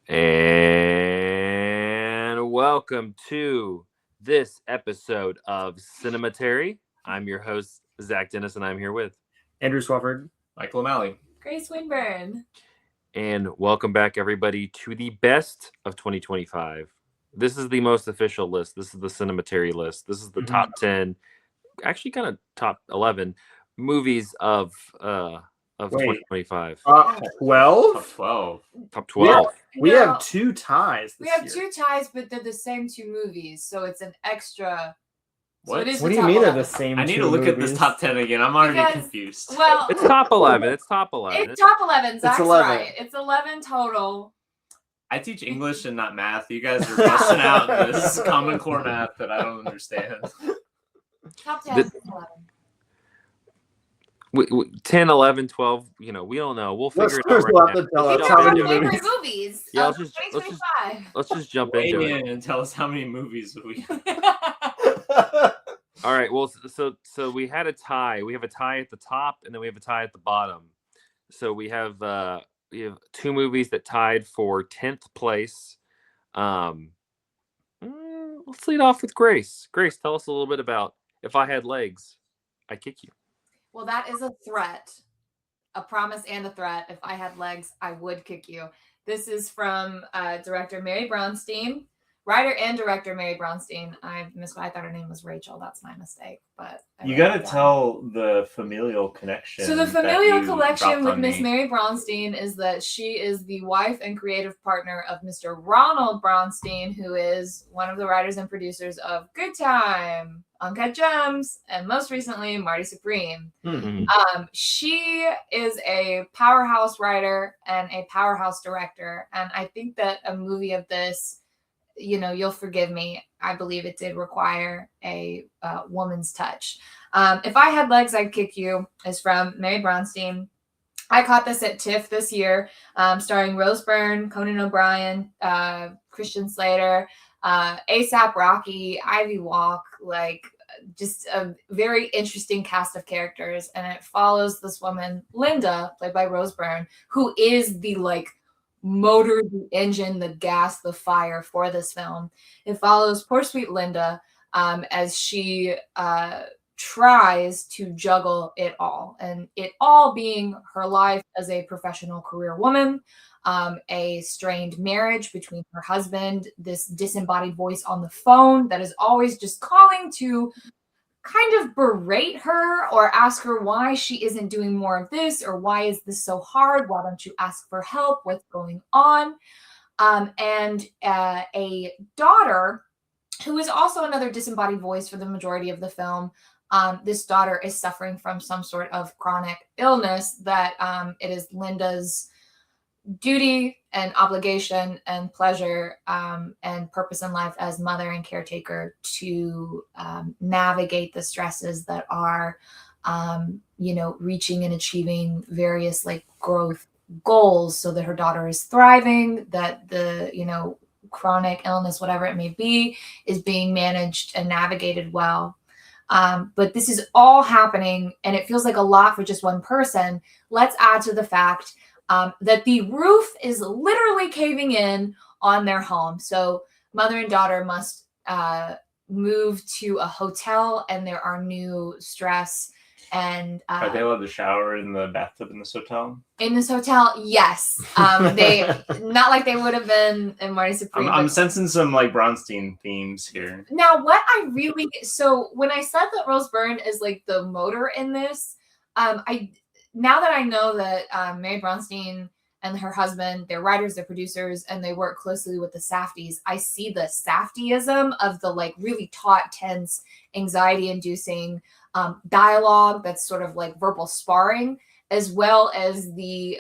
And welcome to this episode of Cinematary. I'm your host, Zach Dennis, and I'm here with. Andrew Swafford. Michael O'Malley. Grace Winburn. And welcome back, everybody, to the best of 2025. This is the most official list. This is the Cinematary list. This is the top 10, actually kind of top 11 movies of 2025. 12? Top 12. Top 12. We have two ties this We have year. two ties, but they're the same two movies, so it's an extra. What? So it is What the do you top mean are 11. the same I need two to look at movies? this top 10 again. I'm already Because- confused. Well, It's top 11. It's top 11. it's top 11. Zach's 11. right. It's 11 total. I teach English and not math. You guys are busting out this Common Core math that I don't understand. Top 10 is 11. 10, 11, 12, we don't know. We'll figure it out Listeners will right have now. to tell Let's us jump how Our many into it. favorite movies. movies Yeah, of let's just 2025. let's just jump Weigh into me it. in and tell us how many movies we. All right. Well, so we had a tie. We have a tie at the top, and then we have a tie at the bottom. So we have two movies that tied for 10th place. Let's lead off with Grace. Grace, tell us a little bit about If I Had Legs, I'd Kick You. Well, that is a threat. A promise and a threat. If I had legs, I would kick you. This is from director Mary Brownstein, writer and director Mary Brownstein. I thought her name was Rachel. That's my mistake. But You got to tell the familial connection. So the that familial you connection dropped with on Miss me. Mary Brownstein is that she is the wife and creative partner of Mr. Ronald Brownstein, who is one of the writers and producers of Good Time, Uncut Gems, and most recently Marty Supreme. She is a powerhouse writer and a powerhouse director, and I think that a movie of this, you'll forgive me, I believe it did require a woman's touch. If I Had Legs, I'd Kick You is from Mary Brownstein. I caught this at TIFF this year, starring Rose Byrne, Conan O'Brien, Christian Slater, A$AP Rocky, Ivy Walk, just a very interesting cast of characters. And it follows this woman, Linda, played by Rose Byrne, who is the motor, the engine, the gas, the fire for this film. It follows poor sweet Linda as she tries to juggle it all, and it all being her life as a professional career woman, a strained marriage between her husband, this disembodied voice on the phone that is always just calling to kind of berate her or ask her why she isn't doing more of this, or why is this so hard? Why don't you ask for help? What's going on? And a daughter who is also another disembodied voice for the majority of the film. This daughter is suffering from some sort of chronic illness that it is Linda's duty and obligation and pleasure and purpose in life as mother and caretaker to navigate the stresses that are, reaching and achieving various growth goals so that her daughter is thriving, that the, chronic illness, whatever it may be, is being managed and navigated well. But this is all happening, and it feels like a lot for just one person. Let's add to the fact that the roof is literally caving in on their home. So mother and daughter must move to a hotel, and there are new stress. And are they allowed to shower in the bathtub in this hotel? In this hotel, yes. They not like they would have been in Marty Supreme. I'm sensing some Bronstein themes here. Now, when I said that Rose Byrne is the motor in this, now that I know that Mary Brownstein and her husband, they're writers, they're producers, and they work closely with the Safdies, I see the Safdieism of the really taut, tense, anxiety-inducing dialogue that's sort of verbal sparring, as well as the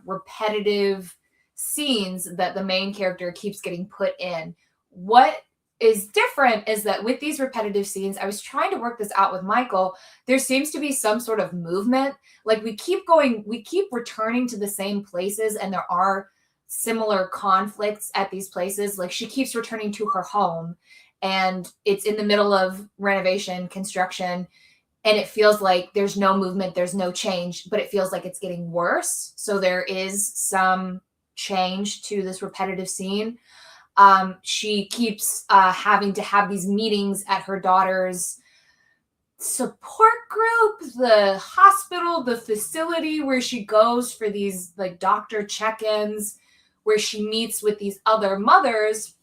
repetitive scenes that the main character keeps getting put in. What is different is that with these repetitive scenes, I was trying to work this out with Michael, there seems to be some sort of movement. We keep returning to the same places, and there are similar conflicts at these places. She keeps returning to her home, and it's in the middle of renovation, construction, and it feels like there's no movement, there's no change, but it feels like it's getting worse. So there is some change to this repetitive scene. She keeps having to have these meetings at her daughter's support group, the hospital, the facility where she goes for these like doctor check-ins, where she meets with these other mothers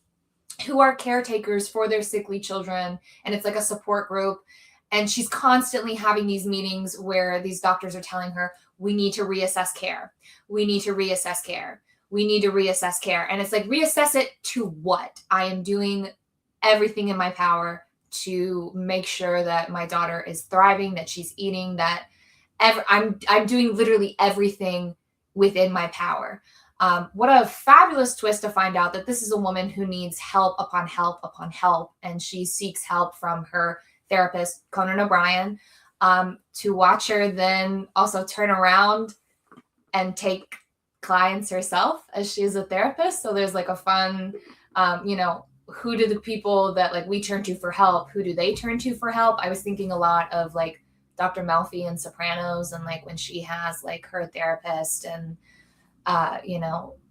who are caretakers for their sickly children. And it's like a support group. And she's constantly having these meetings where these doctors are telling her, we need to reassess care. We need to reassess care. We need to reassess care. And it's like, reassess it to what? I am doing everything in my power to make sure that my daughter is thriving, that she's eating, that I'm doing literally everything within my power. What a fabulous twist to find out that this is a woman who needs help upon help upon help. And she seeks help from her therapist, Conan O'Brien, to watch her then also turn around and take clients herself as she is a therapist. So there's like a fun, who do the people that like we turn to for help, who do they turn to for help? I was thinking a lot of like Dr. Melfi in Sopranos, and like when she has like her therapist and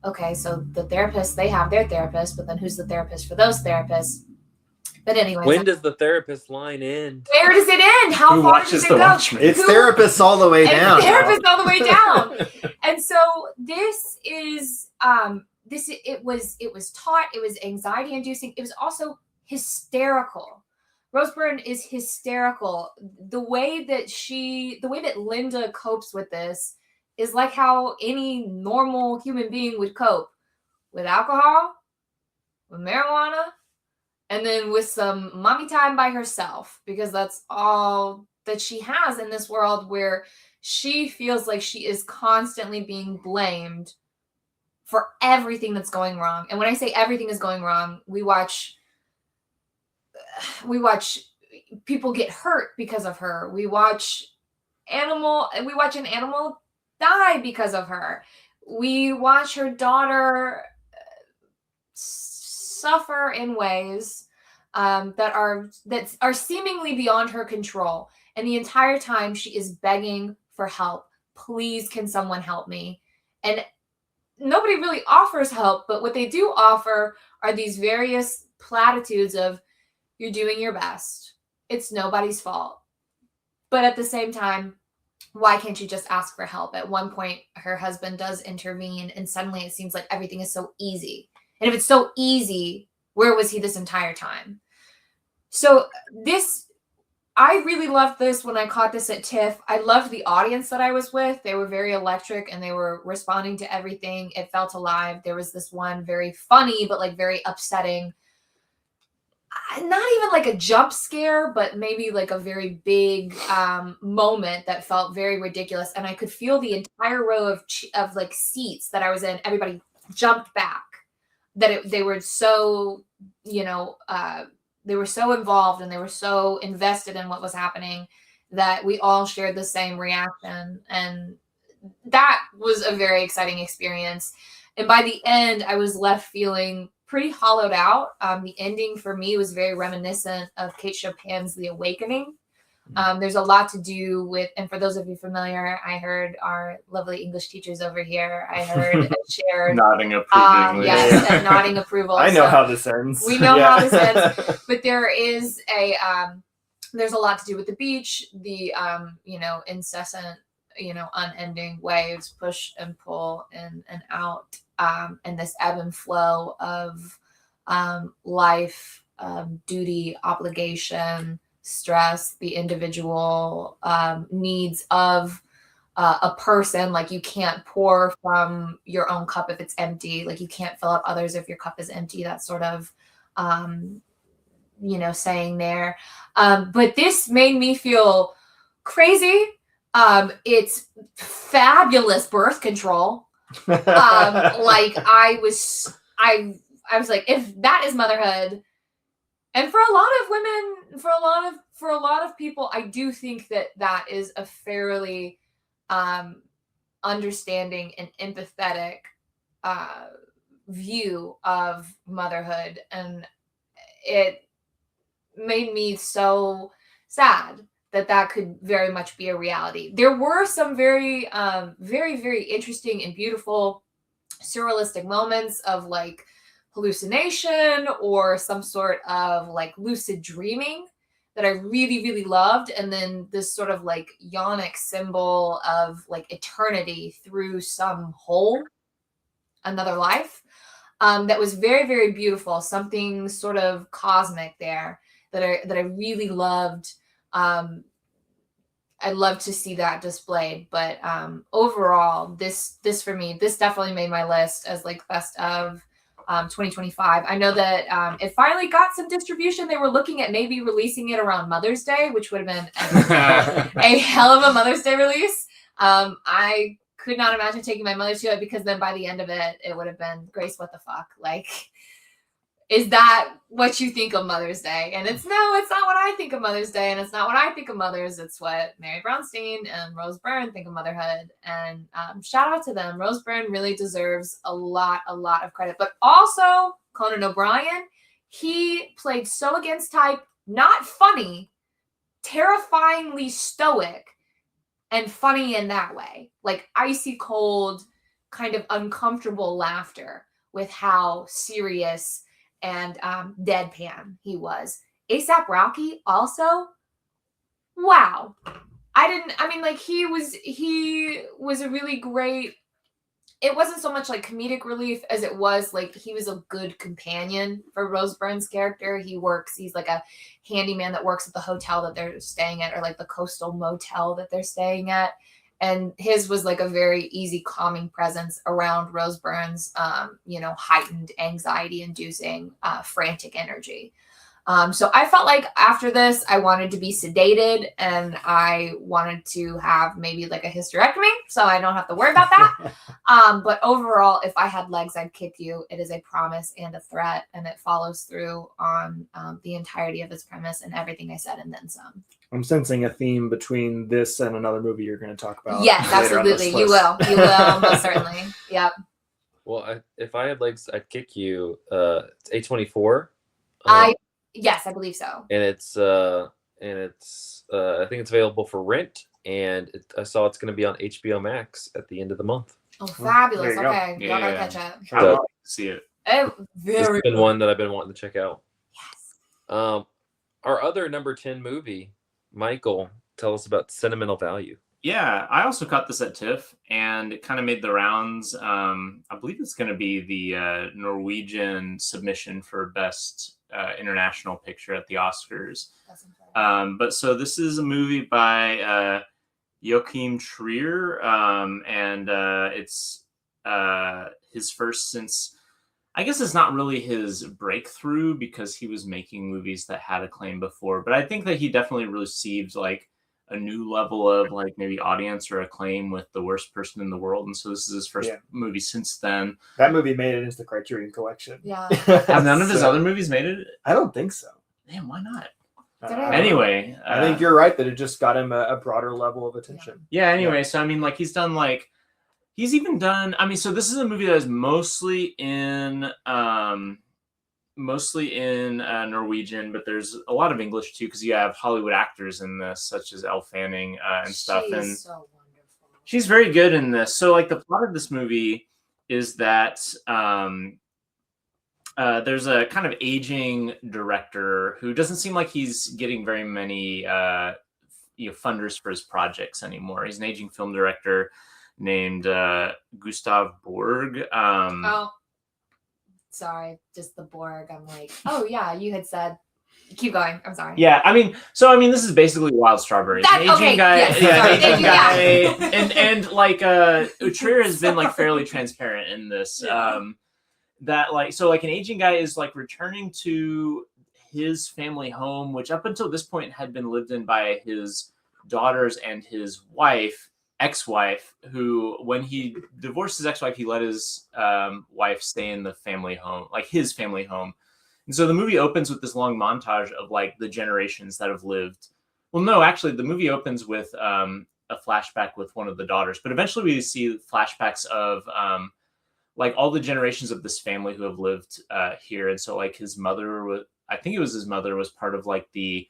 okay, so the therapists, they have their therapist, but then who's the therapist for those therapists? But anyways, When does the therapist line end? where does it end? How Who far watches does it The go? Watchmen? It's therapists all the way It's down. therapists all the way down. And so this is it was taut, it was anxiety inducing, it was also hysterical. Rose Byrne is hysterical. The way that Linda copes with this is like how any normal human being would cope, with alcohol, with marijuana, and then with some mommy time by herself, because that's all that she has in this world where she feels like she is constantly being blamed for everything that's going wrong. And when I say everything is going wrong, we watch people get hurt because of her. We watch an animal die because of her. We watch her daughter suffer in ways that are seemingly beyond her control. And the entire time she is begging for help. Please, can someone help me? And nobody really offers help, but what they do offer are these various platitudes of, you're doing your best. It's nobody's fault. But at the same time, why can't you just ask for help? At one point, her husband does intervene, and suddenly it seems like everything is so easy. And if it's so easy, where was he this entire time? So I really loved this when I caught this at TIFF. I loved the audience that I was with. They were very electric and they were responding to everything. It felt alive. There was this one very funny, but like very upsetting, not even like a jump scare, but maybe like a very big moment that felt very ridiculous. And I could feel the entire row of like seats that I was in. Everybody jumped back. They were so, they were so involved and they were so invested in what was happening that we all shared the same reaction. And that was a very exciting experience. And by the end, I was left feeling pretty hollowed out. The ending for me was very reminiscent of Kate Chopin's The Awakening. There's a lot to do with, and for those of you familiar, I heard our lovely English teachers over here, I heard shared Nodding approvingly. yes, and nodding approval. I know So how this ends. we know how this ends, but there is there's a lot to do with the beach, the incessant, unending waves, push and pull and out, and this ebb and flow of life, duty, obligation, stress, the individual needs of a person. Like, you can't pour from your own cup if it's empty. Like, you can't fill up others if your cup is empty. That sort of saying there. But this made me feel crazy. It's fabulous birth control. I was like, if that is motherhood, and for a lot of women, for a lot of people, I do think that is a fairly understanding and empathetic view of motherhood, and it made me so sad that could very much be a reality. There were some very, very, very interesting and beautiful surrealistic moments of like hallucination or some sort of like lucid dreaming that I really, really loved. And then this sort of like yonic symbol of like eternity through some hole, another life. That was very, very beautiful. Something sort of cosmic there that I really loved. I'd love to see that displayed, but overall, this for me, this definitely made my list as like best of 2025. I know that it finally got some distribution. They were looking at maybe releasing it around Mother's Day, which would have been a hell of a Mother's Day release. I could not imagine taking my mother to it because then by the end of it, it would have been, Grace, what the fuck? Like, is that what you think of Mother's Day? And it's not what I think of Mother's Day. And it's not what I think of mothers. It's what Mary Brownstein and Rose Byrne think of motherhood. And shout out to them. Rose Byrne really deserves a lot of credit. But also Conan O'Brien, he played so against type, not funny, terrifyingly stoic, and funny in that way. Like icy cold, kind of uncomfortable laughter with how serious and deadpan he was. A$AP Rocky also, wow. He was a really great, it wasn't so much like comedic relief as it was like he was a good companion for Rose Byrne's character. He's like a handyman that works at the hotel that they're staying at, or like the coastal motel that they're staying at. And his was like a very easy, calming presence around Rose Byrne's, heightened anxiety-inducing, frantic energy. So I felt like after this, I wanted to be sedated and I wanted to have maybe like a hysterectomy, so I don't have to worry about that. But overall, if I had legs, I'd kick you. It is a promise and a threat, and it follows through on the entirety of its premise and everything I said and then some. I'm sensing a theme between this and another movie you're going to talk about. Yes, later on this absolutely. You list. will, most certainly. Yep. Well, if I had legs, I'd kick you. It's A24. Yes, I believe so. And it's I think it's available for rent, and I saw it's going to be on HBO Max at the end of the month. Oh, fabulous. There you go. Okay. Y'all gotta catch it. I'd love to see it. Oh, This has very been one that I've been wanting to check out. Yes. Our other number 10 movie, Michael, tell us about Sentimental Value. Yeah, I also caught this at TIFF, and it kind of made the rounds. I believe it's going to be the Norwegian submission for Best International Picture at the Oscars. But so this is a movie by Joachim Trier, and it's his first since, I guess it's not really his breakthrough because he was making movies that had acclaim before, but I think that he definitely received like a new level of like maybe audience or acclaim with The Worst Person in the World, and so this is his first movie since then. That movie made it into the Criterion Collection. Yeah. Have none of his other movies made it? I don't think so. Damn, why not? Anyway, I think you're right that it just got him a broader level of attention. Yeah. Anyway, so I mean, like he's even done. I mean, so this is a movie that is mostly in Norwegian, but there's a lot of English too because you have Hollywood actors in this, such as Elle Fanning and stuff. She's And so wonderful. she's very good in this. So, like the plot of this movie is that there's a kind of aging director who doesn't seem like he's getting very many funders for his projects anymore. He's an aging film director named Gustav Borg. Sorry, just the Borg. I'm like, oh yeah, you had said. Keep going. I'm sorry. Yeah, I mean, this is basically Wild Strawberries. An aging guy, and like Trier has been like fairly transparent in this. That like an aging guy is like returning to his family home, which up until this point had been lived in by his daughters and his ex-wife, who when he divorced his ex-wife, he let his wife stay in the family home, like his family home. And so the movie opens with this long montage of like the generations that have lived. Well, no, actually the movie opens with a flashback with one of the daughters, but eventually we see flashbacks of like all the generations of this family who have lived here. And so like his mother was part of like the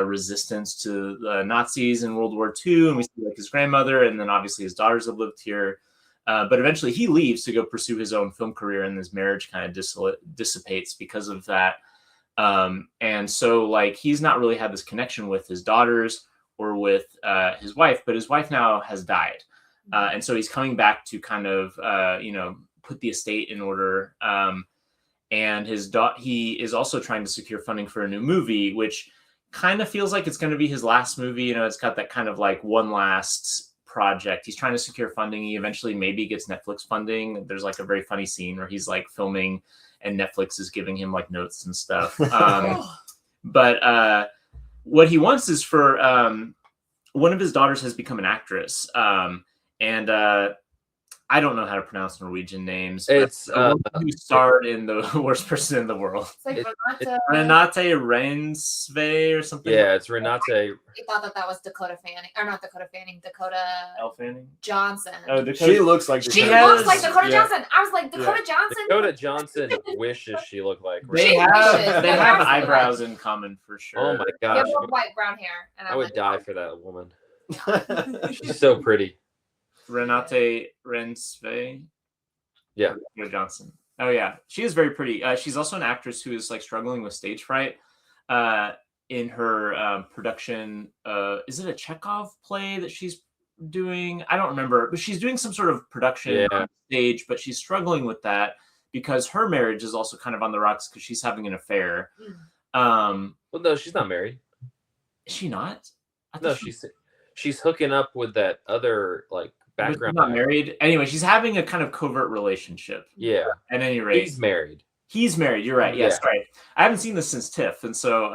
resistance to the Nazis in World War II. And we see like his grandmother, and then obviously his daughters have lived here. But eventually he leaves to go pursue his own film career, and his marriage kind of dissipates because of that. And so like he's not really had this connection with his daughters or with his wife, but his wife now has died. And so he's coming back to kind of, put the estate in order. And he is also trying to secure funding for a new movie, which kind of feels like it's going to be his last movie. It's got that kind of like one last project. He's trying to secure funding. He eventually maybe gets Netflix funding. There's like a very funny scene where he's like filming and Netflix is giving him like notes and stuff. But what he wants is for one of his daughters has become an actress. And I don't know how to pronounce Norwegian names. It's who starred in The Worst Person in the World. It's like Renate Reinsve or something. Yeah, it's Renate. You thought that was Dakota Fanning, or not Dakota Fanning, Dakota Elle Fanning Johnson. Oh, Dakota. She looks like She Dakota. looks like Dakota Johnson. I was like, Dakota Johnson. Dakota Johnson wishes she looked like. They Renate. have Absolutely. eyebrows in common for sure. Oh my You gosh, have more white brown hair, and I I'm would like, die for that woman. She's so pretty. Renate Reinsve. Yeah. Dakota Johnson. Oh yeah, she is very pretty. She's also an actress who is like struggling with stage fright. In her production, is it a Chekhov play that she's doing? I don't remember, but she's doing some sort of production on stage, but she's struggling with that because her marriage is also kind of on the rocks because she's having an affair. Well, no, she's not married. Is she not? No, she's hooking up with that other like background. She's not married. Anyway, she's having a kind of covert relationship. Yeah. At any rate, He's married. He's married. You're right. Yes, Yeah. right. I haven't seen this since TIFF, and so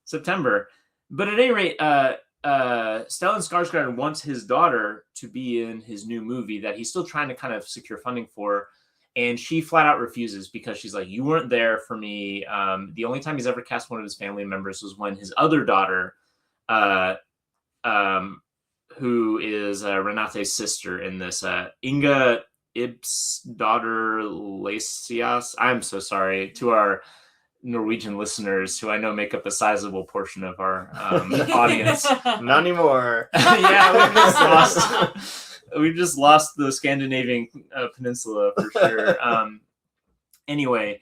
September. But at any rate, Stellan Skarsgård wants his daughter to be in his new movie that he's still trying to kind of secure funding for, and she flat out refuses because she's like, "You weren't there for me." The only time he's ever cast one of his family members was when his other daughter, who is Renate's sister in this, Inga Ibs' daughter Lasias. I'm so sorry to our Norwegian listeners who I know make up a sizable portion of our audience. Not anymore. Yeah, we've just lost the Scandinavian peninsula for sure. Anyway,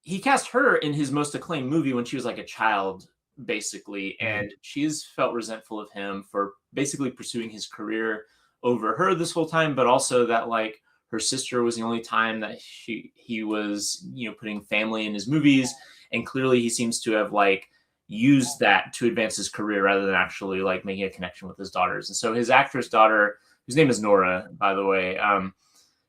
he cast her in his most acclaimed movie when she was like a child, basically, and she's felt resentful of him for basically pursuing his career over her this whole time, but also that like her sister was the only time that he was putting family in his movies, and clearly he seems to have like used that to advance his career rather than actually like making a connection with his daughters. And so his actress daughter, whose name is Nora, by the way,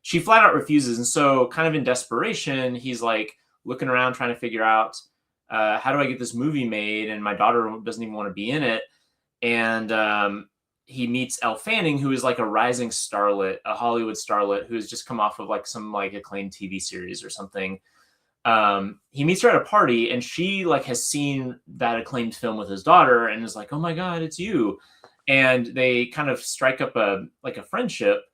she flat out refuses, and so kind of in desperation he's like looking around trying to figure out how do I get this movie made, and my daughter doesn't even want to be in it. And he meets Elle Fanning, who is like a rising starlet, a Hollywood starlet who has just come off of like some like acclaimed TV series or something. He meets her at a party, and she like has seen that acclaimed film with his daughter and is like, "Oh my God, it's you." And they kind of strike up a friendship.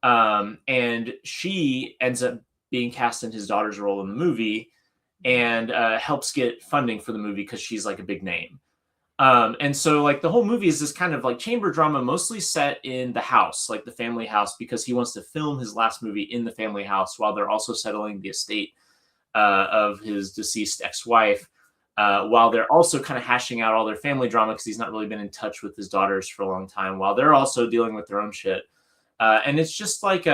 And she ends up being cast in his daughter's role in the movie, and helps get funding for the movie because she's like a big name. And so like the whole movie is this kind of like chamber drama, mostly set in the house, like the family house, because he wants to film his last movie in the family house while they're also settling the estate of his deceased ex-wife, while they're also kind of hashing out all their family drama because he's not really been in touch with his daughters for a long time, while they're also dealing with their own shit. And it's just like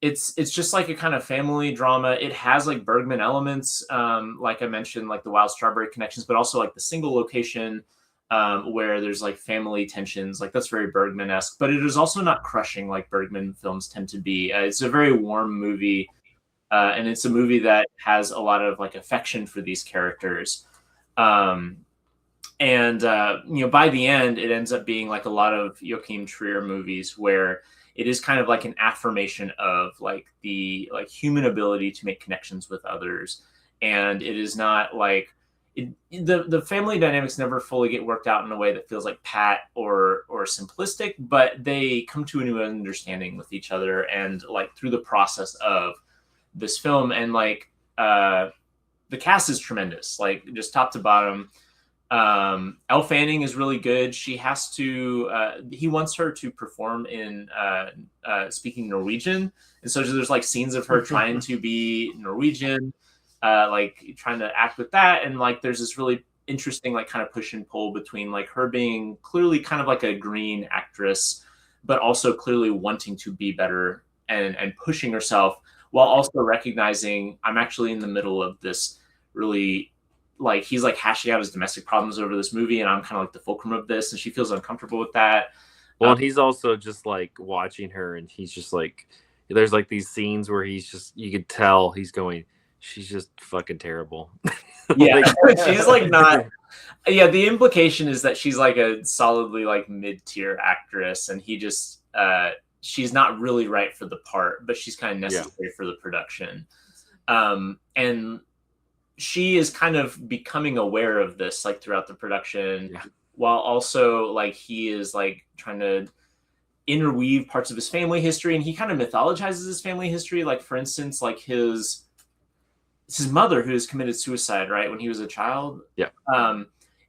it's just like a kind of family drama. It has like Bergman elements, like I mentioned, like the Wild Strawberry connections, but also like the single location where there's like family tensions. Like that's very Bergman-esque, but it is also not crushing like Bergman films tend to be. It's a very warm movie, and it's a movie that has a lot of like affection for these characters. And by the end, it ends up being like a lot of Joachim Trier movies where it is kind of like an affirmation of like the like human ability to make connections with others. And it is not like the family dynamics never fully get worked out in a way that feels like pat or simplistic, but they come to a new understanding with each other and like through the process of this film. And like the cast is tremendous, like just top to bottom. Elle Fanning is really good. She has to. He wants her to perform in speaking Norwegian, and so there's like scenes of her trying to be Norwegian, like trying to act with that, and like there's this really interesting like kind of push and pull between like her being clearly kind of like a green actress, but also clearly wanting to be better and pushing herself while also recognizing I'm actually in the middle of this really like he's like hashing out his domestic problems over this movie and I'm kind of like the fulcrum of this and she feels uncomfortable with that. Well, and he's also just like watching her and he's just like there's like these scenes where he's just you could tell he's going she's just fucking terrible. Yeah. She's like not yeah, the implication is that she's like a solidly like mid-tier actress and he just she's not really right for the part, but she's kind of necessary for the production. And she is kind of becoming aware of this like throughout the production while also like he is like trying to interweave parts of his family history and he kind of mythologizes his family history. Like for instance, like it's his mother who has committed suicide, right? When he was a child. Yeah.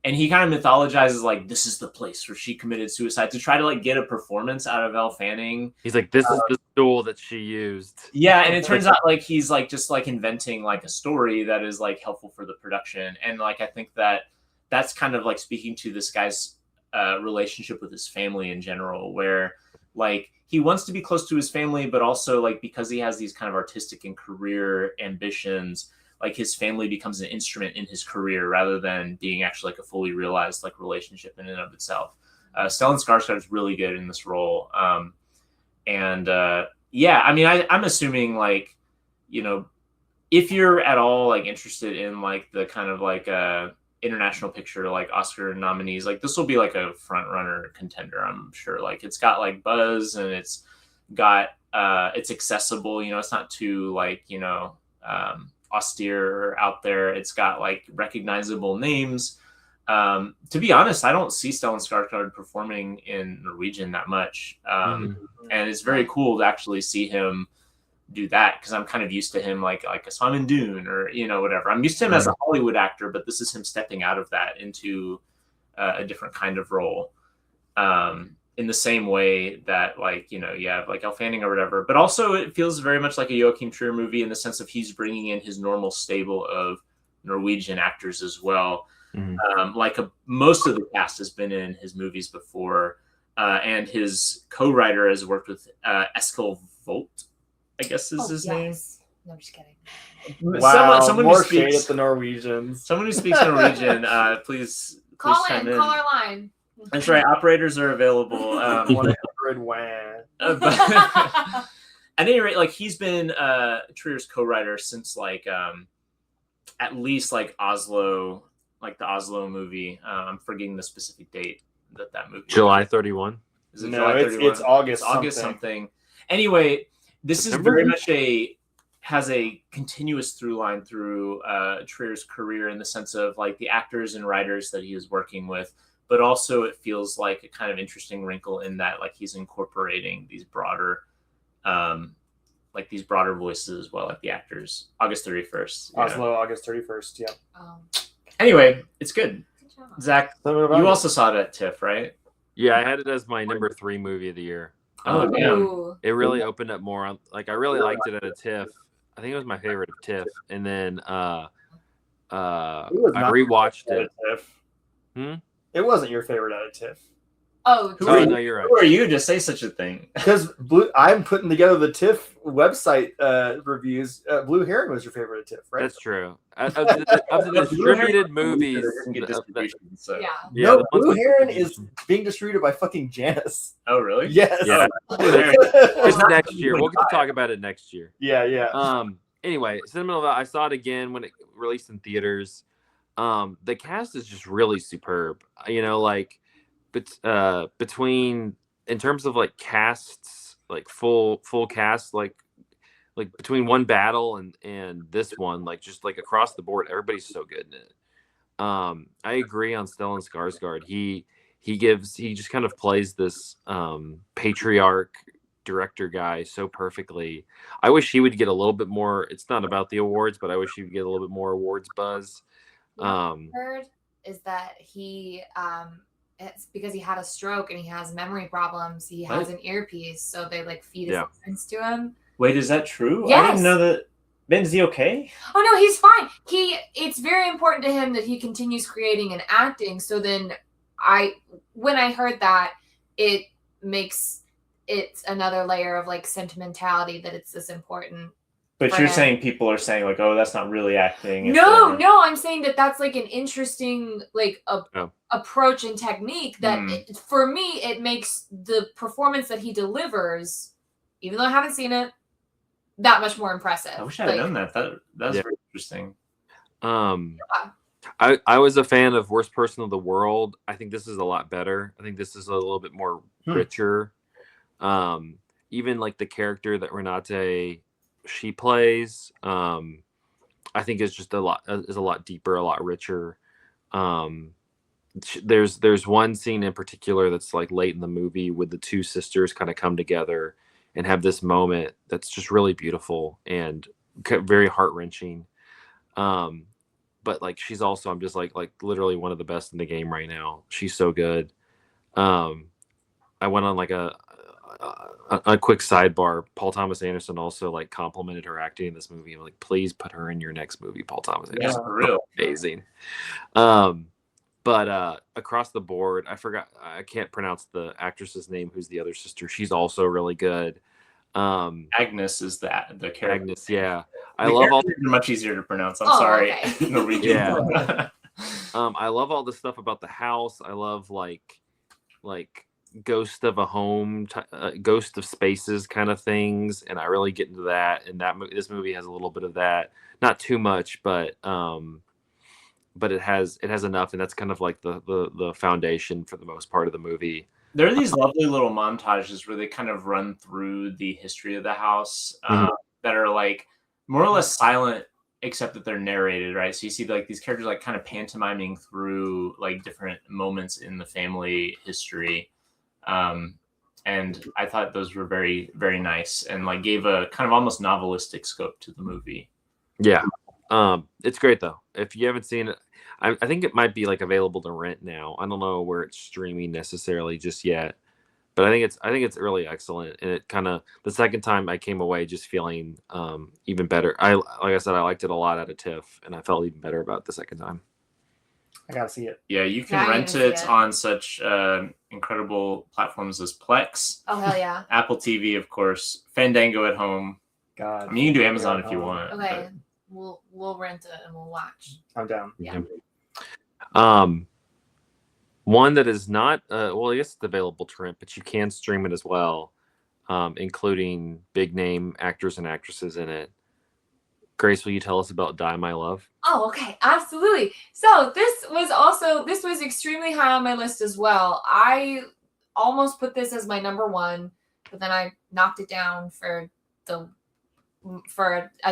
And he kind of mythologizes like this is the place where she committed suicide to try to like get a performance out of Elle Fanning. He's like, this is the stool that she used. Yeah, and it turns out like he's like just like inventing like a story that is like helpful for the production. And like I think that that's kind of like speaking to this guy's relationship with his family in general, where like he wants to be close to his family, but also like because he has these kind of artistic and career ambitions, like his family becomes an instrument in his career rather than being actually like a fully realized like relationship in and of itself. Stellan Skarsgård is really good in this role. Yeah, I mean, I'm assuming like, you know, if you're at all like interested in like the kind of like international picture, like Oscar nominees, like this will be like a front runner contender. I'm sure like it's got like buzz and it's got, it's accessible, you know, it's not too like, you know, austere or out there. It's got like recognizable names. To be honest, I don't see Stellan Skarsgård performing in Norwegian that much. And it's very cool to actually see him do that because I'm kind of used to him like I saw him in Dune or, you know, whatever. I'm used to him as a Hollywood actor, but this is him stepping out of that into a different kind of role. In the same way that like, you know, you have like Elle Fanning or whatever, but also it feels very much like a Joachim Trier movie in the sense of he's bringing in his normal stable of Norwegian actors as well. Most of the cast has been in his movies before, and his co-writer has worked with Eskil Vogt, I guess is his name. No, I'm just kidding. Wow, someone more shade at the Norwegians. Someone who speaks Norwegian, please call chime in. Call our line. That's right. Operators are available. 100 WAN. At any rate, like he's been Trier's co-writer since like at least like Oslo, like the Oslo movie. I'm forgetting the specific date that movie. July 31. Is it No, July 31? it's August. It's August something. Anyway, this September? is very much has a continuous through line through Trier's career in the sense of like the actors and writers that he is working with. But also it feels like a kind of interesting wrinkle in that like he's incorporating these broader voices as well, like the actors. August 31st. Oslo, August 31st, yeah. Anyway, it's good. Good job. Zach, you also saw it at TIFF, right? Yeah, I had it as my number 3 movie of the year. Oh, damn. Ooh. It really opened up more on like I really liked it at a TIFF. I think it was my favorite of TIFF. And then I rewatched it. It wasn't your favorite out of TIFF. Oh, No, you're right. Who are you to say such a thing? Because I'm putting together the TIFF website reviews. Blue Heron was your favorite of TIFF, right? That's true. Of the distributed movies, yeah. No, Blue Heron is being distributed by fucking Janus. Oh, really? Yes. Yeah. It's next year. We'll get to talk about it next year. Yeah. Anyway, Cinema, I saw it again when it released in theaters. The cast is just really superb. You know, like, but between in terms of like casts, like full cast, like between One Battle and this one, like just like across the board, everybody's so good in it. I agree on Stellan Skarsgård. He just kind of plays this patriarch director guy so perfectly. I wish he would get a little bit more. It's not about the awards, but I wish he would get a little bit more awards buzz. Heard is that it's because he had a stroke and he has memory problems. He has an earpiece, so they like feed his sense to him. Wait, is that true? Yes. I didn't know that. Ben, is he okay? Oh no, he's fine. It's very important to him that he continues creating and acting. So then when I heard that, it makes it another layer of like sentimentality that it's this important. But you're saying people are saying like, oh, that's not really acting. No, I'm saying that that's like an interesting like approach and technique that for me it makes the performance that he delivers, even though I haven't seen it, that much more impressive. I wish I had known that. That's very interesting. I was a fan of Worst Person of the World. I think this is a lot better. I think this is a little bit more richer. Even like the character that Renate she plays, I think is just a lot deeper, a lot richer. There's one scene in particular that's like late in the movie with the two sisters kind of come together and have this moment that's just really beautiful and very heart-wrenching. But like she's also, I'm just like literally one of the best in the game right now. She's so good. I went on like a quick sidebar. Paul Thomas Anderson also like complimented her acting in this movie. I'm like, please put her in your next movie, Paul Thomas Anderson. Yeah, for real. Amazing. But across the board, I can't pronounce the actress's name who's the other sister. She's also really good. Agnes is the character. Agnes, yeah. I love all much easier to pronounce. I'm sorry. Okay. Norwegian. Yeah. I love all the stuff about the house. I love like ghost of a home, ghost of spaces kind of things, and I really get into that. And this movie has a little bit of that, not too much, but it has enough, and that's kind of like the foundation for the most part of the movie. There are these lovely little montages where they kind of run through the history of the house that are like more or less silent, except that they're narrated, right? So you see like these characters like kind of pantomiming through like different moments in the family history. And I thought those were very, very nice and like gave a kind of almost novelistic scope to the movie. Yeah. It's great though. If you haven't seen it, I think it might be like available to rent now. I don't know where it's streaming necessarily just yet, but I think it's really excellent. And it kind of, the second time I came away just feeling even better. Like I said, I liked it a lot out of TIFF, and I felt even better about it the second time. I gotta see it. Yeah, you can rent it on such incredible platforms as Plex. Oh hell yeah! Apple TV, of course. Fandango at home. God. I mean, you can do Amazon if you want. Okay, we'll rent it and we'll watch. I'm down. Yeah. One that is not well, I guess it's available to rent, but you can stream it as well, including big name actors and actresses in it. Grace, will you tell us about Die My Love? Oh, okay, absolutely. So this was extremely high on my list as well. I almost put this as my number one, but then I knocked it down for a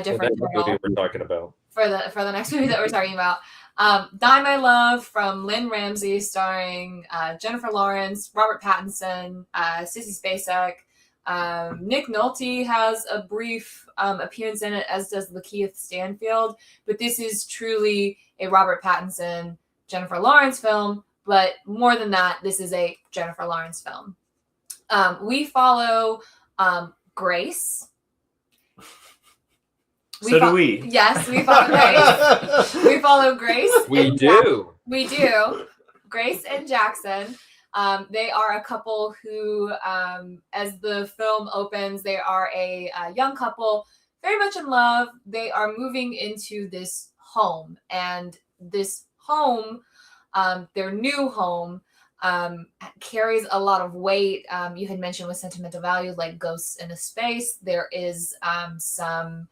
different movie we're talking about. For the next movie that we're talking about. Die My Love from Lynn Ramsey, starring Jennifer Lawrence, Robert Pattinson, Sissy Spacek. Nick Nolte has a brief appearance in it, as does Lakeith Stanfield. But this is truly a Robert Pattinson, Jennifer Lawrence film. But more than that, this is a Jennifer Lawrence film. We follow Grace. Do we. Yes, we follow Grace. We follow Grace. We do. We do. Grace and Jackson. They are a couple who, as the film opens, they are a young couple, very much in love. They are moving into this home, and this home, their new home, carries a lot of weight. You had mentioned with sentimental values like ghosts in a space. There is some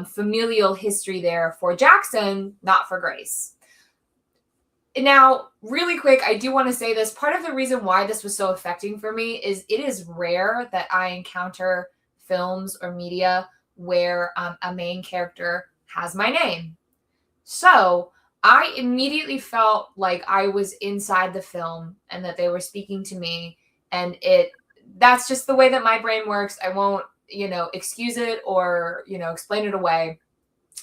familial history there for Jackson, not for Grace. Now, really quick, I do want to say this. Part of the reason why this was so affecting for me is it is rare that I encounter films or media where a main character has my name. So I immediately felt like I was inside the film and that they were speaking to me. And that's just the way that my brain works. I won't, excuse it or, explain it away.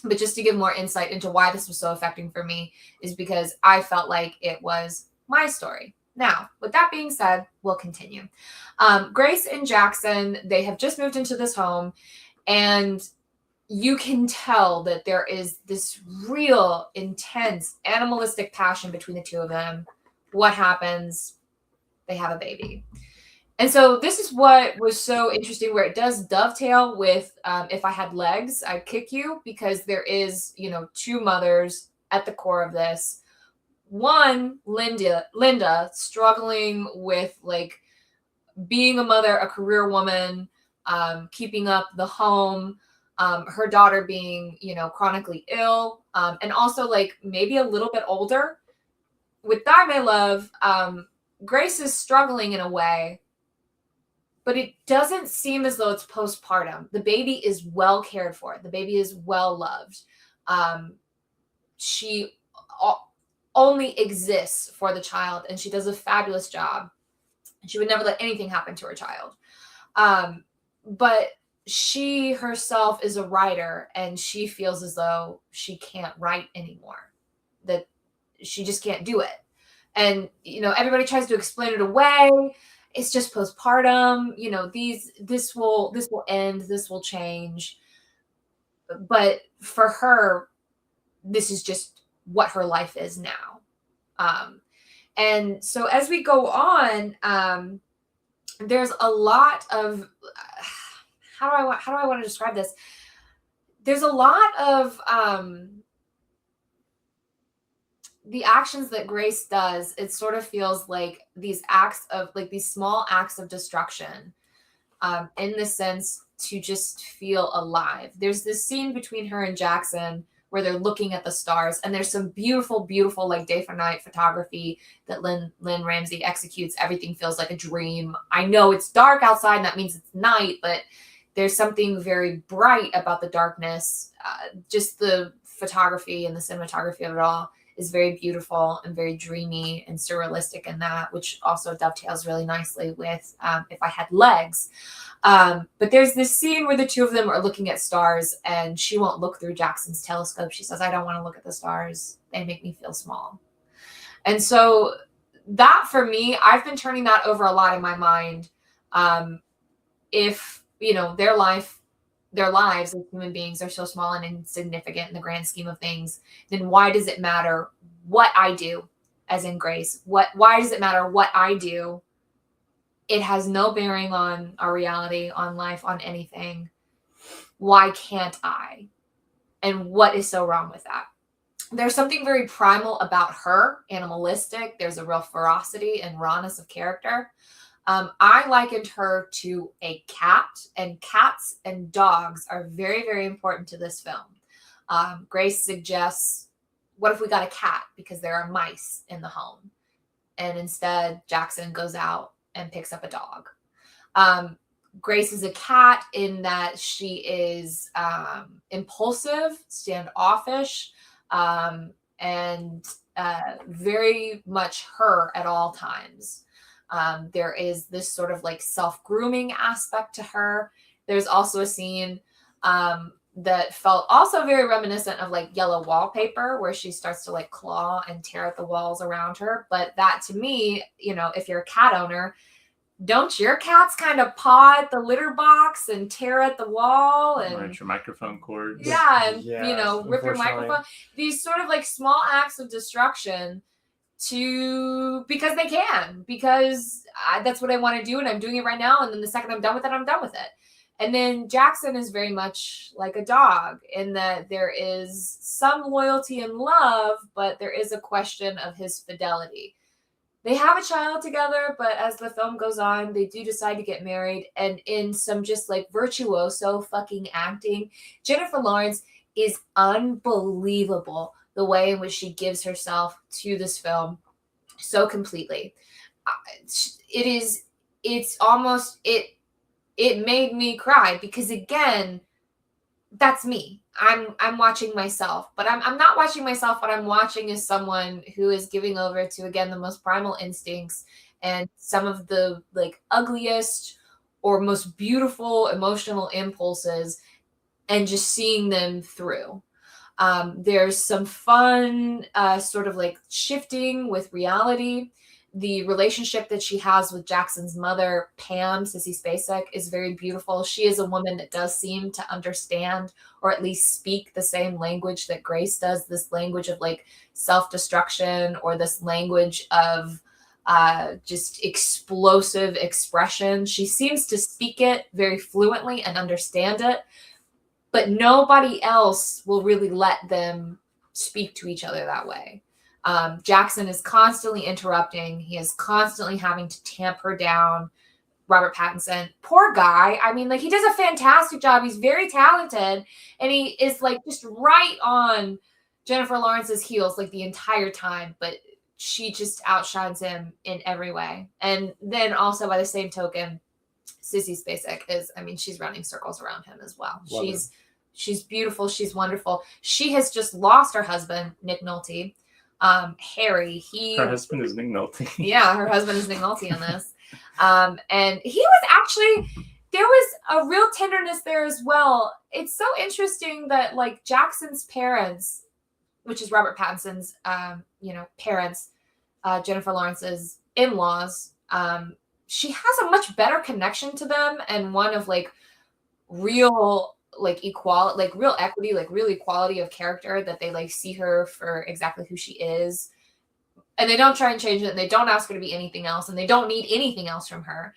But just to give more insight into why this was so affecting for me is because I felt like it was my story. Now, with that being said, we'll continue. Grace and Jackson, they have just moved into this home, and you can tell that there is this real intense animalistic passion between the two of them. What happens? They have a baby. And so this is what was so interesting, where it does dovetail with If I Had Legs, I'd Kick You, because there is, two mothers at the core of this. One, Linda struggling with like being a mother, a career woman, keeping up the home, her daughter being, chronically ill, and also like maybe a little bit older. With Die My Love, Grace is struggling in a way, but it doesn't seem as though it's postpartum. The baby is well cared for. The baby is well loved. She only exists for the child, and she does a fabulous job. She would never let anything happen to her child. But she herself is a writer, and she feels as though she can't write anymore, that she just can't do it. And, everybody tries to explain it away. It's just postpartum, this will end, this will change. But for her, this is just what her life is now. And so as we go on, there's a lot of how do I want to describe this? There's a lot of the actions that Grace does. It sort of feels like these small acts of destruction, in the sense to just feel alive. There's this scene between her and Jackson where they're looking at the stars, and there's some beautiful, beautiful, like day for night photography that Lynn Ramsey executes. Everything feels like a dream. I know it's dark outside, and that means it's night, but there's something very bright about the darkness. Just the photography and the cinematography of it all is very beautiful and very dreamy and surrealistic in that, which also dovetails really nicely with If I Had Legs. But there's this scene where the two of them are looking at stars, and she won't look through Jackson's telescope. She says, I don't want to look at the stars. They make me feel small. And so that, for me, I've been turning that over a lot in my mind. If, their lives as human beings are so small and insignificant in the grand scheme of things, then why does it matter what I do, as in Grace? Why does it matter what I do? It has no bearing on our reality, on life, on anything. Why can't I? And what is so wrong with that? There's something very primal about her, animalistic. There's a real ferocity and rawness of character. I likened her to a cat, and cats and dogs are very, very important to this film. Grace suggests, what if we got a cat? Because there are mice in the home. And instead, Jackson goes out and picks up a dog. Grace is a cat in that she is impulsive, standoffish, and very much her at all times. There is this sort of like self-grooming aspect to her. There's also a scene that felt also very reminiscent of like Yellow Wallpaper, where she starts to like claw and tear at the walls around her. But that, to me, if you're a cat owner, don't your cats kind of paw at the litter box and tear at the wall and Wrench your microphone cords? Yeah, and Yes, rip your unfortunately. microphone. These sort of like small acts of destruction because they can, because that's what I want to do, and I'm doing it right now. And then the second I'm done with it, I'm done with it. And then Jackson is very much like a dog in that there is some loyalty and love, but there is a question of his fidelity. They have a child together, but as the film goes on, they do decide to get married. And in some just like virtuoso fucking acting, Jennifer Lawrence is unbelievable the way in which she gives herself to this film so completely. It made me cry because, again, that's me. I'm watching myself, but I'm not watching myself. What I'm watching is someone who is giving over to, again, the most primal instincts and some of the like ugliest or most beautiful emotional impulses, and just seeing them through. There's some fun sort of like shifting with reality. The relationship that she has with Jackson's mother, Pam, Sissy Spacek, is very beautiful. She is a woman that does seem to understand or at least speak the same language that Grace does, this language of like self-destruction or this language of just explosive expression. She seems to speak it very fluently and understand it, but nobody else will really let them speak to each other that way. Jackson is constantly interrupting. He is constantly having to tamp her down. Robert Pattinson, poor guy. I mean, like, he does a fantastic job. He's very talented, and he is like just right on Jennifer Lawrence's heels like the entire time, but she just outshines him in every way. And then also by the same token, Sissy Spacek is, I mean, she's running circles around him as well. She's beautiful. She's wonderful. She has just lost her husband, Nick Nolte. Harry, Her husband is Nick Nolte. yeah, her husband is Nick Nolte in this. And he was actually, there was a real tenderness there as well. It's so interesting that like Jackson's parents, which is Robert Pattinson's, parents, Jennifer Lawrence's in-laws, she has a much better connection to them and one of like real like equality, like real equity, like real equality of character, that they like see her for exactly who she is. And they don't try and change it. And they don't ask her to be anything else. And they don't need anything else from her,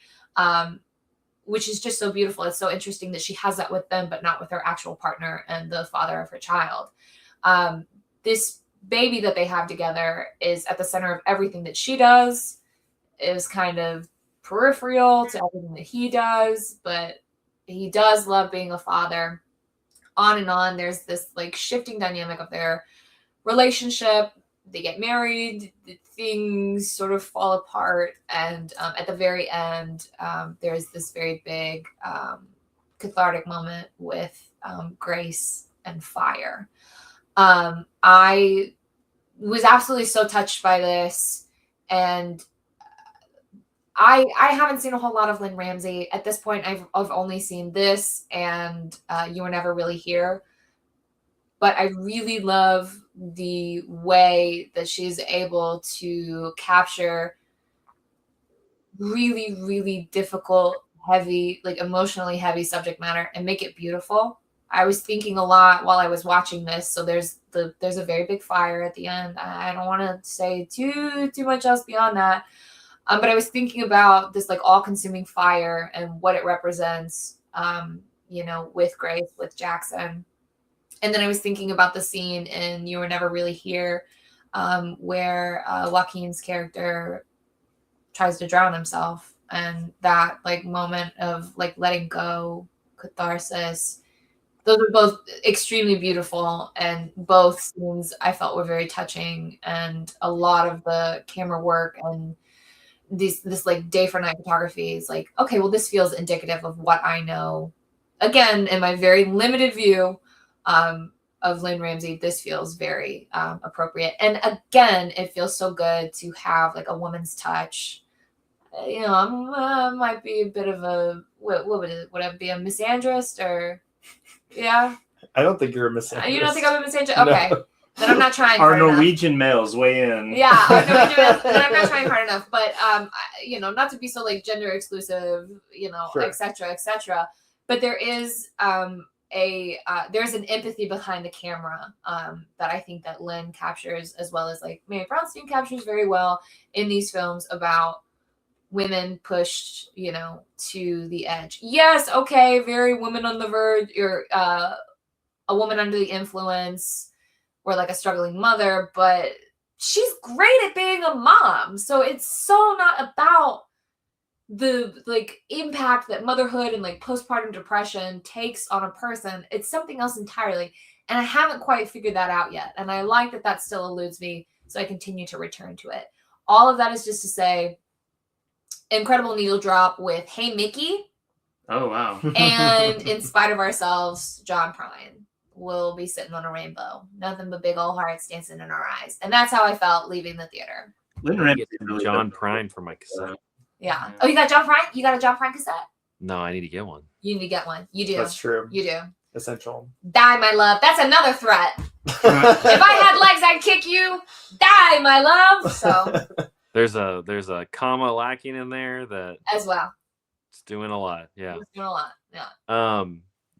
which is just so beautiful. It's so interesting that she has that with them, but not with her actual partner and the father of her child. This baby that they have together is at the center of everything that she does. It is kind of peripheral to everything that he does, but he does love being a father. On and on. There's this like shifting dynamic of their relationship. They get married, things sort of fall apart, and at the very end, there's this very big cathartic moment with Grace and fire. I was absolutely so touched by this, and I haven't seen a whole lot of Lynn Ramsey at this point. I've only seen this and You Were Never Really Here, but I really love the way that she's able to capture really, really difficult, heavy, like emotionally heavy subject matter and make it beautiful. I was thinking a lot while I was watching this. So there's a very big fire at the end. I don't want to say too much else beyond that. But I was thinking about this like all-consuming fire and what it represents, with Grace, with Jackson. And then I was thinking about the scene in You Were Never Really Here, where Joaquin's character tries to drown himself. And that like moment of like letting go, catharsis, those are both extremely beautiful. And both scenes I felt were very touching. And a lot of the camera work and this like day for night photography is like, okay, well, this feels indicative of what I know. Again, in my very limited view of Lynn Ramsey, this feels very appropriate. And again, it feels so good to have like a woman's touch. I might be a bit of a, what would it, would I be a misandrist or, yeah? I don't think you're a misandrist. You don't think I'm a misandrist? Okay. No. Then I'm not trying Our hard enough. Norwegian males weigh in. Yeah, then I'm not trying hard enough. But not to be so like gender exclusive, Sure. et cetera. But there is there's an empathy behind the camera that I think that Lynn captures, as well as like Mary Brownstein captures very well in these films about women pushed, to the edge. Yes, okay, very woman on the verge, or a woman under the influence, or like a struggling mother, but she's great at being a mom. So it's so not about the like impact that motherhood and like postpartum depression takes on a person. It's something else entirely. And I haven't quite figured that out yet. And I like that still eludes me. So I continue to return to it. All of that is just to say, incredible needle drop with Hey Mickey. Oh, wow. And In Spite of Ourselves, John Prine will be sitting on a rainbow. Nothing but big old hearts dancing in our eyes. And that's how I felt leaving the theater. Lynn I Ramsey get really John does- Prine for my cassette. Yeah. Yeah. Oh, you got John Prine? You got a John Prine cassette? No, I need to get one. You need to get one. You do. That's true. You do. essential. Die, my love. That's another threat. If I had legs, I'd kick you. Die, my love. So There's a comma lacking in there that as well, it's doing a lot. Yeah. it's doing a lot. Yeah.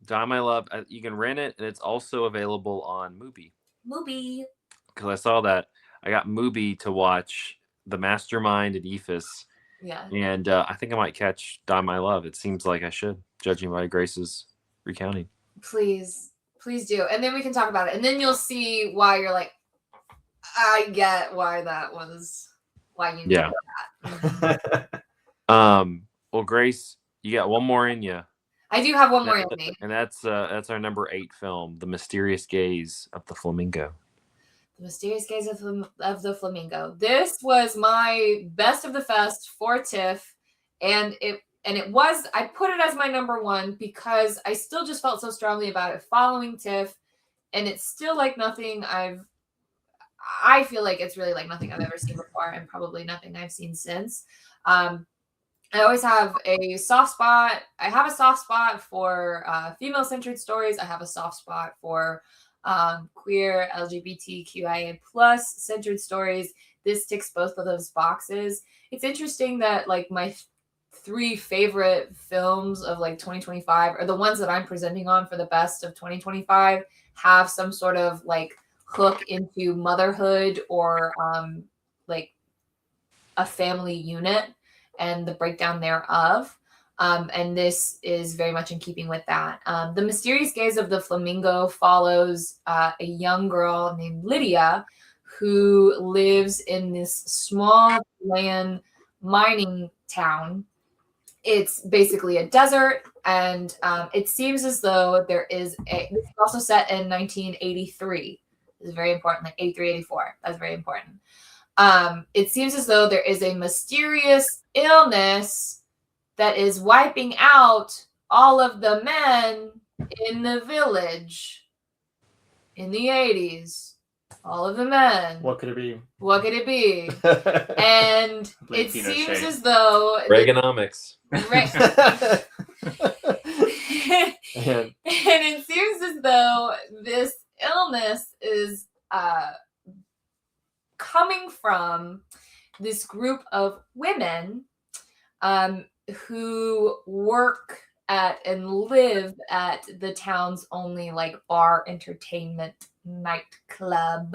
Die My Love. You can rent it, and it's also available on Mubi. Movie. Because I saw that I got Mubi to watch The Mastermind and Ephus, Yeah. and I think I might catch Die My Love. It seems like I should, judging by Grace's recounting. Please do, and then we can talk about it, and then you'll see why you're like, I get why that was why you know that. Well, Grace, you got one more in you. I do have one more in me. And that's our number 8 film, The Mysterious Gaze of the Flamingo. The Mysterious Gaze of the Flamingo. This was my best of the fest for TIFF, and it was, I put it as my number 1 because I still just felt so strongly about it following TIFF, and it's still like nothing I feel like it's really like nothing I've ever seen before, and probably nothing I've seen since. I always have a soft spot. I have a soft spot for female-centered stories. I have a soft spot for queer, LGBTQIA plus centered stories. This ticks both of those boxes. It's interesting that like my 3 favorite films of like 2025 are the ones that I'm presenting on for the best of 2025 have some sort of like hook into motherhood or like a family unit and the breakdown thereof. And this is very much in keeping with that. The Mysterious Gaze of the Flamingo follows a young girl named Lydia who lives in this small land mining town. It's basically a desert, and it seems as though there is this is also set in 1983. This is very important, like 83, 84. That's very important. It seems as though there is a mysterious illness that is wiping out all of the men in the village in the 80s. All of the men. What could it be? What could it be? And it seems as though Reaganomics. and it seems as though this illness is coming from this group of women who work at and live at the town's only like bar, entertainment, nightclub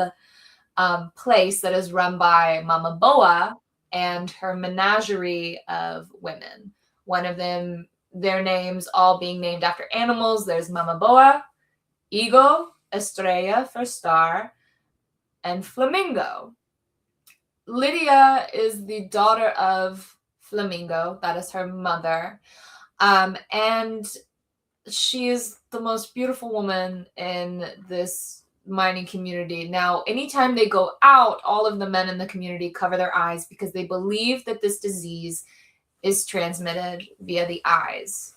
place that is run by Mama Boa and her menagerie of women. One of them, their names all being named after animals. There's Mama Boa, Eagle, Estrella for star, and Flamingo. Lydia is the daughter of Flamingo. That is her mother. And she is the most beautiful woman in this mining community. Now, anytime they go out, all of the men in the community cover their eyes because they believe that this disease is transmitted via the eyes.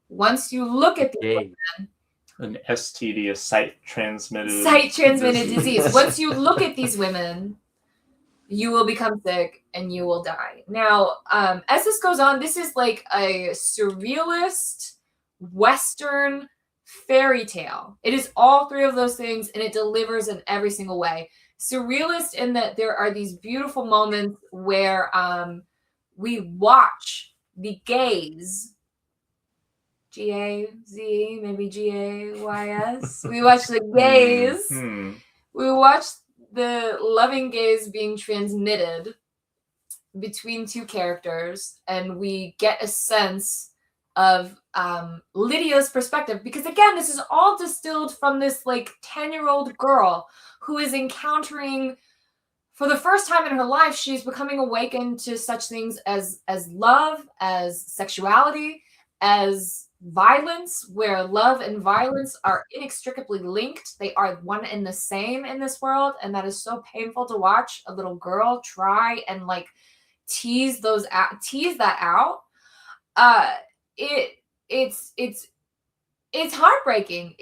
Once you look at the women, an STD, a site-transmitted disease. Once you look at these women, you will become sick and you will die. Now, as this goes on, this is like a surrealist Western fairy tale. It is all 3 of those things, and it delivers in every single way. Surrealist in that there are these beautiful moments where we watch the gaze, G-A-Z, maybe G-A-Y-S. We watch the gaze. We watch the loving gaze being transmitted between 2 characters, and we get a sense of Lydia's perspective, because again, this is all distilled from this like 10-year-old girl who is encountering for the first time in her life, she's becoming awakened to such things as love, as sexuality, as violence, where love and violence are inextricably linked. They are one and the same in this world, and that is so painful to watch a little girl try and like tease that out. It's heartbreaking.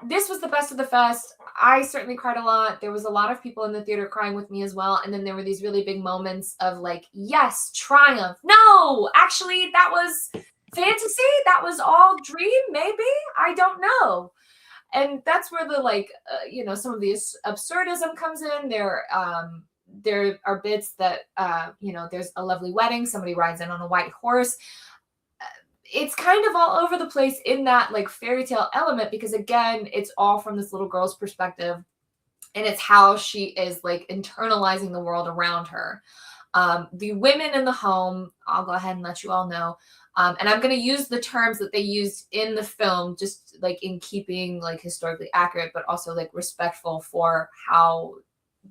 This was the best of the fest. I certainly cried a lot. There was a lot of people in the theater crying with me as well. And then there were these really big moments of like, yes, triumph. No, actually, that was fantasy, that was all dream, maybe, I don't know. And that's where the some of the absurdism comes in. There are bits that there's a lovely wedding, somebody rides in on a white horse. It's kind of all over the place in that like fairy tale element, because again, it's all from this little girl's perspective, and it's how she is like internalizing the world around her. The women in the home, I'll go ahead and let you all know. And I'm going to use the terms that they used in the film, just like in keeping like historically accurate, but also like respectful for how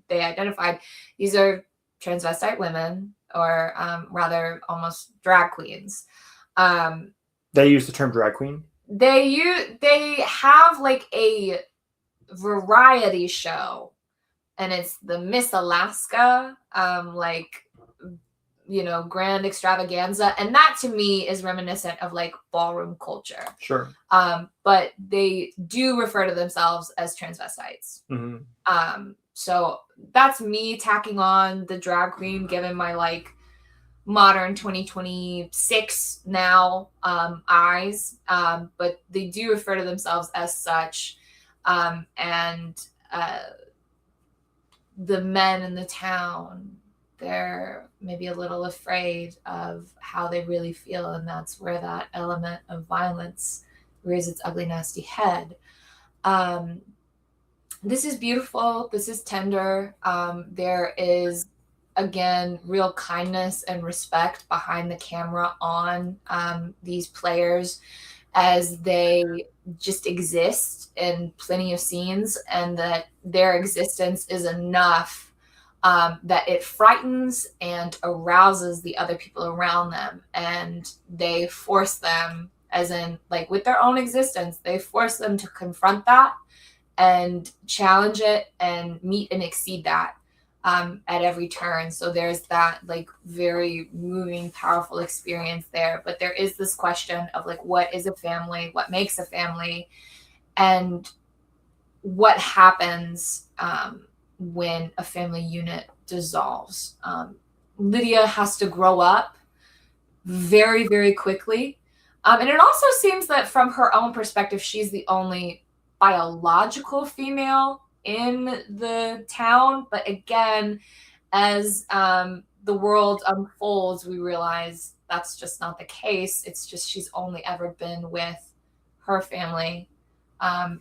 they identified. These are transvestite women, or rather almost drag queens. They use the term drag queen. They have like a variety show, and it's the Miss Alaska, grand extravaganza, and that to me is reminiscent of like ballroom culture. Sure. But they do refer to themselves as transvestites. Mm-hmm. So that's me tacking on the drag queen, given my like modern 2026 now eyes. But they do refer to themselves as such. And the men in the town, they're maybe a little afraid of how they really feel, and that's where that element of violence rears its ugly, nasty head. This is beautiful. This is tender. There is, again, real kindness and respect behind the camera on these players as they just exist in plenty of scenes, and that their existence is enough that it frightens and arouses the other people around them, and they force them, as in like with their own existence, they force them to confront that and challenge it and meet and exceed that at every turn. So there's that like very moving, powerful experience there. But there is this question of like, what is a family? What makes a family? And what happens when a family unit dissolves? Lydia has to grow up very, very quickly. And it also seems that from her own perspective, she's the only biological female in the town. But again, as the world unfolds, we realize that's just not the case. It's just she's only ever been with her family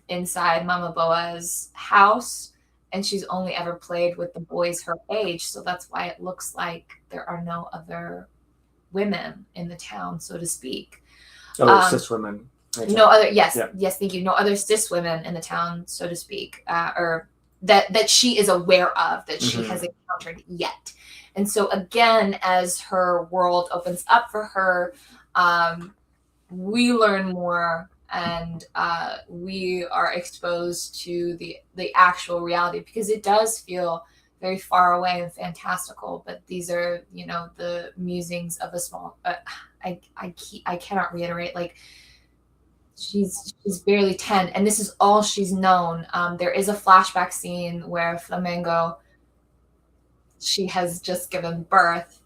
inside Mama Boa's house, and she's only ever played with the boys her age. So that's why it looks like there are no other women in the town, so to speak. Cis women. No other, yes, thank you. No other cis women in the town, so to speak, or that she is aware of, that she has encountered yet. And so again, as her world opens up for her, we learn more, and we are exposed to the actual reality, because it does feel very far away and fantastical. But these are, the musings of a small. I cannot reiterate, like, she's barely 10, and this is all she's known. There is a flashback scene where Flamingo, she has just given birth.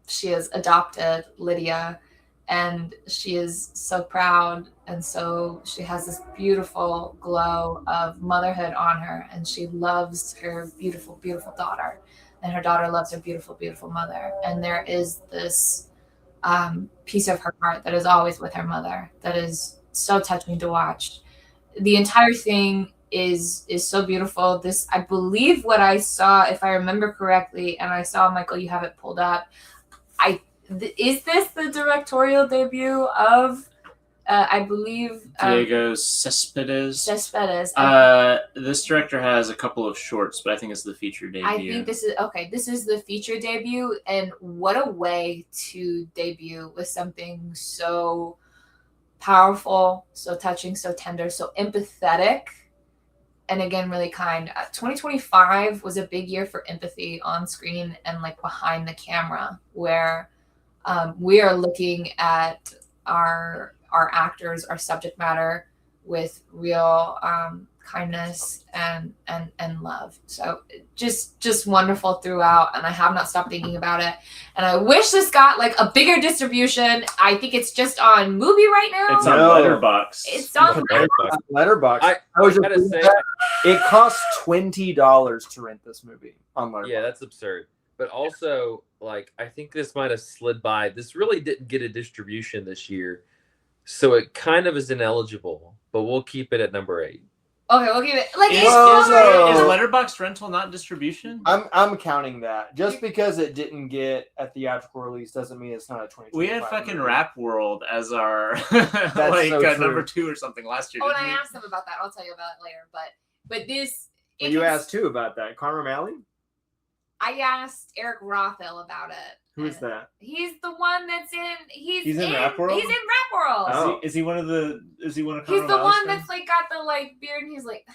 She has adopted Lydia, and she is so proud, and so she has this beautiful glow of motherhood on her, and she loves her beautiful, beautiful daughter, and her daughter loves her beautiful, beautiful mother. And there is this piece of her heart that is always with her mother that is so touching to watch. The entire thing is so beautiful. This, I believe, what I saw, if I remember correctly, and I saw, Michael, you have it pulled up, is this the directorial debut of I believe Diego Cespedes. This director has a couple of shorts, but I think it's the feature debut. I think this is the feature debut, and what a way to debut with something so powerful, so touching, so tender, so empathetic, and again, really kind. 2025 was a big year for empathy on screen and like behind the camera, where we are looking at our actors, our subject matter, with real kindness and love. So just wonderful throughout, and I have not stopped thinking about it. And I wish this got like a bigger distribution. I think it's just on Movie right now. It's on No. Letterboxd. It's on Letterboxd. I was gotta just say, it costs $20 to rent this movie on Letterboxd. yeah, that's absurd. But also, like, I think this might have slid by. This really didn't get a distribution this year, so it kind of is ineligible. But we'll keep it at number 8. Okay, we'll give it like Is, it's Well, is, no. is Letterboxd rental not distribution? I'm counting that. Just because it didn't get a theatrical release doesn't mean it's not a 2025 We had fucking movie. Rap World as our That's so true. number 2 or something last year. Oh, and didn't I we? asked them about that. I'll tell you about it later. But this Well, if you it's- asked too about that. Conor Malley? I asked Eric Rothel about it. Who is that? He's the one that's in. He's in Rap World? He's in Rap World. Oh. Is he one of the? Is he one of? He's Conor the Malley's one friends? that's like got the like beard, and he's like,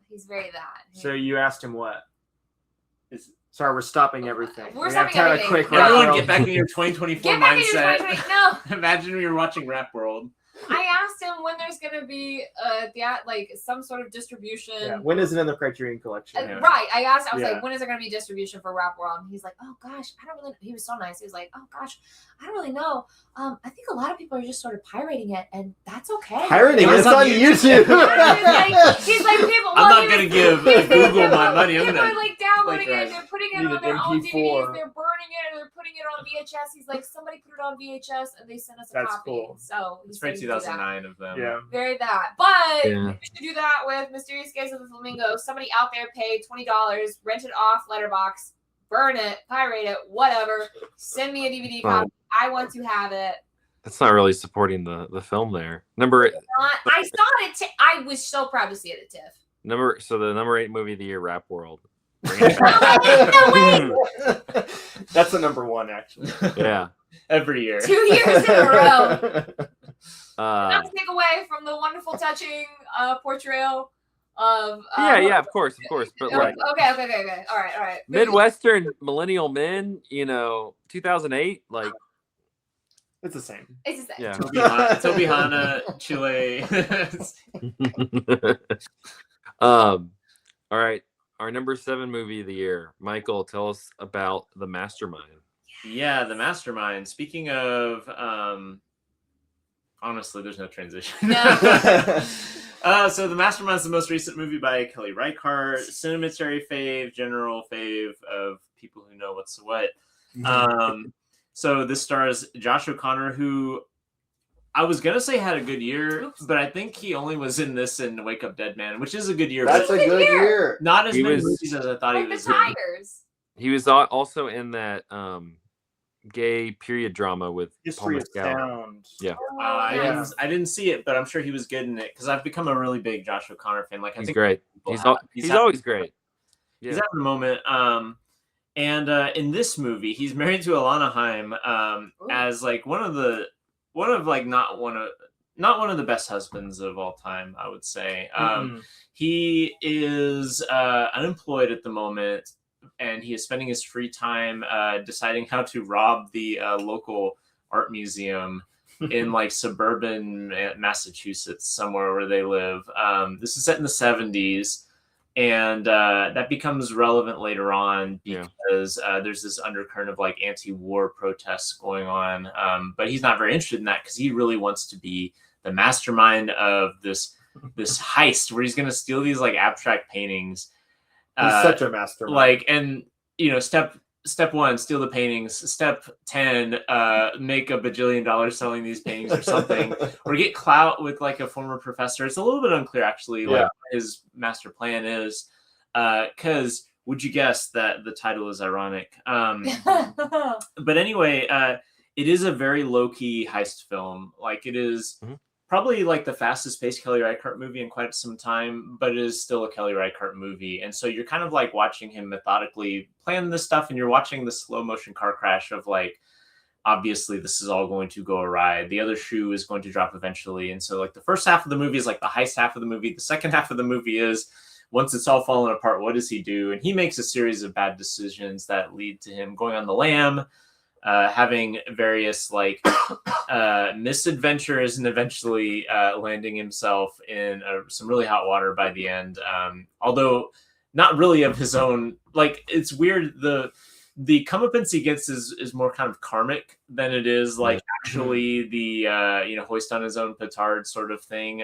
he's very that. So you asked him what? Sorry, we're stopping everything. We're We have stopping to have a everything. quick No. wrap Everyone up. get back in your 2024 Get back in your mindset. 2020. No, Imagine we were watching Rap World. I asked him when there's gonna be like some sort of distribution. Yeah. When is it in the Criterion Collection? Yeah. Right. I asked. I was Yeah. like, when is there going to be distribution for Rap World? And he's like, oh gosh, I don't really. He was so nice. He was like, oh gosh, I don't really know. I think a lot of people are just sort of pirating it, and that's okay. Pirating It was it's on on YouTube. he's like people. I'm not he gonna was- give he's like, Google my money. I'm People gonna are like downloading like, it. They're putting it need on an their own MP4. DVDs. They're burning it, or they're putting it on VHS. He's like, somebody put it on VHS, and they sent us a That's copy. cool. So It's he's very ready to do that. 2009 of them. Yeah. Very that. But Yeah. we should do that with Mysterious Case of the Flamingo. Somebody out there paid $20, rent it off Letterboxd, burn it, pirate it, whatever. Send me a DVD Oh. copy. I want to have it. That's not really supporting the film there. I saw it. I was so proud to see it at TIFF. So the number 8 movie of the year, Rap World. Bring it back. That's the number 1, actually. Yeah. Every year. 2 years in a row. Uh, Not to take away from the wonderful, touching portrayal of. yeah, of course. But Okay, like okay. All right. Midwestern millennial men, 2008, like It's the same. It's the same. yeah. Toby Hana, Chile. All right. Our number 7 movie of the year. Michael, tell us about The Mastermind. Yeah, The Mastermind. Speaking of, honestly, there's no transition. No. So The Mastermind is the most recent movie by Kelly Reichardt, Cinematary fave, general fave of people who know what's what. So this stars Josh O'Connor, who I was gonna say had a good year, but I think he only was in this and Wake Up Dead Man, which is a good year. That's but a good year. not as He many was- movies as I thought he Like the was in. Tigers. He was also in that gay period drama with Paul History of Mescal. Sound. Yeah. Yes. I didn't see it, but I'm sure he was good in it because I've become a really big Josh O'Connor fan. Like I He's think great. people He's have. he's having- always great. He's Yeah. having a moment. And in this movie, he's married to Alana Haim as like not one of the best husbands of all time, I would say. He is unemployed at the moment, and he is spending his free time deciding how to rob the local art museum in like suburban Massachusetts, somewhere where they live. This is set in the 70s. And that becomes relevant later on because there's this undercurrent of like anti-war protests going on. But he's not very interested in that because he really wants to be the mastermind of this heist where he's going to steal these like abstract paintings. He's such a mastermind. Like, and step 1, steal the paintings. Step 10, make $1 bajillion selling these paintings or something, or get clout with like a former professor. It's a little bit unclear actually, like what his master plan is. Because would you guess that the title is ironic? But anyway, it is a very low key heist film. Like it is probably like the fastest paced Kelly Reichardt movie in quite some time, but it is still a Kelly Reichardt movie. And so you're kind of like watching him methodically plan this stuff, and you're watching the slow motion car crash of like, obviously this is all going to go awry. The other shoe is going to drop eventually. And so like the first half of the movie is like the heist half of the movie. The second half of the movie is once it's all fallen apart, what does he do? And he makes a series of bad decisions that lead to him going on the lam, having various like misadventures and eventually landing himself in some really hot water by the end. Although not really of his own. Like it's weird. The comeuppance he gets is more kind of karmic than it is like actually the hoist on his own petard sort of thing.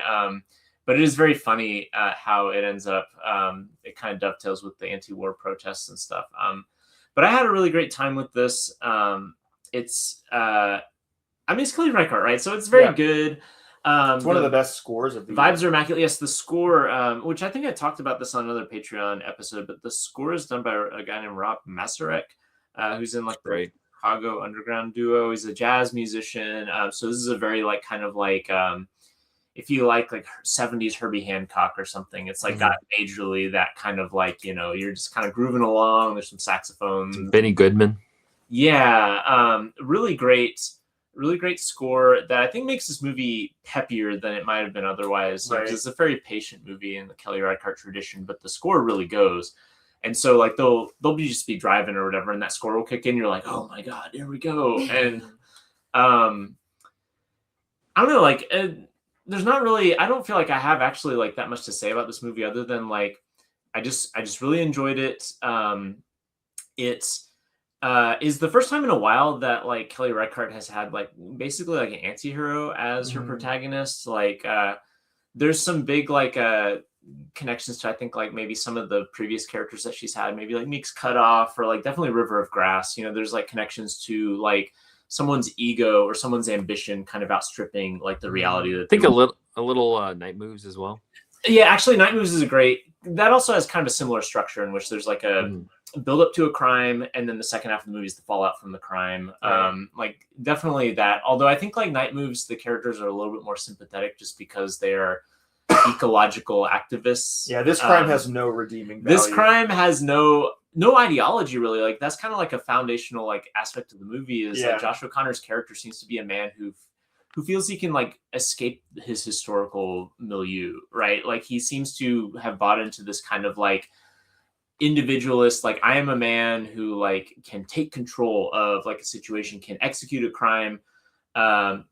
But it is very funny how it ends up. It kind of dovetails with the anti-war protests and stuff. But I had a really great time with this. It's it's Kelly Reichardt, right? So it's very good. It's one of the best scores of the vibes are immaculate. Yes, the score, which I think I talked about this on another Patreon episode, but the score is done by a guy named Rob Masarek, who's in like the Chicago underground duo. He's a jazz musician. So this is a very like kind of like if you like 70s Herbie Hancock or something, it's like got majorly that kind of like, you're just kind of grooving along. There's some saxophones. Benny Goodman. Yeah. Really great score that I think makes this movie peppier than it might have been otherwise. Right. It's a very patient movie in the Kelly Reichardt tradition, but the score really goes. And so like they'll just be driving or whatever, and that score will kick in. You're like, oh my God, here we go. And I don't know, like there's not really, I don't feel like I have actually like that much to say about this movie other than like I just really enjoyed it. It's is the first time in a while that like Kelly Reichardt has had like basically like an anti-hero as her protagonist. Like there's some big like connections to I think like maybe some of the previous characters that she's had, maybe like Meek's Cutoff or like definitely River of Grass. There's like connections to like someone's ego or someone's ambition kind of outstripping like the reality that I think a little Night Moves as well. Yeah, actually Night Moves is a great, that also has kind of a similar structure in which there's like a build up to a crime and then the second half of the movie is the fallout from the crime. Like definitely that, although I think like Night Moves, the characters are a little bit more sympathetic just because they are ecological activists. Yeah, this crime has no redeeming value. This crime has no ideology really. Like that's kind of like a foundational like aspect of the movie is like Josh O'Connor's character seems to be a man who feels he can like escape his historical milieu, right? Like he seems to have bought into this kind of like individualist, like I am a man who like can take control of like a situation, can execute a crime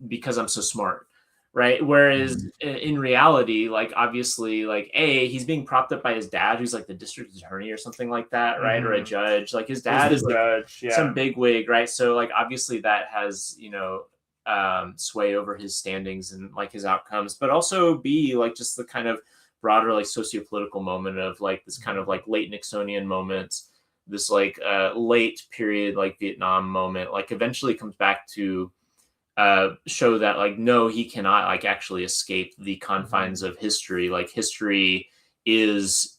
because I'm so smart, right? Whereas in reality, like obviously like he's being propped up by his dad who's like the district attorney or something like that, right? Or a judge. Like his dad is like some big wig, right? So like obviously that has sway over his standings and like his outcomes, but also be like just the kind of broader like socio-political moment of like this kind of like late Nixonian moments, this like late period like Vietnam moment, like eventually comes back to show that like no, he cannot like actually escape the confines of history. Like history is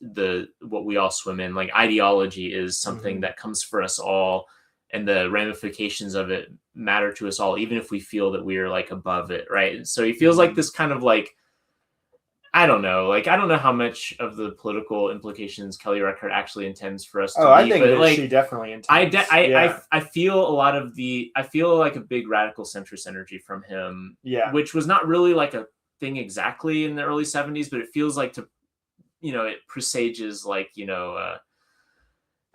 what we all swim in. Like ideology is something that comes for us all, and the ramifications of it matter to us all, even if we feel that we are like above it, right? So he feels like this kind of like, I don't know how much of the political implications Kelly Reichardt actually intends for us to be. I think but like, she definitely intends. I feel I feel like a big radical centrist energy from him, which was not really like a thing exactly in the early 70s, but it feels like it presages like,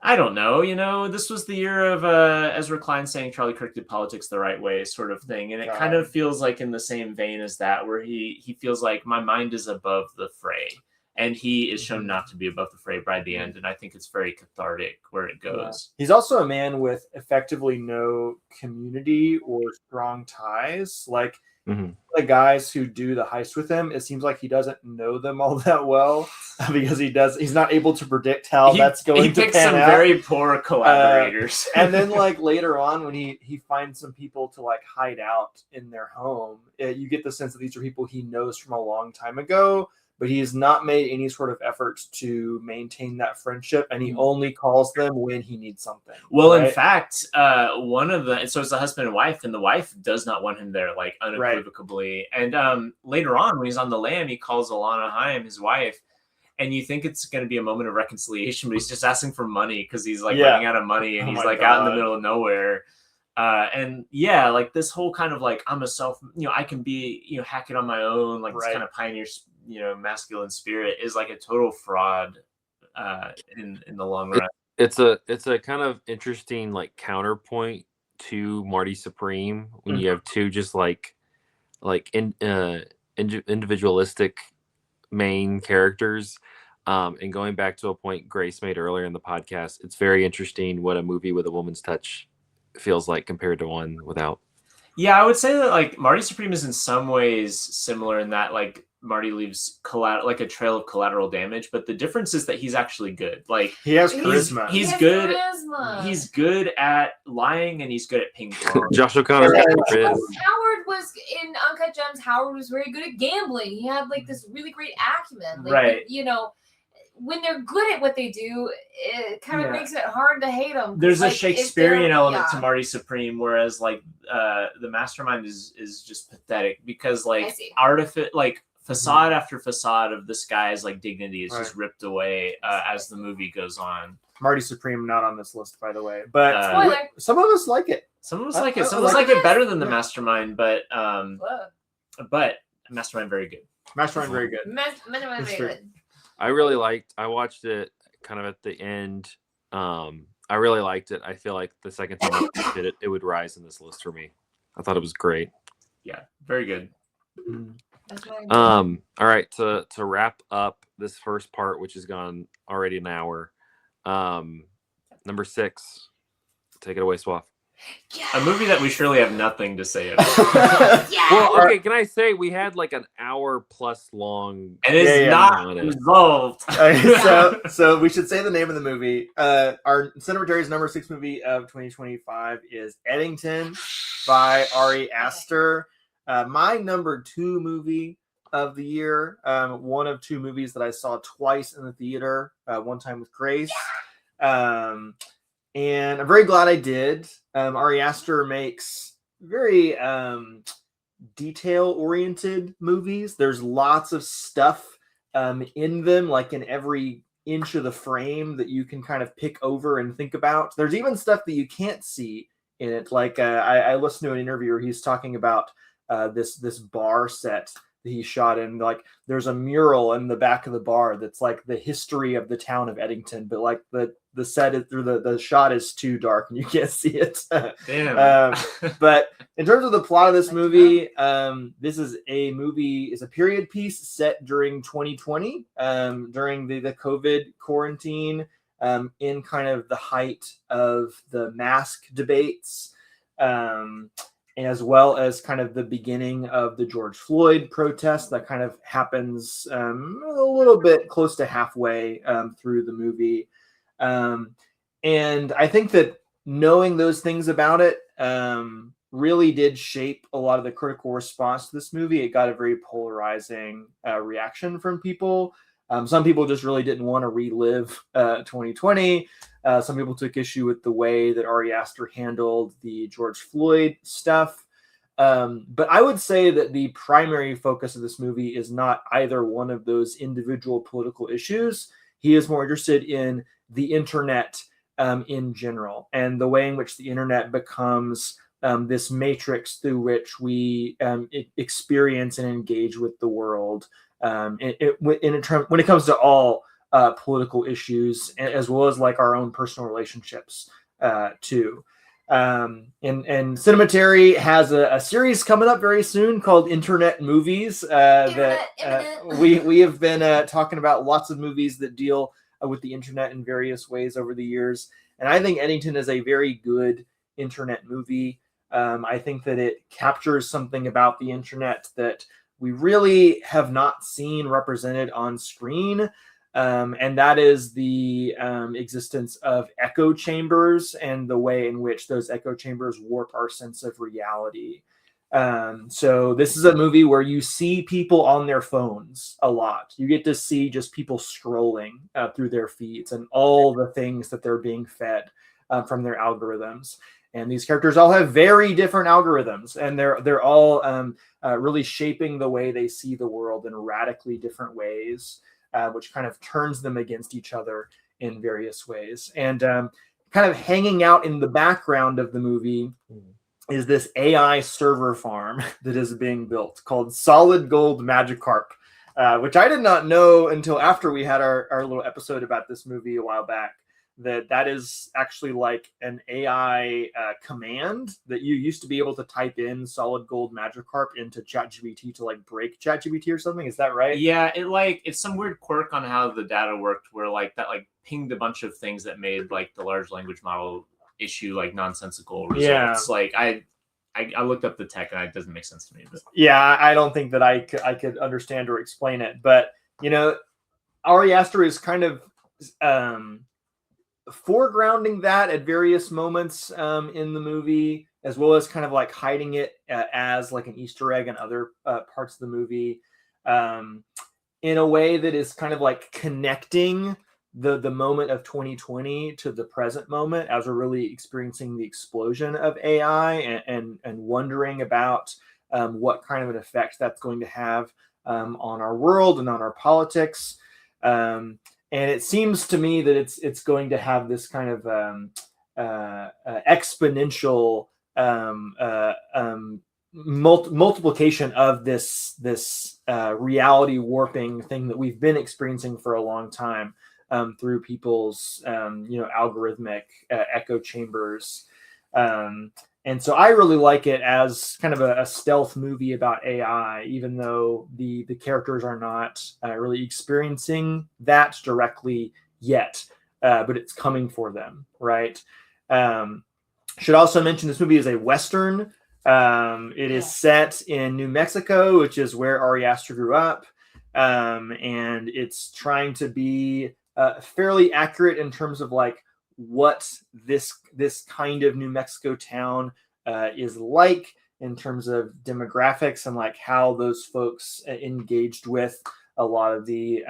I don't know, this was the year of Ezra Klein saying Charlie Kirk did politics the right way sort of thing. And it kind of feels like in the same vein as that, where he feels like my mind is above the fray. And he is shown not to be above the fray by the end. And I think it's very cathartic where it goes. He's also a man with effectively no community or strong ties. Like the guys who do the heist with him, it seems like he doesn't know them all that well because he's not able to predict how that's going to pan out. He picks some very poor collaborators. And then like later on when he finds some people to like hide out in their home, you get the sense that these are people he knows from a long time ago, but he has not made any sort of efforts to maintain that friendship, and he only calls them when he needs something. Well, in fact, so it's a husband and wife, and the wife does not want him there, like unequivocally. Right. And later on, when he's on the lam, he calls Alana Haim, his wife, and you think it's going to be a moment of reconciliation, but he's just asking for money because he's like running out of money, and he's like out in the middle of nowhere. And like this whole kind of like I'm a self, I can be, hack it on my own, like this kind of pioneer, masculine spirit is like a total fraud in the long run. It's a kind of interesting like counterpoint two Marty Supreme when you have two just like individualistic main characters. And going back to a point Grace made earlier in the podcast, it's very interesting what a movie with a woman's touch feels like compared to one without. Yeah, I would say that like Marty Supreme is in some ways similar in that like Marty leaves like a trail of collateral damage, but the difference is that he's actually good. Like He has charisma. He's He has good. charisma. He's good at lying and he's good at ping pong. Josh O'Connor. Howard was in Uncut Gems. Howard was very good at gambling. He had like this really great acumen. Like, Right. You know, when they're good at what they do, it kind of Yeah. makes it hard to hate them. There's like, a Shakespearean element yeah. to Marty Supreme, whereas like the Mastermind is just pathetic because like facade after facade of this guy's like dignity is just ripped away as the movie goes on. Marty Supreme not on this list, by the way, but Spoiler. some of us like it. Some of us like it. Some of us like it better than the Mastermind, but Mastermind very good. Mastermind very good. Mastermind very good. I watched it kind of at the end. I really liked it. I feel like the second time I did it, it would rise in this list for me. I thought it was great. Yeah, very good. All right, to wrap up this first part, which has gone already an hour. Number 6. Take it away, Swaff. A movie that we surely have nothing to say about. Well, okay, can I say we had like an hour plus long, and it's not resolved. So we should say the name of the movie. Our Cinematary's number 6 movie of 2025 is Eddington by Ari Aster. My number 2 movie of the year. One of 2 movies that I saw twice in the theater. One time with Grace. And I'm very glad I did. Ari Aster makes very detail-oriented movies. There's lots of stuff in them, like in every inch of the frame that you can kind of pick over and think about. There's even stuff that you can't see in it. Like I listened to an interview where he's talking about this bar set that he shot in. Like there's a mural in the back of the bar that's like the history of the town of Eddington, but like the set is through the shot is too dark and you can't see it. Damn. But in terms of the plot of this movie, this is a period piece set during 2020, during the COVID quarantine, in kind of the height of the mask debates, as well as kind of the beginning of the George Floyd protest that kind of happens a little bit close to halfway through the movie. And I think that knowing those things about it really did shape a lot of the critical response to this movie. It got a very polarizing reaction from people. Some people just really didn't want to relive 2020. Some people took issue with the way that Ari Aster handled the George Floyd stuff. But I would say that the primary focus of this movie is not either one of those individual political issues. He is more interested in the internet in general and the way in which the internet becomes this matrix through which we experience and engage with the world. When it comes to all political issues, as well as like our own personal relationships too. And Cinematary has a series coming up very soon called Internet Movies we have been talking about lots of movies that deal with the internet in various ways over the years. And I think Eddington is a very good internet movie. I think that it captures something about the internet that we really have not seen represented on screen. And that is the existence of echo chambers and the way in which those echo chambers warp our sense of reality. So this is a movie where you see people on their phones a lot. You get to see just people scrolling through their feeds and all the things that they're being fed from their algorithms. And these characters all have very different algorithms, and they're all really shaping the way they see the world in radically different ways, which kind of turns them against each other in various ways. And kind of hanging out in the background of the movie is this AI server farm that is being built called Solid Gold Magikarp, which I did not know until after we had our little episode about this movie a while back. that is actually like an AI command that you used to be able to type in solid gold Magikarp into ChatGPT to like break ChatGPT or something. Is that right? Yeah, it's some weird quirk on how the data worked, where like that like pinged a bunch of things that made like the large language model issue like nonsensical results. Yeah. Like I looked up the tech and it doesn't make sense to me. But Yeah, I don't think that I could understand or explain it. But you know, Ari Aster is kind of foregrounding that at various moments in the movie, as well as kind of like hiding it as like an Easter egg in other parts of the movie, in a way that is kind of like connecting the moment of 2020 to the present moment as we're really experiencing the explosion of AI and wondering about what kind of an effect that's going to have on our world and on our politics. And it seems to me that it's going to have this kind of exponential multiplication of this reality warping thing that we've been experiencing for a long time through people's algorithmic echo chambers. And so I really like it as kind of a stealth movie about AI, even though the characters are not really experiencing that directly yet, but it's coming for them, right? Should also mention this movie is a Western. It is set in New Mexico, which is where Ari Aster grew up. And it's trying to be fairly accurate in terms of like what this kind of New Mexico town is like in terms of demographics and like how those folks engaged with a lot of the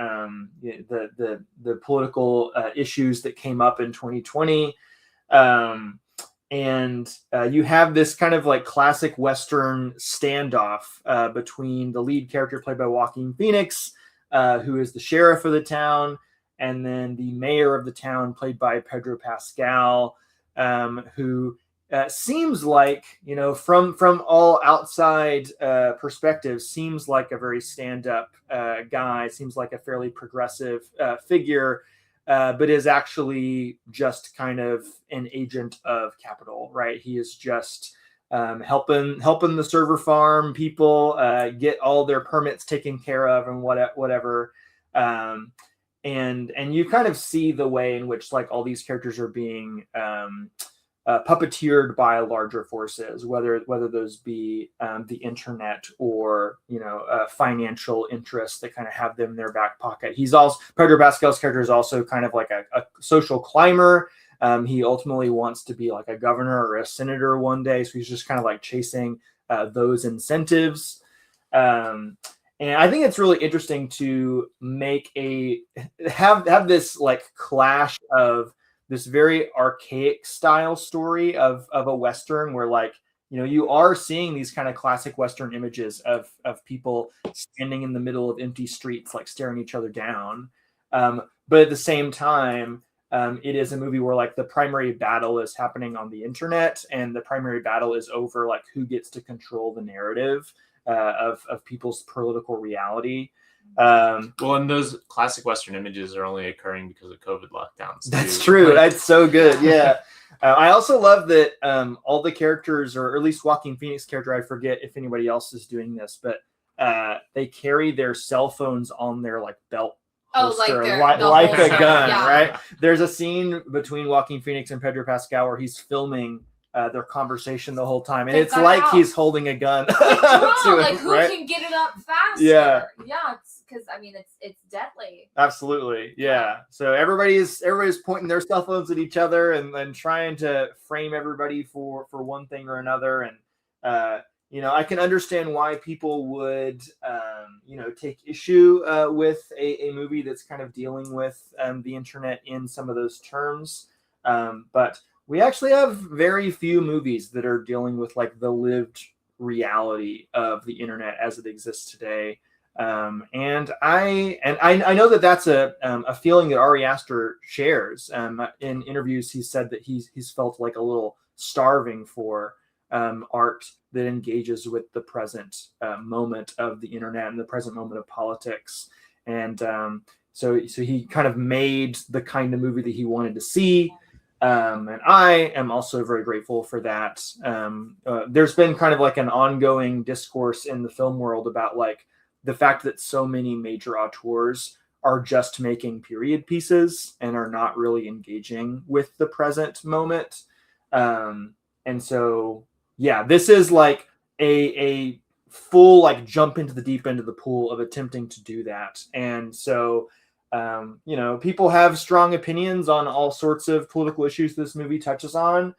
political issues that came up in 2020. And you have this kind of like classic Western standoff between the lead character played by Joaquin Phoenix, who is the sheriff of the town, and then the mayor of the town played by Pedro Pascal, who seems like, from all outside perspectives, seems like a very stand-up guy, seems like a fairly progressive figure, but is actually just kind of an agent of capital, right? He is just helping the server farm people get all their permits taken care of and whatever. And you kind of see the way in which like all these characters are being puppeteered by larger forces, whether those be the internet or financial interests that kind of have them in their back pocket. He's also, Pedro Pascal's character is also kind of like a social climber. He ultimately wants to be like a governor or a senator one day, so he's just kind of like chasing those incentives. And I think it's really interesting to have this like clash of this very archaic style story of a Western where like, you are seeing these kind of classic Western images of people standing in the middle of empty streets, like staring each other down. But at the same time, it is a movie where like the primary battle is happening on the internet, and the primary battle is over like who gets to control the narrative of people's political reality. Well, and those classic Western images are only occurring because of COVID lockdowns. That's true. That's so good. Yeah. I also love that all the characters, or at least Joaquin Phoenix character, I forget if anybody else is doing this, but they carry their cell phones on their like belt holster, like a gun, right? There's a scene between Joaquin Phoenix and Pedro Pascal where he's filming their conversation the whole time, and it's like he's holding a gun to like him, who right? can get it up faster. Yeah, it's because it's deadly. Absolutely, yeah. So everybody's pointing their cell phones at each other and trying to frame everybody for one thing or another. And I can understand why people would take issue with a movie that's kind of dealing with the internet in some of those terms, but we actually have very few movies that are dealing with like the lived reality of the internet as it exists today. And I know that that's a feeling that Ari Aster shares. In interviews, he said that he's felt like a little starving for art that engages with the present moment of the internet and the present moment of politics. And So he kind of made the kind of movie that he wanted to see. And I am also very grateful for that. There's been kind of like an ongoing discourse in the film world about like the fact that so many major auteurs are just making period pieces and are not really engaging with the present moment. And so, yeah, this is like a full like jump into the deep end of the pool of attempting to do that. And so, people have strong opinions on all sorts of political issues this movie touches on.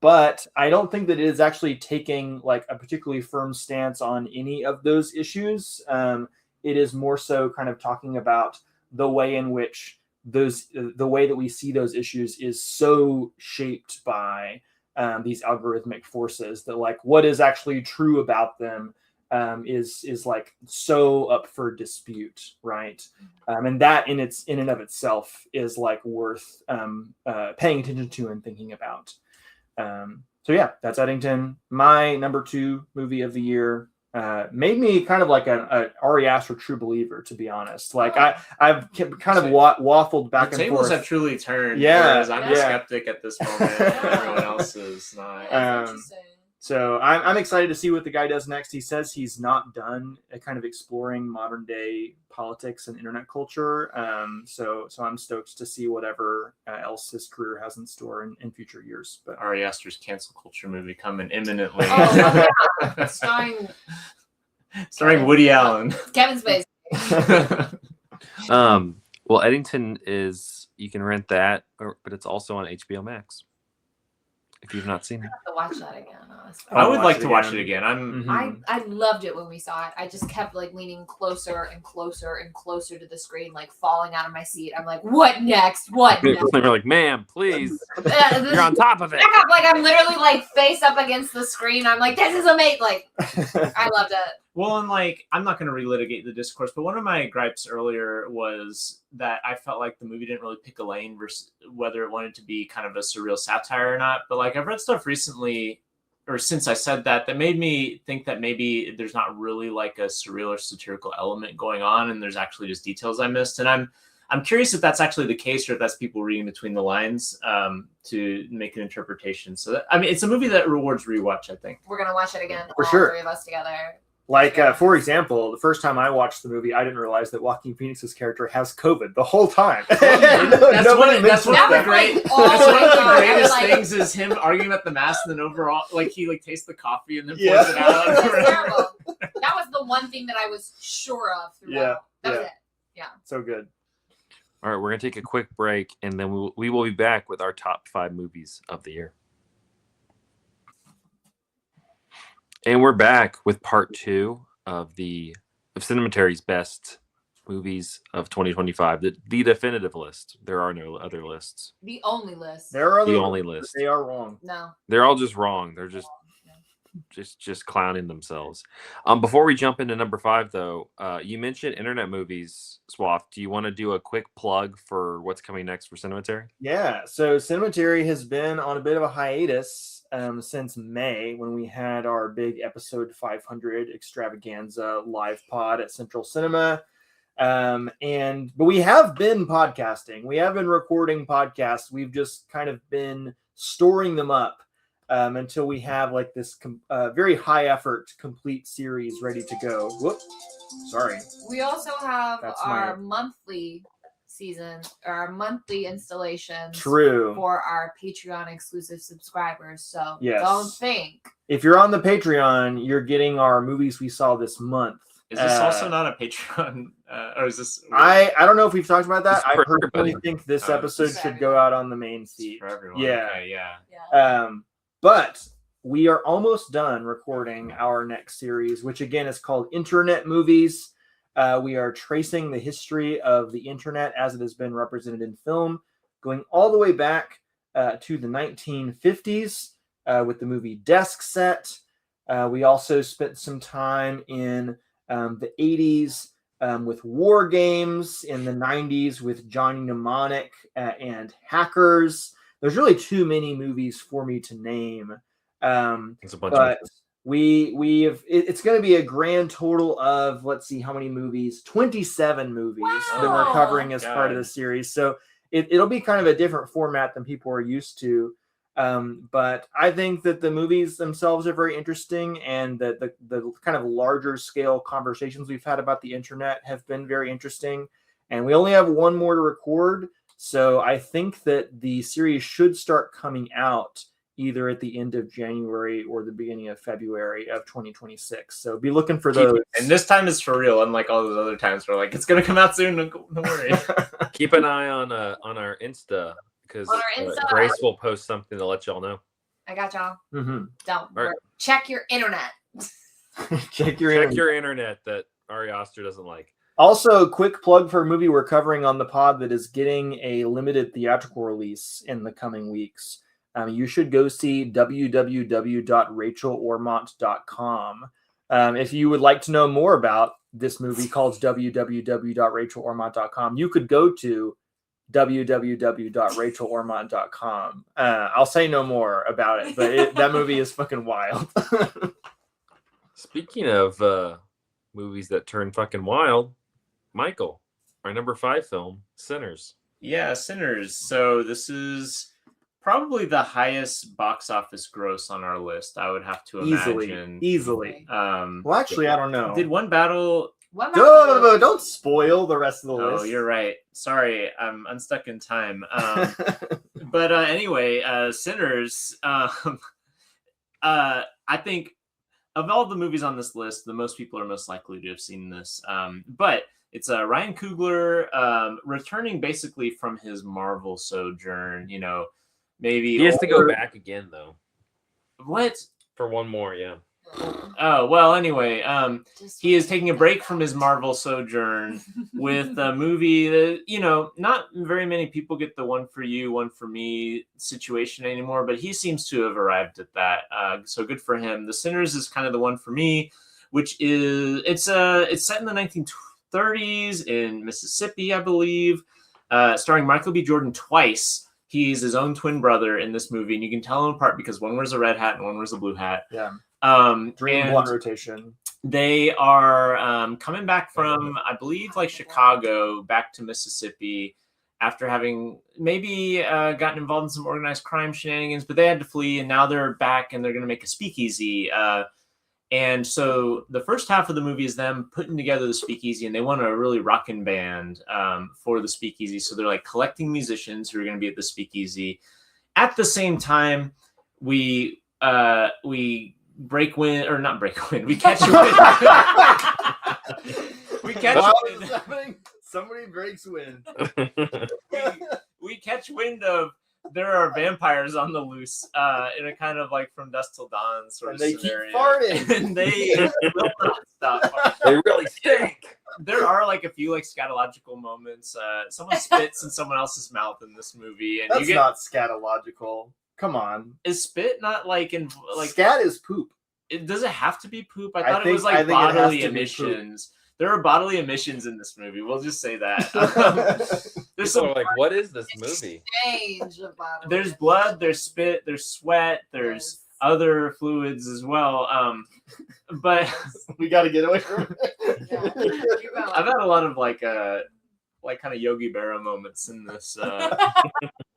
But I don't think that it is actually taking like a particularly firm stance on any of those issues. It is more so kind of talking about the way in which the way that we see those issues is so shaped by these algorithmic forces that like what is actually true about them is like so up for dispute, right? And that in and of itself is like worth paying attention to and thinking about. So yeah, that's Eddington. My number 2 movie of the year. Made me kind of like an Ari Aster true believer, to be honest. Like I've kind of waffled back and forth. The tables have truly turned. Yeah, whereas I'm a skeptic at this moment. Everyone else is not. That's interesting. So I'm excited to see what the guy does next. He says he's not done kind of exploring modern day politics and internet culture. So I'm stoked to see whatever else his career has in store in future years. But Ari Aster's cancel culture movie coming imminently. Oh, yeah. Starring Woody Allen. Kevin Spacey. Well, Eddington is, you can rent that, but it's also on HBO Max. If you've not seen it, I have to watch that again. Honestly, I would like to watch it again. I loved it when we saw it. I just kept like leaning closer and closer and closer to the screen, like falling out of my seat. I'm like, what next? What next? They're like, ma'am, please, you're on top of it. Like I'm literally like face up against the screen. I'm like, this is amazing. Like, I loved it. Well, and like, I'm not going to relitigate the discourse, but one of my gripes earlier was that I felt like the movie didn't really pick a lane versus whether it wanted to be kind of a surreal satire or not. But like, I've read stuff recently, or since I said that made me think that maybe there's not really like a surreal or satirical element going on, and there's actually just details I missed. And I'm curious if that's actually the case, or if that's people reading between the lines to make an interpretation. So that, I mean, it's a movie that rewards rewatch, I think. We're gonna watch it again. For all sure. 3 of us together. Like, for example, the first time I watched the movie, I didn't realize that Joaquin Phoenix's character has COVID the whole time. That's one of the greatest like, things is him arguing about the mask, and then overall, like he like tastes the coffee and then pours Yeah. it out. That was terrible. That was the one thing that I was sure of throughout. That was it. Yeah. So good. All right, we're gonna take a quick break, and then we will be back with our top 5 movies of the year. And we're back with part 2 of Cinematary's best movies of 2025. The definitive list. There are no other lists. The only list. There are The only list. They are wrong. No. They're all just wrong. They're just clowning themselves. Before we jump into number 5, though, you mentioned internet movies, Swath. Do you want to do a quick plug for what's coming next for Cinematary? Yeah. So Cinematary has been on a bit of a hiatus since May, when we had our big episode 500 extravaganza live pod at Central Cinema. But we have been podcasting. We have been recording podcasts. We've just kind of been storing them up until we have like this very high effort complete series ready to go. Whoop. Sorry. We also have That's our monthly season, or our monthly installations. True. For our Patreon exclusive subscribers. So Yes. don't think. If you're on the Patreon, you're getting our movies we saw this month. Is this also not a Patreon, or is this? I don't know if we've talked about that. It's I for personally everybody. think this Oh, episode it's should for go out on the main It's feed. for everyone. Yeah. Okay, yeah. Yeah. But we are almost done recording our next series, which again is called Internet Movies. We are tracing the history of the internet as it has been represented in film, going all the way back to the 1950s with the movie Desk Set. We also spent some time in the 80s with War Games, in the 90s with Johnny Mnemonic and Hackers. There's really too many movies for me to name. It's a bunch But of it's going to be a grand total of, let's see how many movies, 27 movies that we're Wow. covering as part of God. the series. So it'll be kind of a different format than people are used to. But I think that the movies themselves are very interesting, and that the kind of larger scale conversations we've had about the internet have been very interesting. And we only have one more to record, so I think that the series should start coming out either at the end of January or the beginning of February of 2026. So be looking for those. And this time is for real, unlike all those other times where like it's gonna come out soon. Don't worry. Keep an eye on our Insta, because On our Insta. Grace will post something to let y'all know. I got y'all. Mhm. Don't All right. check your internet. Check your Check internet. your internet that Ari Oster doesn't like. Also, quick plug for a movie we're covering on the pod that is getting a limited theatrical release in the coming weeks. You should go see www.rachelormont.com. If you would like to know more about this movie called www.rachelormont.com, you could go to www.rachelormont.com. I'll say no more about it, but that movie is fucking wild. Speaking of movies that turn fucking wild, Michael, our number 5 film, Sinners. Yeah, Sinners. So this is probably the highest box office gross on our list, I would have to imagine. Easily. Well, Well, actually, I don't know. Did one battle? What Don't spoil the rest of the list. Oh, you're right. Sorry, I'm unstuck in time. But anyway, Sinners. I think of all the movies on this list, the most people are most likely to have seen this. But it's Ryan Coogler returning basically from his Marvel sojourn. Maybe He has to go back again, though, what? for one more. Yeah. Oh, well, anyway, he is taking a break from his Marvel sojourn with a movie that, not very many people get the one for you, one for me situation anymore, but he seems to have arrived at that. So good for him. The Sinners is kind of the one for me, which is, it's set in the 1930s in Mississippi, I believe, starring Michael B. Jordan twice. He's his own twin brother in this movie, and you can tell them apart because one wears a red hat and one wears a blue hat. Yeah. Dream and blunt rotation. They are coming back from, I believe, like Chicago back to Mississippi after having maybe gotten involved in some organized crime shenanigans, but they had to flee, and now they're back and they're going to make a speakeasy. And so the first half of the movie is them putting together the speakeasy, and they want a really rockin' band for the speakeasy. So they're like collecting musicians who are going to be at the speakeasy. At the same time, we break wind, or not break wind, we catch wind. We catch wind. Somebody breaks wind. we catch wind of there are vampires on the loose in a kind of like From Dusk Till Dawn sort And of they scenario. keep farting. And they will not stop. They really stink. There are like a few like scatological moments. Someone spits in someone else's mouth in this movie, and That's not scatological. Come on. Is spit not like in like Scat is poop. Does it have to be poop? I I thought it think- was I like think it has bodily to be emissions. There are bodily emissions in this movie. We'll just say that. There's People some. are like, what is this movie? Exchange of bodily There's blood. There's spit. There's sweat. There's other fluids as well. But We got to get away from it. Yeah. You go. I've had a lot of like kind of Yogi Berra moments in this.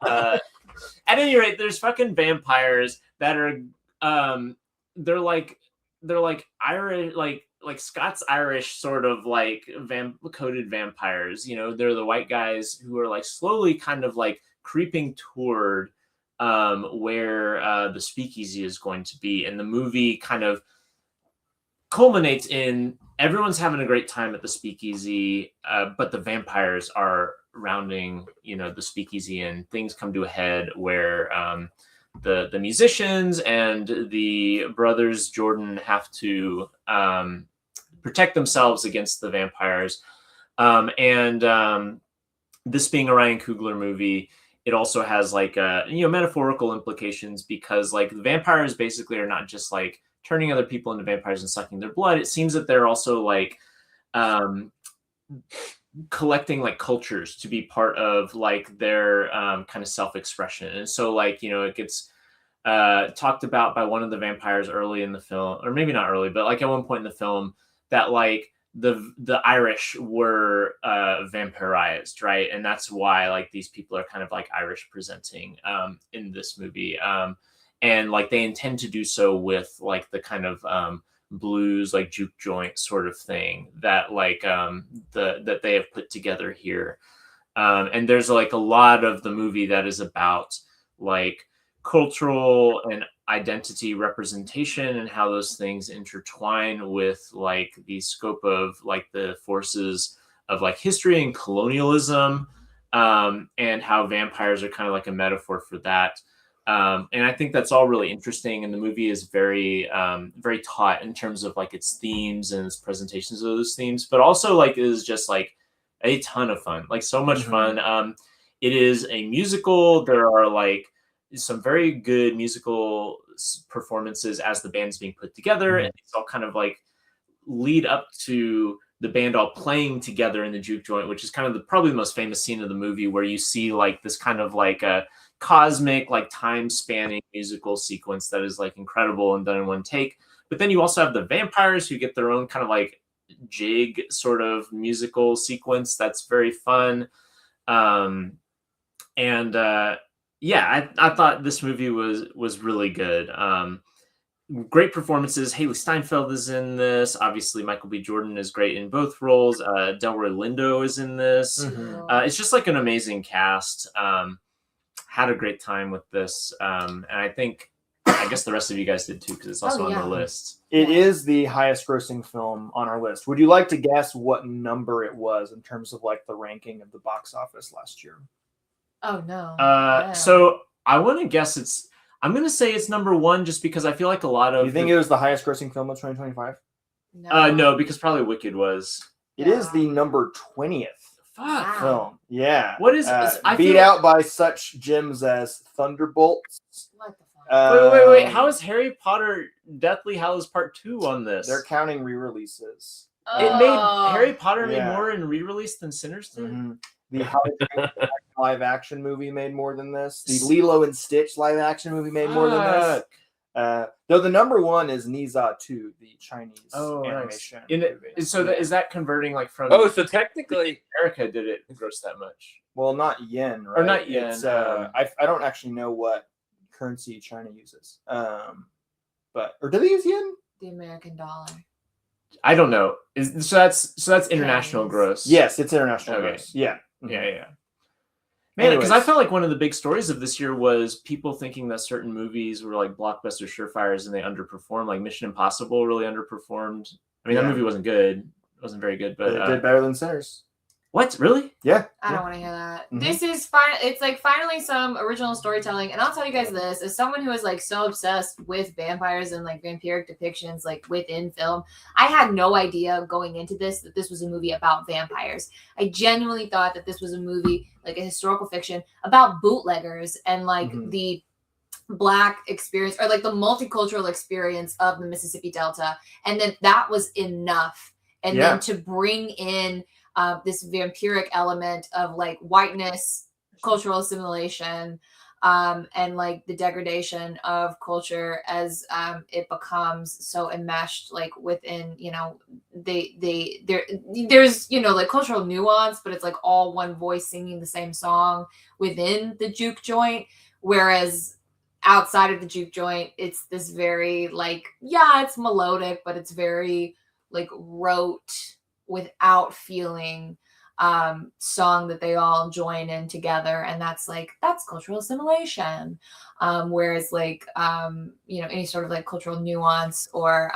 At any rate, there's fucking vampires that are they're like Irish, like Scots Irish sort of like coded vampires. They're the white guys who are like slowly kind of like creeping toward where the speakeasy is going to be, and the movie kind of culminates in everyone's having a great time at the speakeasy, but the vampires are rounding the speakeasy, and things come to a head where the musicians and the brothers Jordan have to protect themselves against the vampires. And this being a Ryan Coogler movie, it also has like metaphorical implications, because like the vampires basically are not just like turning other people into vampires and sucking their blood. It seems that they're also like collecting like cultures to be part of like their kind of self-expression. And so like it gets talked about by one of the vampires early in the film, or maybe not early, but like at one point in the film, that like the Irish were vampirized, right? And that's why like these people are kind of like Irish presenting in this movie. And like they intend to do so with like the kind of blues like juke joint sort of thing that like that they have put together here. And there's like a lot of the movie that is about like cultural and identity representation and how those things intertwine with like the scope of like the forces of like history and colonialism, and how vampires are kind of like a metaphor for that. And I think that's all really interesting. And the movie is very, very taut in terms of like its themes and its presentations of those themes, but also like it is just like a ton of fun, like so much fun. It is a musical. There are like some very good musical performances as the band's being put together, and it's all kind of like lead up to the band all playing together in the juke joint, which is kind of probably the most famous scene of the movie, where you see like this kind of like a cosmic, like time spanning musical sequence that is like incredible and done in one take. But then you also have the vampires who get their own kind of like jig sort of musical sequence that's very fun. Yeah, I thought this movie was really good. Great performances. Haley Steinfeld is in this. Obviously, Michael B. Jordan is great in both roles. Delroy Lindo is in this. It's just like an amazing cast. Had a great time with this, and I guess the rest of you guys did too, because it's also on the list. It is the highest grossing film on our list. Would you like to guess what number it was in terms of like the ranking of the box office last year? Oh no. So I want to guess I'm going to say it's number 1, just because I feel like a lot of. You think it was the highest grossing film of 2025? No, because probably Wicked was. It is the number 20th film. Yeah. What is beat out by such gems as Thunderbolts. What the fuck? Wait. How is Harry Potter Deathly Hallows Part 2 on this? They're counting re-releases. It made Harry Potter made more in re-release than Sinners did. The live action movie made more than this. The Lilo and Stitch live action movie made more than this. Though the number 1 is Niza 2, the Chinese animation movie. So is that converting like from? Oh, so technically, America did it gross that much? Well, not yen, right? Or not yen. It's, I don't actually know what currency China uses. Or do they use yen? The American dollar. I don't know. So that's international gross. Yes, it's international gross. Yeah. Yeah. Man, because I felt like one of the big stories of this year was people thinking that certain movies were like blockbuster surefires and they underperformed. Like Mission Impossible really underperformed. I mean, that movie wasn't good. It wasn't very good, but it did better than Sinners. What? Really? Yeah. I don't want to hear that. This is fine. It's like finally some original storytelling. And I'll tell you guys this, as someone who is like so obsessed with vampires and like vampiric depictions, like within film, I had no idea going into this that this was a movie about vampires. I genuinely thought that this was a movie, like a historical fiction about bootleggers and like the Black experience, or like the multicultural experience of the Mississippi Delta. And then that was enough. And then to bring in this vampiric element of like whiteness, cultural assimilation, and like the degradation of culture as it becomes so enmeshed, like within, there's like cultural nuance, but it's like all one voice singing the same song within the juke joint, whereas outside of the juke joint, it's this very like, it's melodic, but it's very like rote, without feeling song that they all join in together, and that's cultural assimilation, whereas like any sort of like cultural nuance or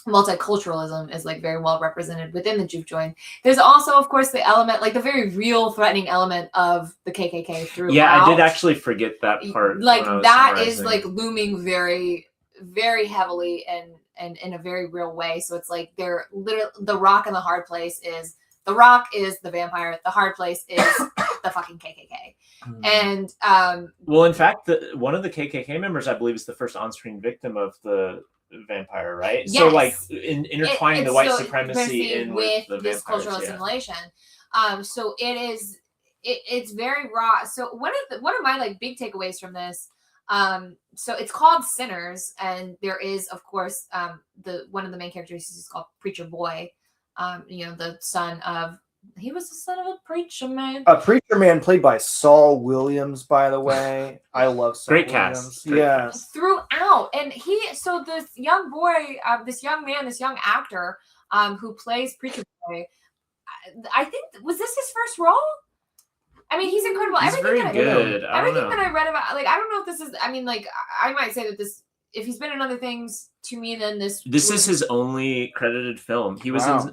multiculturalism is like very well represented within the juke joint. There's also, of course, the element, like the very real threatening element of the KKK throughout. Yeah, I did actually forget that part. Like that is like looming very, very heavily and in a very real way. So it's like they're literally, the rock and the hard place is, the rock is the vampire, the hard place is the fucking KKK. And well, in fact, one of the KKK members, I believe, is the first on-screen victim of the vampire, right? Yes. So like intertwining the white supremacy in with the this vampires, cultural assimilation. So it's very raw. So one of my like big takeaways from this, So it's called Sinners, and there is, of course, the one of the main characters is called Preacher Boy. The son of he was the son of a preacher man. A preacher man played by Saul Williams, by the way. I love Saul Great Williams. cast. Great Yes. Throughout, and so this young boy, this young man, this young actor, who plays Preacher Boy, I think was this his first role? I mean, he's incredible. He's very good. Everything that I read about, like, I don't know if this is. I mean, like, I might say that this, if he's been in other things, to me, then this is his only credited film. He was in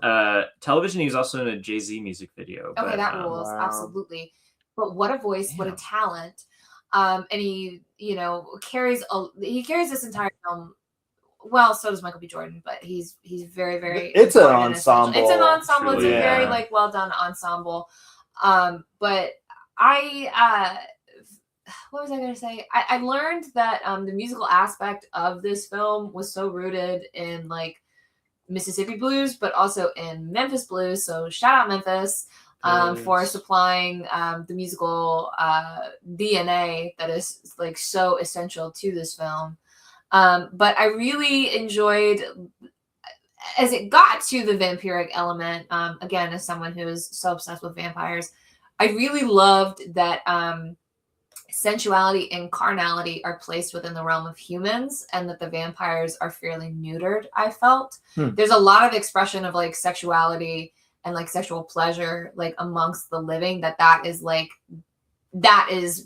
television. He was also in a Jay-Z music video. Okay, but, that rules, absolutely. But what a voice, what a talent, and he, carries this entire film. Well, so does Michael B. Jordan, but he's very, very. It's an ensemble. It's an ensemble. Truly, it's a very well done ensemble. But what was I going to say? I learned that the musical aspect of this film was so rooted in like Mississippi blues, but also in Memphis blues. So shout out Memphis for supplying the musical DNA that is like so essential to this film. But I really enjoyed, as it got to the vampiric element, again, as someone who is so obsessed with vampires, I really loved that sensuality and carnality are placed within the realm of humans, and that the vampires are fairly neutered, I felt. There's a lot of expression of like sexuality and like sexual pleasure like amongst the living, that is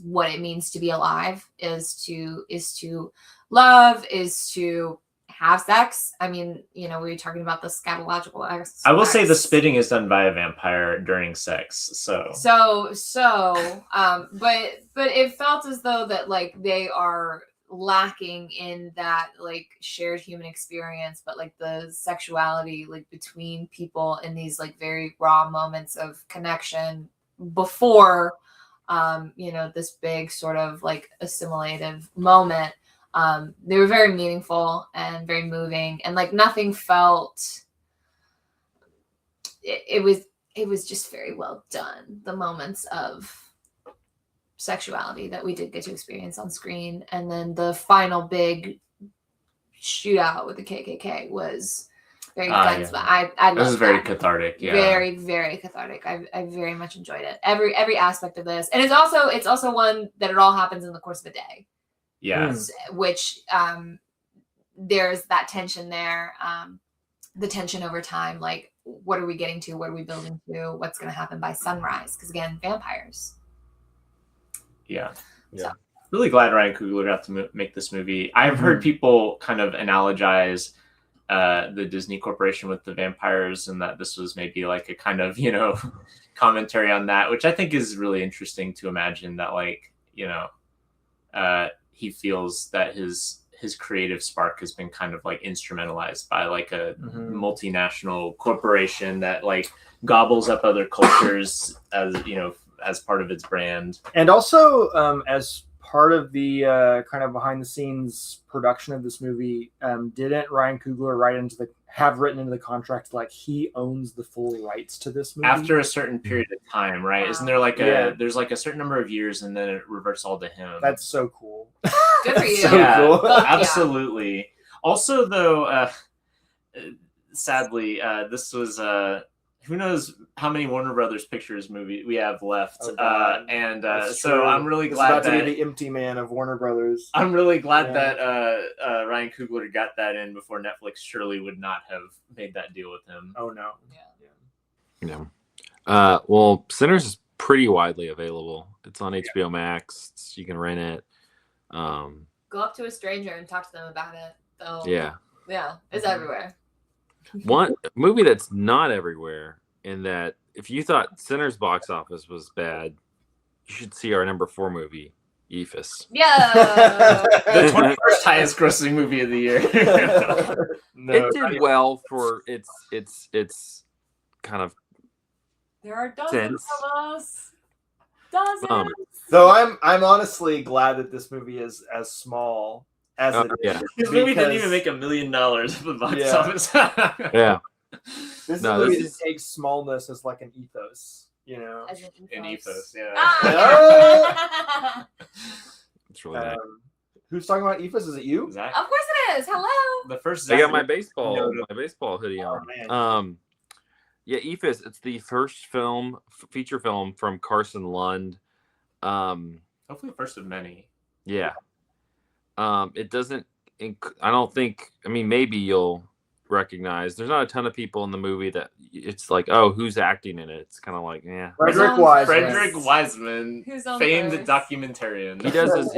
what it means to be alive, is to love, is to have sex. I mean, we were talking about the scatological aspects. I will say the spitting is done by a vampire during sex. But it felt as though that like they are lacking in that like shared human experience, but like the sexuality like between people in these like very raw moments of connection before this big sort of like assimilative moment. They were very meaningful and very moving, and like nothing felt. It was just very well done. The moments of sexuality that we did get to experience on screen, and then the final big shootout with the KKK was very guns. Yeah. I this is very cathartic. Yeah, very, very cathartic. I very much enjoyed it. Every aspect of this, and it's also one that it all happens in the course of a day. Yeah. Which there's that tension there, the tension over time, like what are we getting to, what are we building to, what's going to happen by sunrise, because again, vampires. So really glad Ryan Coogler got to make this movie. I've heard people kind of analogize the Disney Corporation with the vampires, and that this was maybe like a kind of commentary on that, which I think is really interesting to imagine that, like, he feels that his creative spark has been kind of like instrumentalized by like a multinational corporation that like gobbles up other cultures as part of its brand. And also as part of the kind of behind the scenes production of this movie, didn't Ryan Coogler have written into the contract like he owns the full rights to this movie after a certain period of time, right? Wow. Isn't there like there's like a certain number of years and then it reverts all to him? That's so cool. Good for you. So cool. Absolutely. Also, though, sadly, this was who knows how many Warner Brothers Pictures movie we have left. So I'm really glad that to be the empty man of Warner Brothers. I'm really glad that Ryan Coogler got that in before Netflix surely would not have made that deal with him. Oh no. Yeah. Well, Sinners is pretty widely available. It's on HBO Max. You can rent it. Go up to a stranger and talk to them about it. So, yeah, it's everywhere. One movie that's not everywhere, in that if you thought Sinners box office was bad, you should see our number 4 movie, Ephus. Yeah. The 21st highest grossing movie of the year. It did well for its kind of. There are dozens of us. Dozens. Though I'm honestly glad that this movie is as small as it is. Yeah. This movie didn't even make $1 million at the box office. Yeah. This movie takes smallness as like an ethos, As an An ethos, yeah. Ah! It's really nice. Who's talking about Ephus? Is it you? Zach. Of course it is. Hello. The first I Zach got my baseball hoodie Oh, on. man. Yeah, Ephus. It's the first feature film from Carson Lund. hopefully first of many. Yeah. It doesn't. I don't think. I mean, maybe you'll recognize. There's not a ton of people in the movie that it's like, oh, who's acting in it? It's kind of like, yeah. Frederick on Wiseman. Frederick Wiseman, Who's on famed first? documentarian. He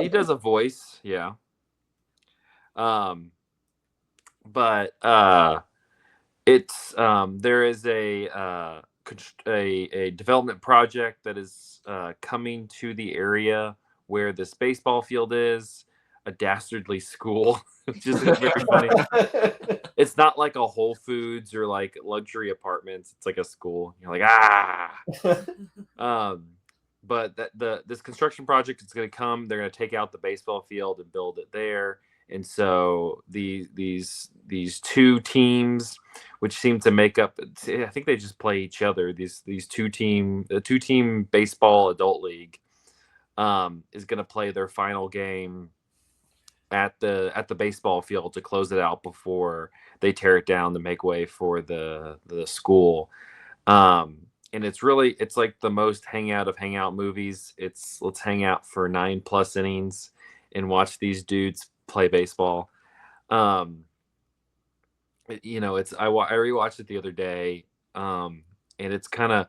does a voice, yeah. But it's there is a development project that is coming to the area where this baseball field is, a dastardly school, which is very funny. It's not like a Whole Foods or like luxury apartments. It's like a school. You're like, but this construction project is going to come. They're going to take out the baseball field and build it there. And so these two teams, which seem to make up, I think they just play each other. The two team baseball adult league, is going to play their final game at the baseball field to close it out before they tear it down to make way for the school. And it's like the most hangout of hangout movies. It's let's hang out for 9+ innings and watch these dudes play baseball. It's I rewatched it the other day, and it's kind of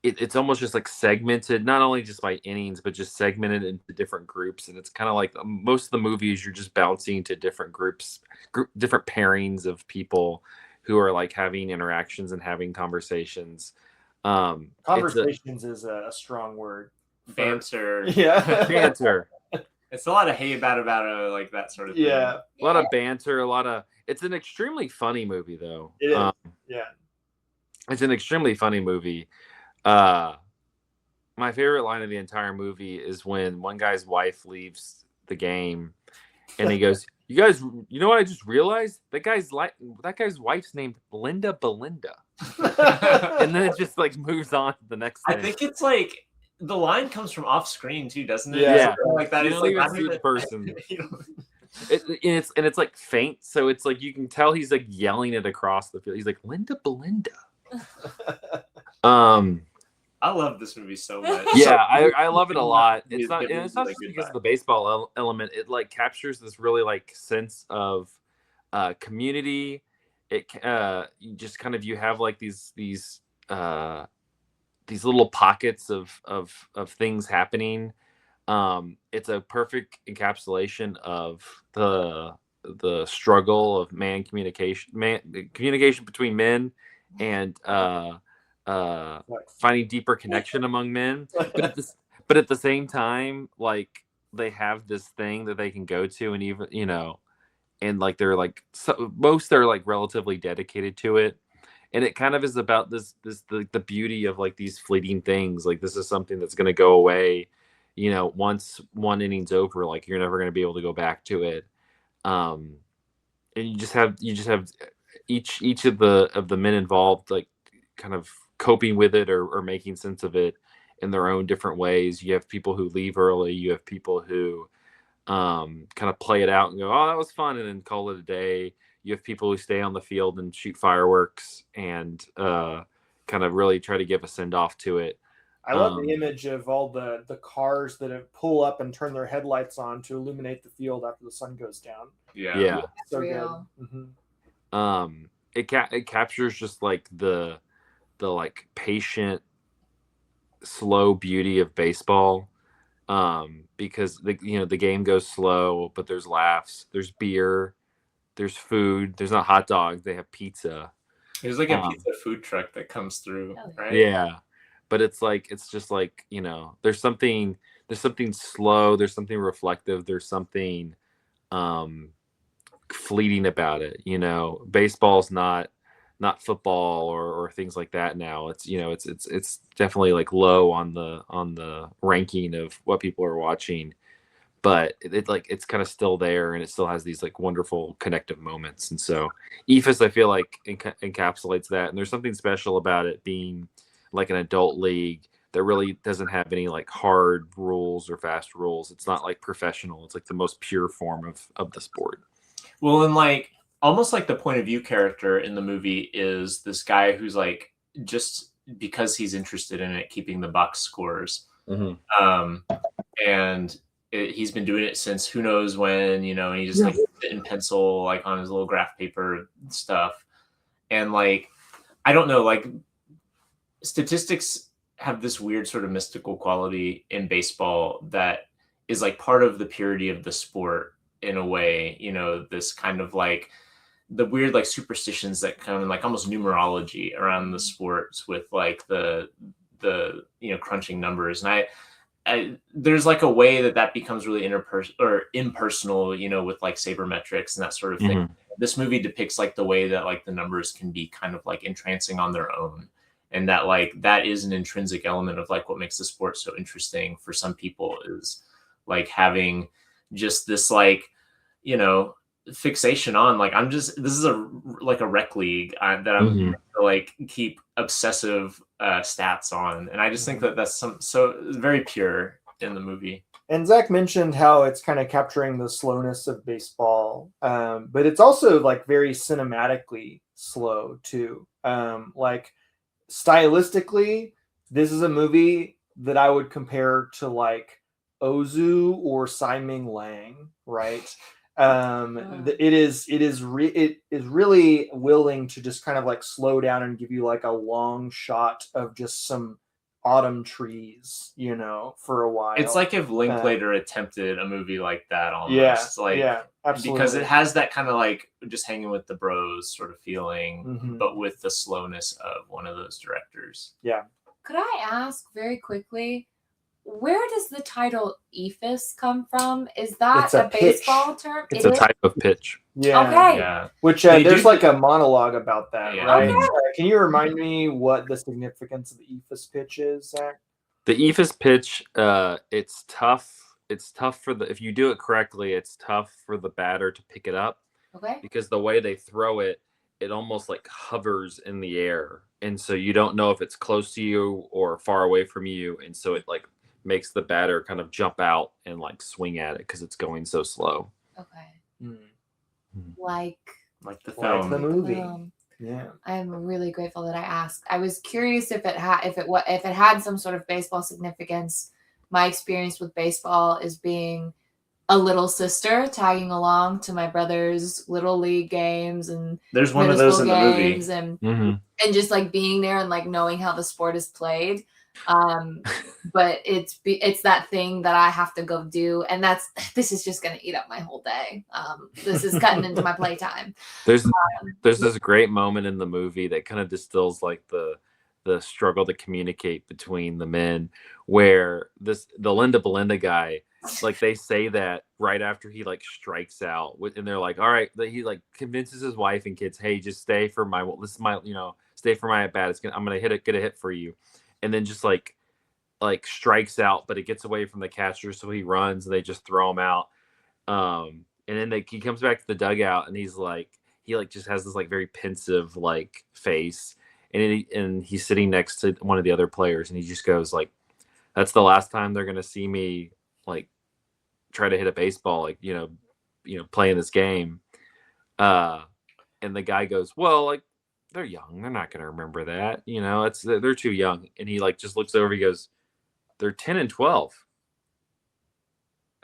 it's almost just like segmented, not only just by innings, but just segmented into different groups. And it's kind of like most of the movies, you're just bouncing to different different pairings of people who are like having interactions and having conversations. Conversations is a strong word. Banter. Yeah. Banter. It's a lot of hey about like that sort of thing. Yeah. A lot of banter, it's an extremely funny movie though. It is. Yeah. It's an extremely funny movie. My favorite line of the entire movie is when one guy's wife leaves the game and he goes, you guys, you know what I just realized? That guy's wife's named Linda Belinda. And then it just like moves on to the next thing. I think it's like the line comes from off screen too, doesn't it? Yeah. Like that. You It's don't like even not see the person. even- It's like faint, so it's like you can tell he's like yelling it across the field. He's like Linda Belinda. I love this movie so much. Yeah, I love it a lot. It's It's not just just because of the baseball element. It like captures this really like sense of community. It you just kind of you have like these little pockets of things happening. It's a perfect encapsulation of the struggle of communication between men and finding deeper connection among men. But at the same time, like they have this thing that they can go to, and even and like they're like most are like relatively dedicated to it. And it kind of is about the beauty of like these fleeting things. Like this is something that's going to go away, once one inning's over. Like you're never going to be able to go back to it. And you just have each of the men involved like kind of coping with it or making sense of it in their own different ways. You have people who leave early. You have people who kind of play it out and go, oh, that was fun, and then call it a day. You have people who stay on the field and shoot fireworks and kind of really try to give a send off to it. I love the image of all the cars that pull up and turn their headlights on to illuminate the field after the sun goes down. Yeah. So real. good. Mm-hmm. It captures just like the like patient, slow beauty of baseball. Because the game goes slow, but there's laughs, there's beer, there's food. There's not hot dogs, they have pizza. There's like a pizza food truck that comes through, right? Yeah, but it's just like there's something slow, there's something reflective, there's something fleeting about it. Baseball's not football or things like that now. It's it's definitely like low on the ranking of what people are watching, but it's kind of still there, and it still has these like wonderful connective moments. And so Ephus, I feel like encapsulates that. And there's something special about it being like an adult league. that really doesn't have any like hard rules or fast rules. It's not like professional. It's like the most pure form of the sport. Well, and like almost like the point of view character in the movie is this guy who's like just because he's interested in it, keeping the box scores. Mm-hmm. And he's been doing it since who knows when, you know, and he just like sit in pencil, like on his little graph paper stuff. And like, I don't know, like statistics have this weird sort of mystical quality in baseball that is like part of the purity of the sport in a way, you know, this kind of like the weird like superstitions that kind of like almost numerology around the sports with like the you know crunching numbers. And I there's like a way that becomes really interpersonal or impersonal, you know, with like sabermetrics and that sort of thing. Mm-hmm. This movie depicts like the way that like the numbers can be kind of like entrancing on their own, and that like that is an intrinsic element of like what makes the sport so interesting for some people is like having just this like, you know, fixation on like this is a like a rec league that I'm Mm-hmm. to, like keep obsessive stats on, and I just think that that's so very pure in the movie. And Zach mentioned how it's kind of capturing the slowness of baseball, but it's also like very cinematically slow too. Like stylistically, this is a movie that I would compare to like Ozu or Simon Lang, right? It is really willing to just kind of like slow down and give you like a long shot of just some autumn trees, you know, for a while. It's like if Linklater attempted a movie like that almost. Absolutely. Because it has that kind of like just hanging with the bros sort of feeling, Mhm. but with the slowness of one of those directors. Yeah. Could I ask very quickly, where does the title ephus come from? Is that It's a a baseball term? It's a type of pitch. Yeah. Okay. Yeah. Which They there's do- like a monologue about that, Yeah. right? Okay. Can you remind me what the significance of the ephus pitch is, Zach? The ephus pitch, it's tough. It's tough for if you do it correctly, it's tough for the batter to pick it up Okay. because the way they throw it, it almost like hovers in the air. And so you don't know if it's close to you or far away from you. And so it like makes the batter kind of jump out and like swing at it because it's going so slow. Okay. Like the Like film. the movie. Yeah. I'm really grateful that I asked. I was curious if it had some sort of baseball significance. My experience with baseball is being a little sister tagging along to my brother's little league games and There's one of middle those school in the movie. games and Mm-hmm. and just like being there and like knowing how the sport is played. But it's that thing that I have to go do, and this is just going to eat up my whole day. This is cutting into my playtime. There's this great moment in the movie that kind of distills like the struggle to communicate between the men, where the Linda Belinda guy, like they say that right after he like strikes out, and they're like, all right, he like convinces his wife and kids, hey, just stay for my stay for my at bat. I'm gonna get a hit for you, and then just like strikes out, but it gets away from the catcher, so he runs and they just throw him out. And then he comes back to the dugout and he's like, he like just has this like very pensive like face, and he's sitting next to one of the other players, and he just goes like, that's the last time they're gonna see me like try to hit a baseball, like playing this game. And the guy goes, well, like they're young, they're not gonna remember that, they're too young. And he like just looks over, he goes, they're 10 and 12.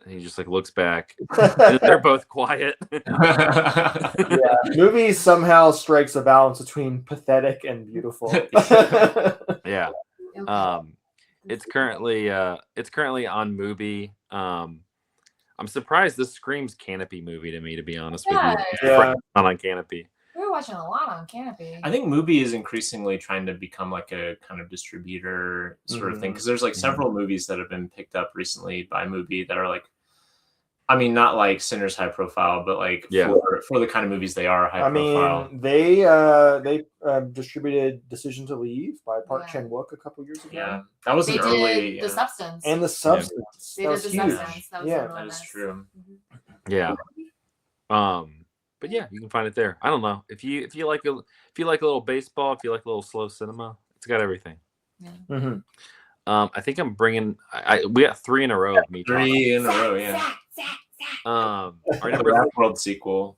And he just like looks back. And they're both quiet. Yeah. Movie somehow strikes a balance between pathetic and beautiful. Yeah. Okay. It's currently on Mubi. I'm surprised this screams Canopy movie to me, to be honest with you. Yeah. Not on Canopy. We were watching a lot on Canopy. I think Mubi is increasingly trying to become like a kind of distributor sort of thing, because there's like several movies that have been picked up recently by Mubi that are like, I mean, not like Sinners high profile, but like for the kind of movies they are high profile. They distributed Decision to Leave by Park Chan-wook a couple years ago. Yeah, that was an early. The Substance. And The Substance. They did The Substance. That was that is true. Yeah. But yeah, you can find it there. I don't know if you like a little baseball, if you like a little slow cinema, it's got everything. Yeah. Mm-hmm. I think I'm bringing. We got 3 in a row of me talking. 3 in a row, yeah. Our The number Rap World sequel.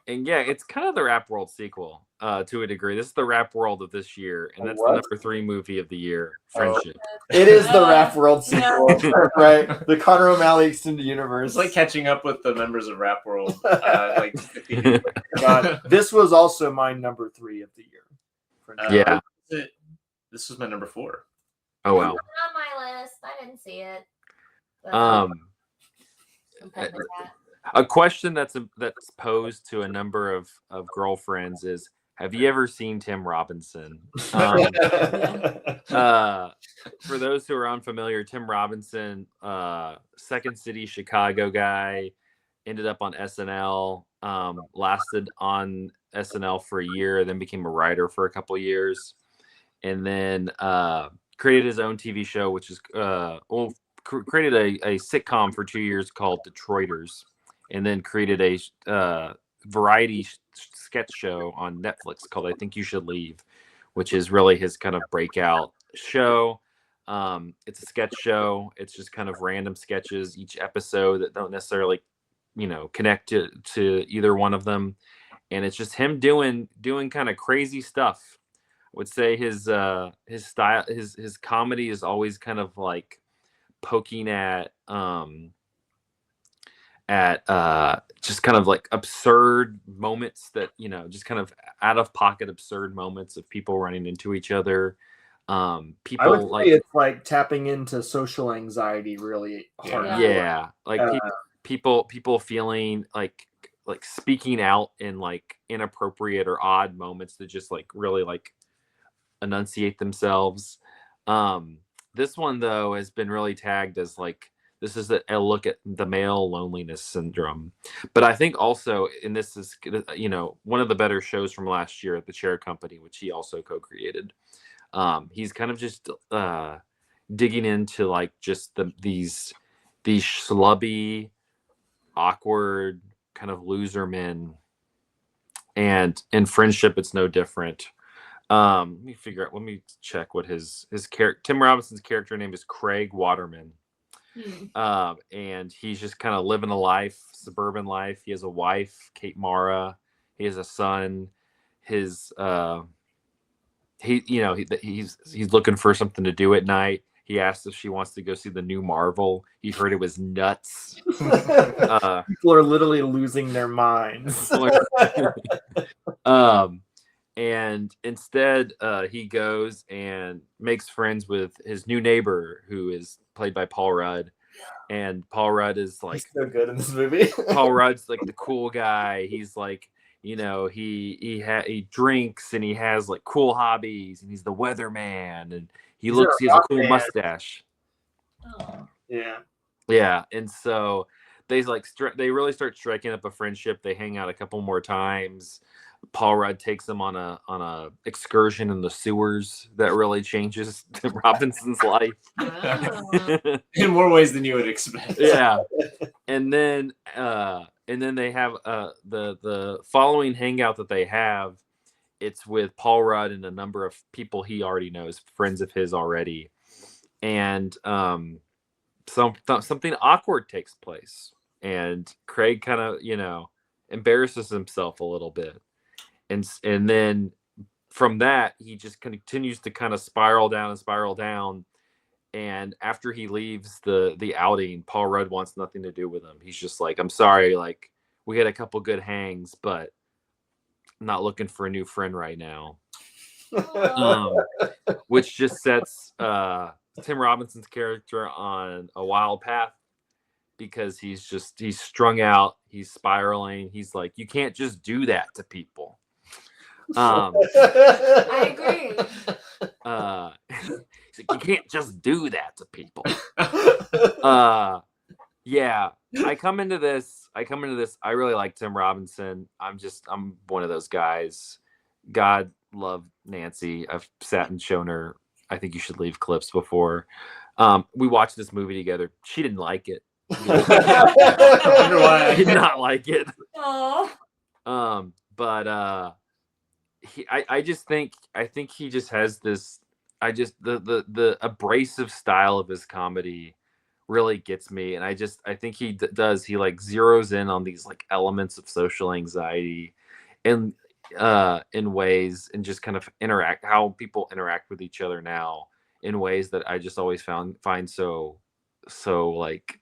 And yeah, it's kind of the Rap World sequel to a degree. This is the Rap World of this year, and that's the What? number 3 movie of the year, Friendship. It is the Rap World sequel, right? The Conor O'Malley extended universe. It's like catching up with the members of Rap World. Like 50 years later. God, this was also my number 3 of the year. Yeah. This was my number 4. Oh wow. It's on my list. I didn't see it. But I'm petting the cat. A question that's posed to a number of girlfriends is, have you ever seen Tim Robinson? For those who are unfamiliar, Tim Robinson, Second City Chicago guy, ended up on SNL, lasted on SNL for a year, then became a writer for a couple years, and then created his own TV show, which is created a sitcom for 2 years called Detroiters, and then created a variety sketch show on Netflix called I Think You Should Leave, which is really his kind of breakout show. It's a sketch show. It's just kind of random sketches each episode that don't necessarily, connect to either one of them. And it's just him doing kind of crazy stuff. I would say his style, his comedy is always kind of like poking at just kind of like absurd moments that, just kind of out of pocket absurd moments of people running into each other. People, I would say it's like tapping into social anxiety really hard. Yeah. Like people feeling like speaking out in like inappropriate or odd moments that just like really like enunciate themselves. This one though has been really tagged as like, this is a look at the male loneliness syndrome. But I think also, and this is, one of the better shows from last year at the Chair Company, which he also co-created. He's kind of just digging into like just these schlubby, awkward kind of loser men. And in Friendship, it's no different. Let me check what his character, Tim Robinson's character name is Craig Waterman. And he's just kind of living a suburban life. He has a wife, Kate Mara. He has a son. He's looking for something to do at night. He asked if she wants to go see the new Marvel. He heard it was nuts. People are literally losing their minds. And instead, he goes and makes friends with his new neighbor, who is played by Paul Rudd. And Paul Rudd is like, he's so good in this movie. Paul Rudd's like the cool guy. He's like, he drinks and he has like cool hobbies, and he's the weatherman, and he has a cool mustache. Oh. Yeah. And so they really start striking up a friendship. They hang out a couple more times. Paul Rudd takes him on a excursion in the sewers that really changes Tim Robinson's life. In more ways than you would expect. Yeah. And then they have the following hangout that they have. It's with Paul Rudd and a number of people he already knows, friends of his already. And something awkward takes place. And Craig kind of, embarrasses himself a little bit. And then from that, he just continues to kind of spiral down. And after he leaves the outing, Paul Rudd wants nothing to do with him. He's just like, I'm sorry, like we had a couple good hangs, but I'm not looking for a new friend right now. Which just sets Tim Robinson's character on a wild path, because he's strung out, he's spiraling. He's like, you can't just do that to people. I agree. He's like, you can't just do that to people. Yeah, I come into this. I really like Tim Robinson. I'm one of those guys. God love Nancy. I've sat and shown her I Think You Should Leave clips before. We watched this movie together. She didn't like it. I did not like it. Aww. But I think he just has this I just the abrasive style of his comedy really gets me, and I think he does, he like zeroes in on these like elements of social anxiety in ways, and just kind of interact how people interact with each other now in ways that I just always find so like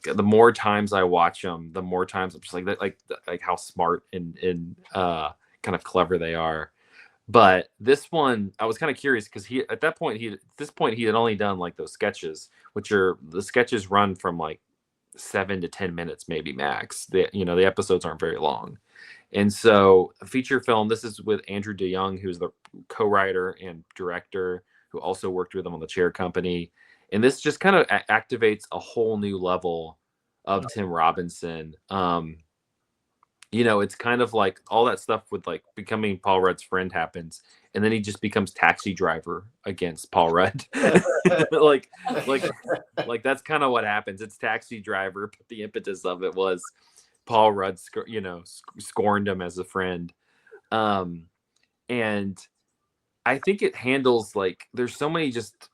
the more times I watch them, the more times I'm just like that, like how smart and kind of clever they are. But this one, I was kind of curious because at this point he had only done like those sketches, which are the sketches run from like 7 to 10 minutes maybe max. The episodes aren't very long, and so a feature film. This is with Andrew DeYoung, who's the co-writer and director, who also worked with him on the Chair Company, and this just kind of activates a whole new level of Tim Robinson. It's kind of like all that stuff with like becoming Paul Rudd's friend happens, and then he just becomes taxi driver against Paul Rudd. like, like, like that's kind of what happens. It's taxi driver, but the impetus of it was Paul Rudd, scorned him as a friend. And I think it handles like there's so many just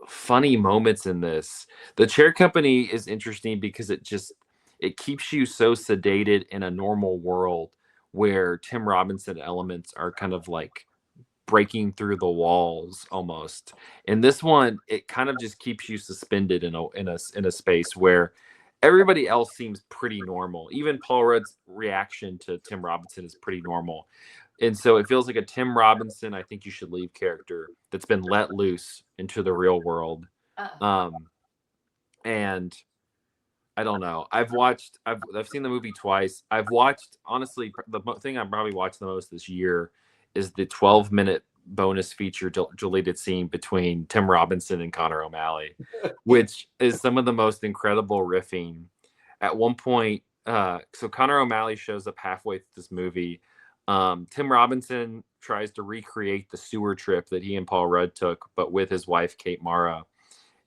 funny moments in this. The Chair Company is interesting because it keeps you so sedated in a normal world where Tim Robinson elements are kind of like breaking through the walls almost. In this one, it kind of just keeps you suspended in a space where everybody else seems pretty normal. Even Paul Rudd's reaction to Tim Robinson is pretty normal. And so it feels like a Tim Robinson, I think you should leave character that's been let loose into the real world. And I don't know. I've seen the movie twice. I've watched, honestly, the thing I've probably watched the most this year is the 12-minute bonus feature deleted scene between Tim Robinson and Connor O'Malley, which is some of the most incredible riffing. At one point, so Connor O'Malley shows up halfway through this movie. Tim Robinson tries to recreate the sewer trip that he and Paul Rudd took, but with his wife, Kate Mara.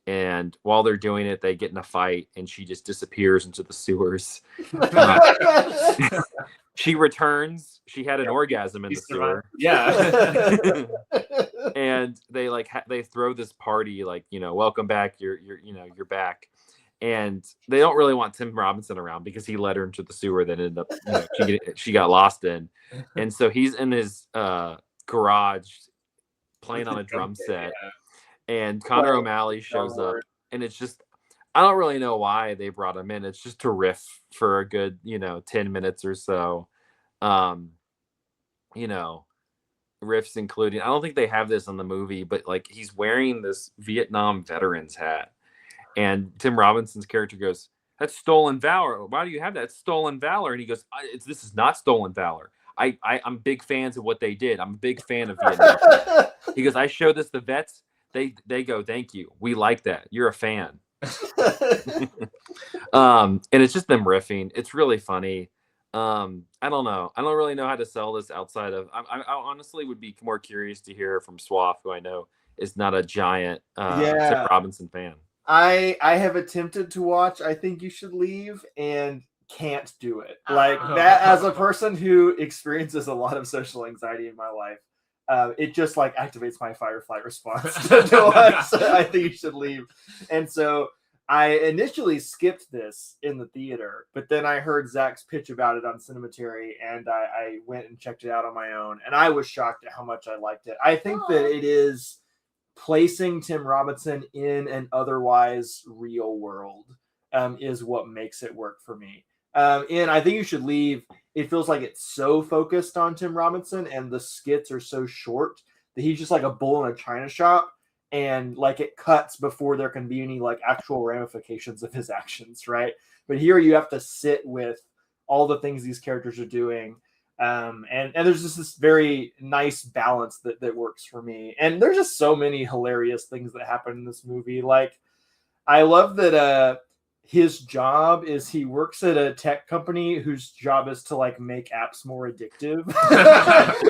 And while they're doing it, they get in a fight, and she just disappears into the sewers. She returns. She had an orgasm in the sewer. Yeah. And they they throw this party, like, welcome back. You're back. And they don't really want Tim Robinson around because he led her into the sewer that ended up, she got lost in. And so he's in his garage playing on a drum set. And Connor O'Malley shows up, and it's just, I don't really know why they brought him in. It's just to riff for a good, 10 minutes or so. Riffs including, I don't think they have this on the movie, but like he's wearing this Vietnam veteran's hat. And Tim Robinson's character goes, "That's stolen valor. Why do you have that? It's stolen valor." And he goes, "This is not stolen valor. I'm big fans of what they did. I'm a big fan of Vietnam." He goes, "I show this to vets. They go, thank you. We like that. You're a fan." And it's just them riffing. It's really funny. I don't know. I don't really know how to sell this outside of. I honestly would be more curious to hear from Swaff, who I know is not a giant Tim Robinson fan. I have attempted to watch I Think You Should Leave and can't do it. Like that, as a person who experiences a lot of social anxiety in my life, it just like activates my fight or flight response to watch I Think You Should Leave. And so I initially skipped this in the theater, but then I heard Zach's pitch about it on Cinematary, and I went and checked it out on my own, and I was shocked at how much I liked it. I think that it is placing Tim Robinson in an otherwise real world is what makes it work for me. And I Think You Should Leave, it feels like it's so focused on Tim Robinson, and the skits are so short that he's just like a bull in a china shop, and like it cuts before there can be any like actual ramifications of his actions, right? But here you have to sit with all the things these characters are doing. And there's just this very nice balance that works for me. And there's just so many hilarious things that happen in this movie. Like, I love that his job is he works at a tech company whose job is to like make apps more addictive.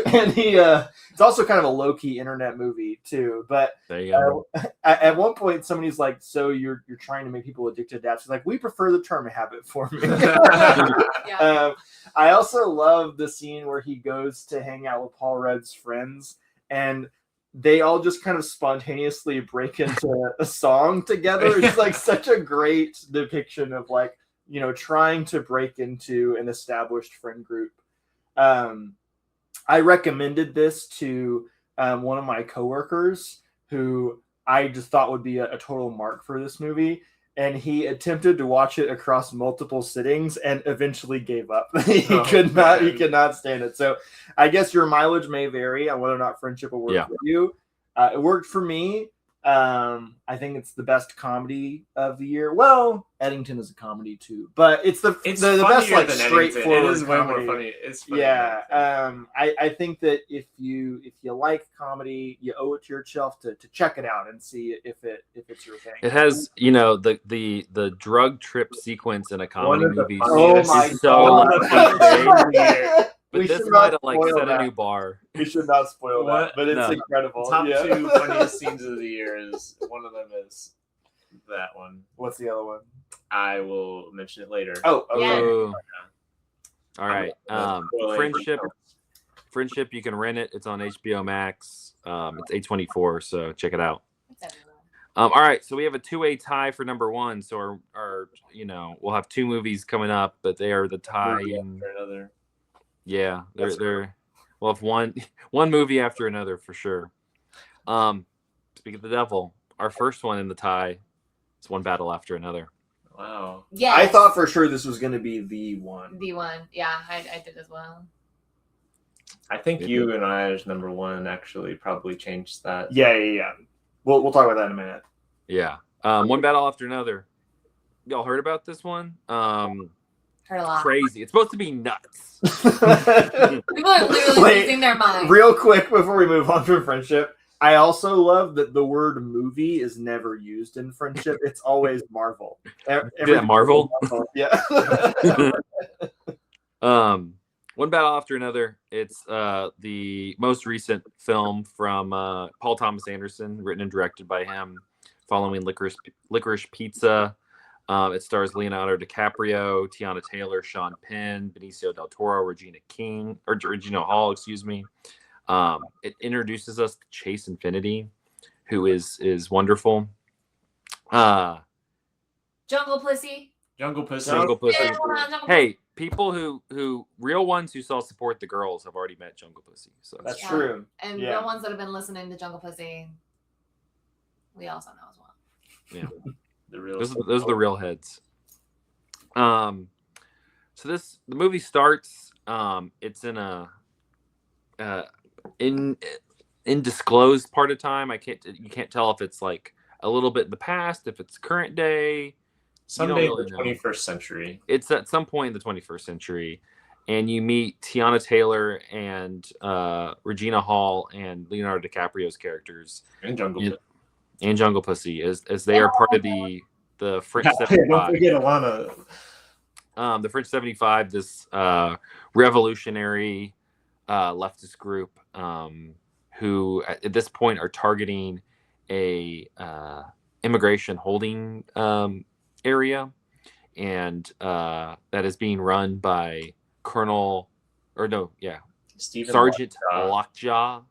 And it's also kind of a low-key internet movie too. But there you go. At one point somebody's like, "So you're trying to make people addicted to apps?" He's like, "We prefer the term habit forming." I also love the scene where he goes to hang out with Paul Rudd's friends, and they all just kind of spontaneously break into a song together. It's like such a great depiction of like, you know, trying to break into an established friend group. I recommended this to one of my coworkers who I just thought would be a total mark for this movie. And he attempted to watch it across multiple sittings and eventually gave up. He could not stand it. So I guess your mileage may vary on whether or not Friendship will work for you. It worked for me. I think it's the best comedy of the year. Well, Eddington is a comedy too, but it's the best like straightforward. It is way more funny. It's funny. Yeah. I think that if you like comedy, you owe it to yourself to check it out and see if it's your thing. It has, you know, the drug trip sequence in a comedy movie. Oh my God. But this might have like set a new bar. We should not spoil that, but it's incredible. Top 2 funniest scenes of the year is one of them is that one. What's the other one? I will mention it later. Oh, okay. Yeah. All right. Friendship. You can rent it. It's on HBO Max. It's A24, so check it out. All right. So we have a 2-way tie for number 1. So our you know, we'll have 2 movies coming up, but they are the tie. Another. Yeah, we'll have one movie after another for sure. Speak of the devil, our first one in the tie is One Battle After Another. Wow. Yeah. I thought for sure this was going to be the one. The one. Yeah, I did as well. I think you and I's number 1 actually probably changed that. Yeah. We'll talk about that in a minute. Yeah. One Battle After Another. Y'all heard about this one? Heard a lot. Crazy. It's supposed to be nuts. People are literally losing their mind. Real quick before we move on from Friendship, I also love that the word movie is never used in Friendship. It's always Marvel. Marvel? Yeah. One Battle After Another. It's the most recent film from Paul Thomas Anderson, written and directed by him, following Licorice Pizza. It stars Leonardo DiCaprio, Tiana Taylor, Sean Penn, Benicio del Toro, Regina Hall, excuse me. It introduces us to Chase Infinity, who is wonderful. Jungle Pussy. Hey, people who real ones who saw Support the Girls have already met Jungle Pussy. So that's true. And real ones that have been listening to Jungle Pussy, we also know as well. Yeah. Those are the real heads. So the movie starts. It's in a indisclosed part of time. You can't tell if it's like a little bit in the past, if it's current day. Someday in the 21st century. It's at some point in the 21st century, and you meet Tiana Taylor and Regina Hall and Leonardo DiCaprio's characters and Jungle Pussy as they are part of the French 75. Don't forget Alana. The French 75, this revolutionary leftist group who at this point are targeting a immigration holding area, and that is being run by Sergeant Lockjaw,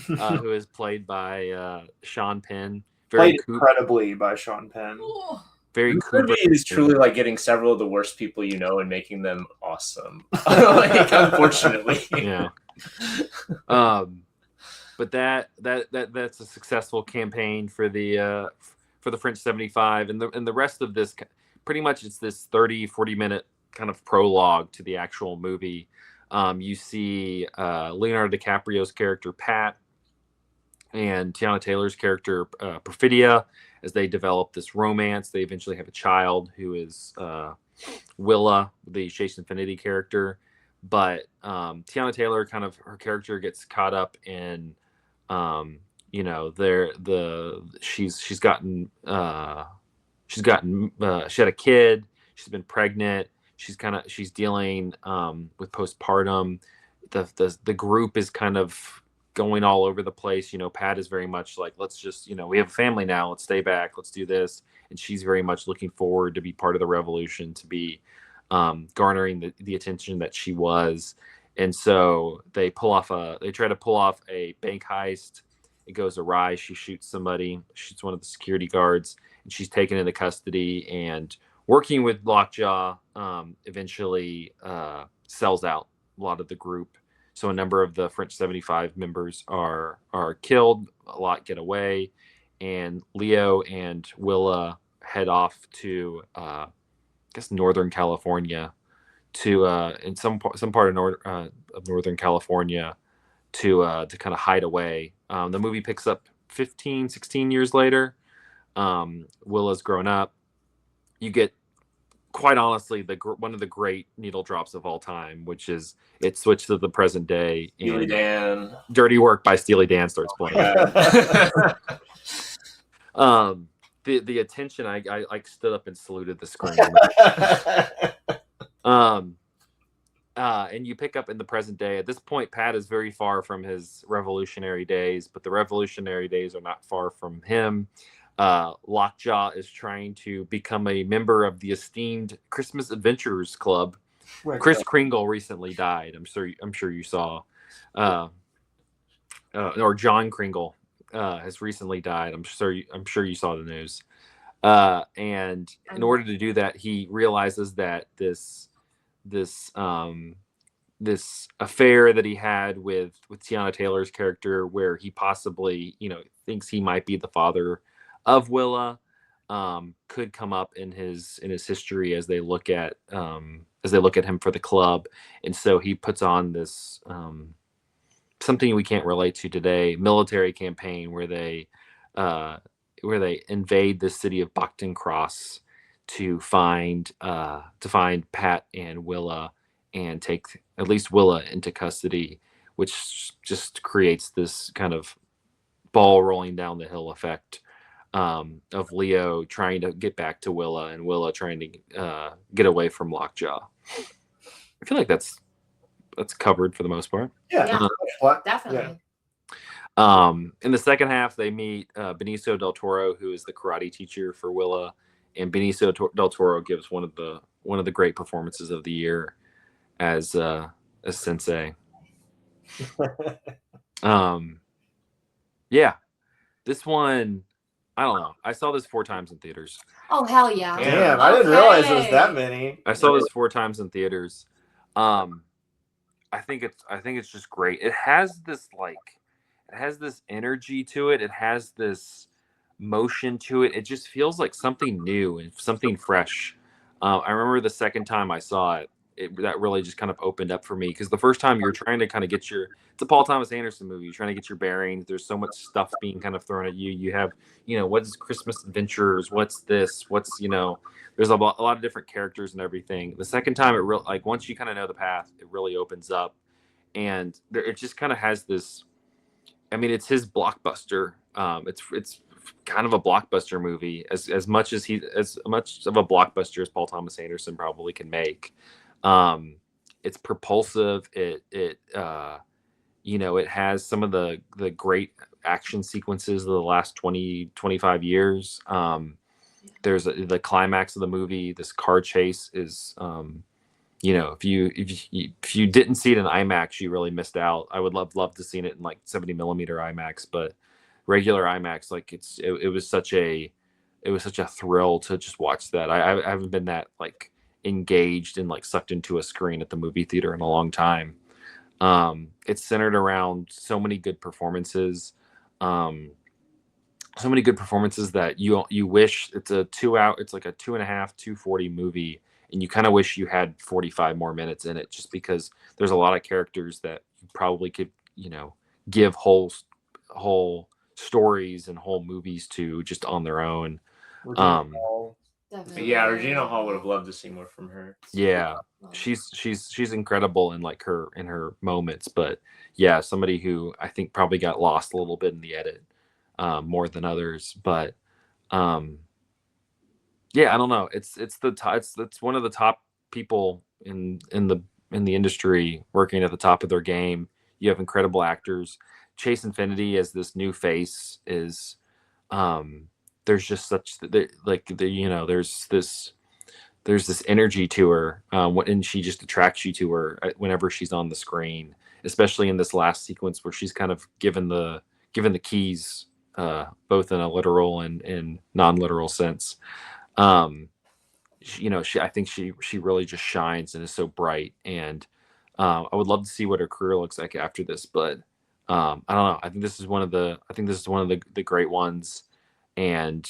who is played by Sean Penn. Played incredibly by Sean Penn. Very cool. The movie is truly like getting several of the worst people you know and making them awesome. Like, unfortunately. Yeah. But that's a successful campaign for the French 75, and the rest of this pretty much it's this 30-40 minute kind of prologue to the actual movie. You see Leonardo DiCaprio's character Pat and Tiana Taylor's character Perfidia as they develop this romance. They eventually have a child who is Willa, the Chase Infinity character. But Tiana Taylor, kind of her character gets caught up in she had a kid, she's been pregnant, she's dealing with postpartum. The group is kind of going all over the place. Pat is very much like, let's just, we have a family now, let's stay back, let's do this. And she's very much looking forward to be part of the revolution, to be garnering the attention that she was. And so they try to pull off a bank heist it goes awry. She shoots somebody, shoots one of the security guards, and she's taken into custody. And working with Lockjaw, eventually sells out a lot of the group. So a number of the French 75 members are killed. A lot get away, and Leo and Willa head off to I guess Northern California to in some part of Northern California to kind of hide away. The movie picks up 15, 16 years later. Willa's grown up. You get, quite honestly, one of the great needle drops of all time, which is it switched to the present day. Steely Dan. Dirty Work by Steely Dan starts playing. The attention, I like stood up and saluted the screen. And you pick up in the present day. At this point, Pat is very far from his revolutionary days, but the revolutionary days are not far from him. Lockjaw is trying to become a member of the esteemed Christmas Adventurers Club. Chris Kringle recently died. I'm sure you saw. Or John Kringle has recently died. I'm sure you saw the news. And in order to do that, he realizes that this affair that he had with Tiana Taylor's character, where he possibly thinks he might be the father of Willa, could come up in his history as they look at him for the club. And so he puts on this something we can't relate to today, military campaign where they invade the city of Bacton Cross to find Pat and Willa and take at least Willa into custody, which just creates this kind of ball rolling down the hill effect of Leo trying to get back to Willa and Willa trying to get away from Lockjaw. I feel like that's covered for the most part. Yeah, definitely. In the second half, they meet Benicio del Toro, who is the karate teacher for Willa, and Benicio del Toro gives one of the great performances of the year as Sensei. Yeah, this one, I don't know. I saw this 4 times in theaters. Oh hell yeah! Damn, I didn't realize it was that many. I saw this 4 times in theaters. I think it's just great. It has this energy to it. It has this motion to it. It just feels like something new and something fresh. I remember the second time I saw it, that really just kind of opened up for me, because the first time you're trying to kind of it's a Paul Thomas Anderson movie. You're trying to get your bearings. There's so much stuff being kind of thrown at you. You have, what's Christmas Adventures? What's this? There's a lot of different characters and everything. The second time, once you kind of know the path, it really opens up, and it just kind of has this. I mean, it's his blockbuster. It's kind of a blockbuster movie, as much of a blockbuster as Paul Thomas Anderson probably can make. It's propulsive. It has some of the great action sequences of the last 20-25 years. There's the climax of the movie. This car chase is, if you didn't see it in IMAX, you really missed out. I would love to seen it in 70 millimeter IMAX, but regular IMAX, it was such a thrill to just watch that. I haven't been that engaged and sucked into a screen at the movie theater in a long time. It's centered around so many good performances. That you wish it's a 2 hour, it's like a 2.5, 240 movie, and you kind of wish you had 45 more minutes in it, just because there's a lot of characters that you probably could, give whole stories and whole movies to just on their own. Yeah, Regina Hall would have loved to see more from her. Yeah, she's incredible in her moments, but yeah, somebody who I think probably got lost a little bit in the edit, more than others. But yeah, I don't know. It's one of the top people in the industry, working at the top of their game. You have incredible actors. Chase Infinity as this new face is. There's just there's this energy to her, and she just attracts you to her whenever she's on the screen, especially in this last sequence where she's kind of given the given the keys, both in a literal and in non-literal sense. I think she really just shines and is so bright. And I would love to see what her career looks like after this, but I don't know. I think this is one of the great ones, and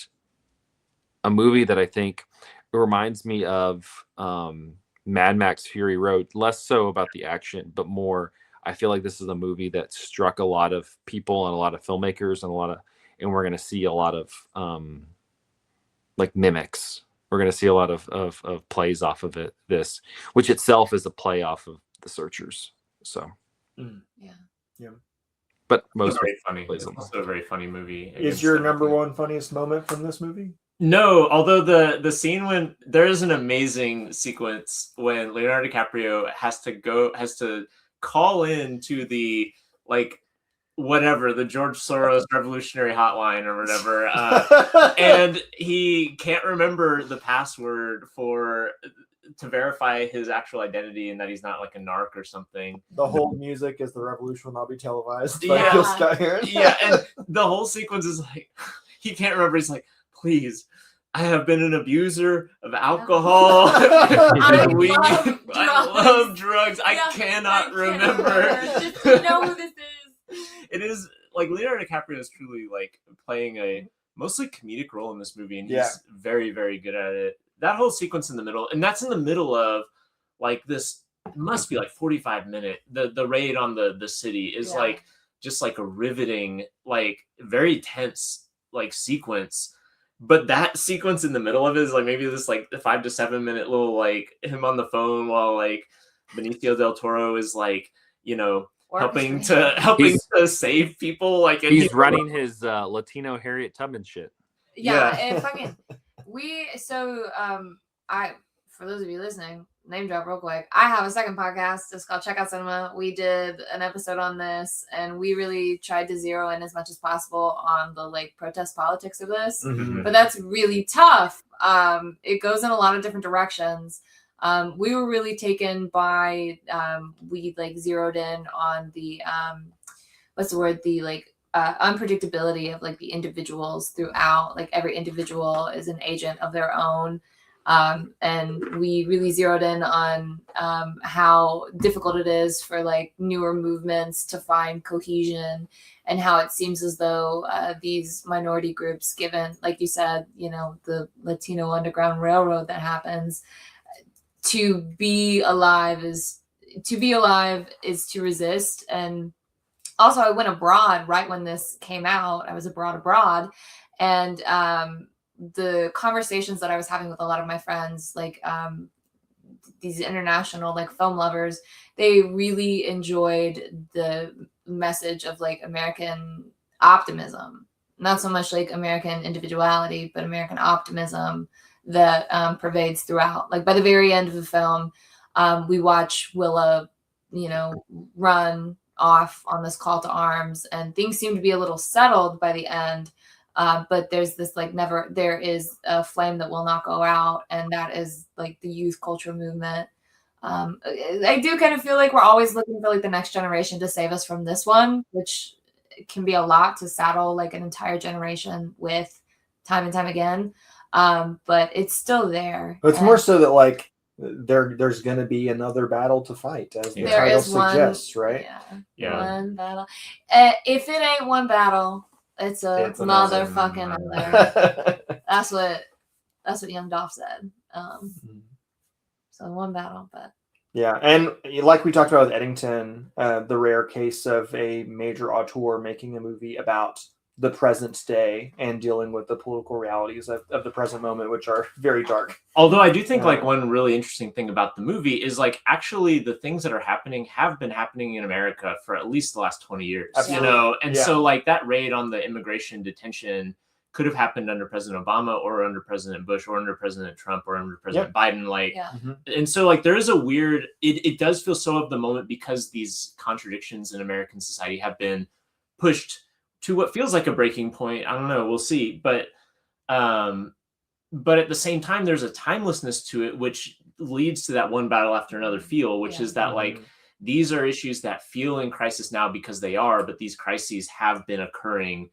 a movie that I think it reminds me of Mad Max Fury Road, less so about the action, but more. I feel like this is a movie that struck a lot of people and a lot of filmmakers and we're going to see a lot of like mimics. We're going to see a lot of plays off of this, which itself is a play off of The Searchers. So, Yeah. but It's most very funny. plays It's on that. also a very funny movie. Is your number one funniest moment from this movie? No, although the scene when there is an amazing sequence when Leonardo DiCaprio has to call in to the like whatever the George Soros Revolutionary Hotline or whatever, and he can't remember the password to verify his actual identity and that he's not like a narc or something. The whole music is "The Revolution Will Not Be Televised" by Yeah. Gil Scott-Heron. Yeah, and the whole sequence is like he can't remember. He's like, please. I have been an abuser of alcohol and weed. I love drugs. I cannot remember. Just to know who this is. It is like Leonardo DiCaprio is truly like playing a mostly comedic role in this movie, and he's very, very good at it. That whole sequence in the middle, and that's in the middle of like this. It must be like 45-minute. The raid on the city is like just like a riveting, like very tense like sequence. But that sequence in the middle of it is like maybe this like 5 to 7 minute little like him on the phone while like Benicio del Toro is like helping to save people. Like and he's running his Latino Harriet Tubman shit. Yeah. And fucking I for those of you listening, name drop real quick. I have a second podcast. It's called Check Out Cinema. We did an episode on this, and we really tried to zero in as much as possible on the like protest politics of this. Mm-hmm. But that's really tough. It goes in a lot of different directions. We were really taken by we like zeroed in on the the like unpredictability of like the individuals throughout. Like every individual is an agent of their own. And we really zeroed in on how difficult it is for like newer movements to find cohesion, and how it seems as though these minority groups, given, like you said, the Latino Underground Railroad that happens, to be alive is to resist. And also, I went abroad right when this came out. I was abroad, and the conversations that I was having with a lot of my friends, like these international like film lovers, they really enjoyed the message of like American optimism, not so much like American individuality, but American optimism that pervades throughout. Like by the very end of the film, we watch Willa, run off on this call to arms, and things seem to be a little settled by the end. But there's this there is a flame that will not go out, and that is like the youth culture movement. I do kind of feel like we're always looking for like the next generation to save us from this one, which can be a lot to saddle like an entire generation with time and time again. But it's still there. But it's more so that like there's going to be another battle to fight, as the title suggests, right? Yeah. One battle. If it ain't one battle, it's a motherfucking other. That's what Young Dolph said. So one battle, but yeah, and like we talked about with Eddington, the rare case of a major auteur making a movie about the present day and dealing with the political realities of the present moment, which are very dark. Although I do think like one really interesting thing about the movie is like actually the things that are happening have been happening in America for at least the last 20 years, and so like that raid on the immigration detention could have happened under President Obama or under President Bush or under President Trump or under President Biden. Like, and so like there is a weird, it does feel so of the moment because these contradictions in American society have been pushed to what feels like a breaking point. I don't know, we'll see. But at the same time, there's a timelessness to it, which leads to that one battle after another feel, which is that like these are issues that feel in crisis now because they are, but these crises have been occurring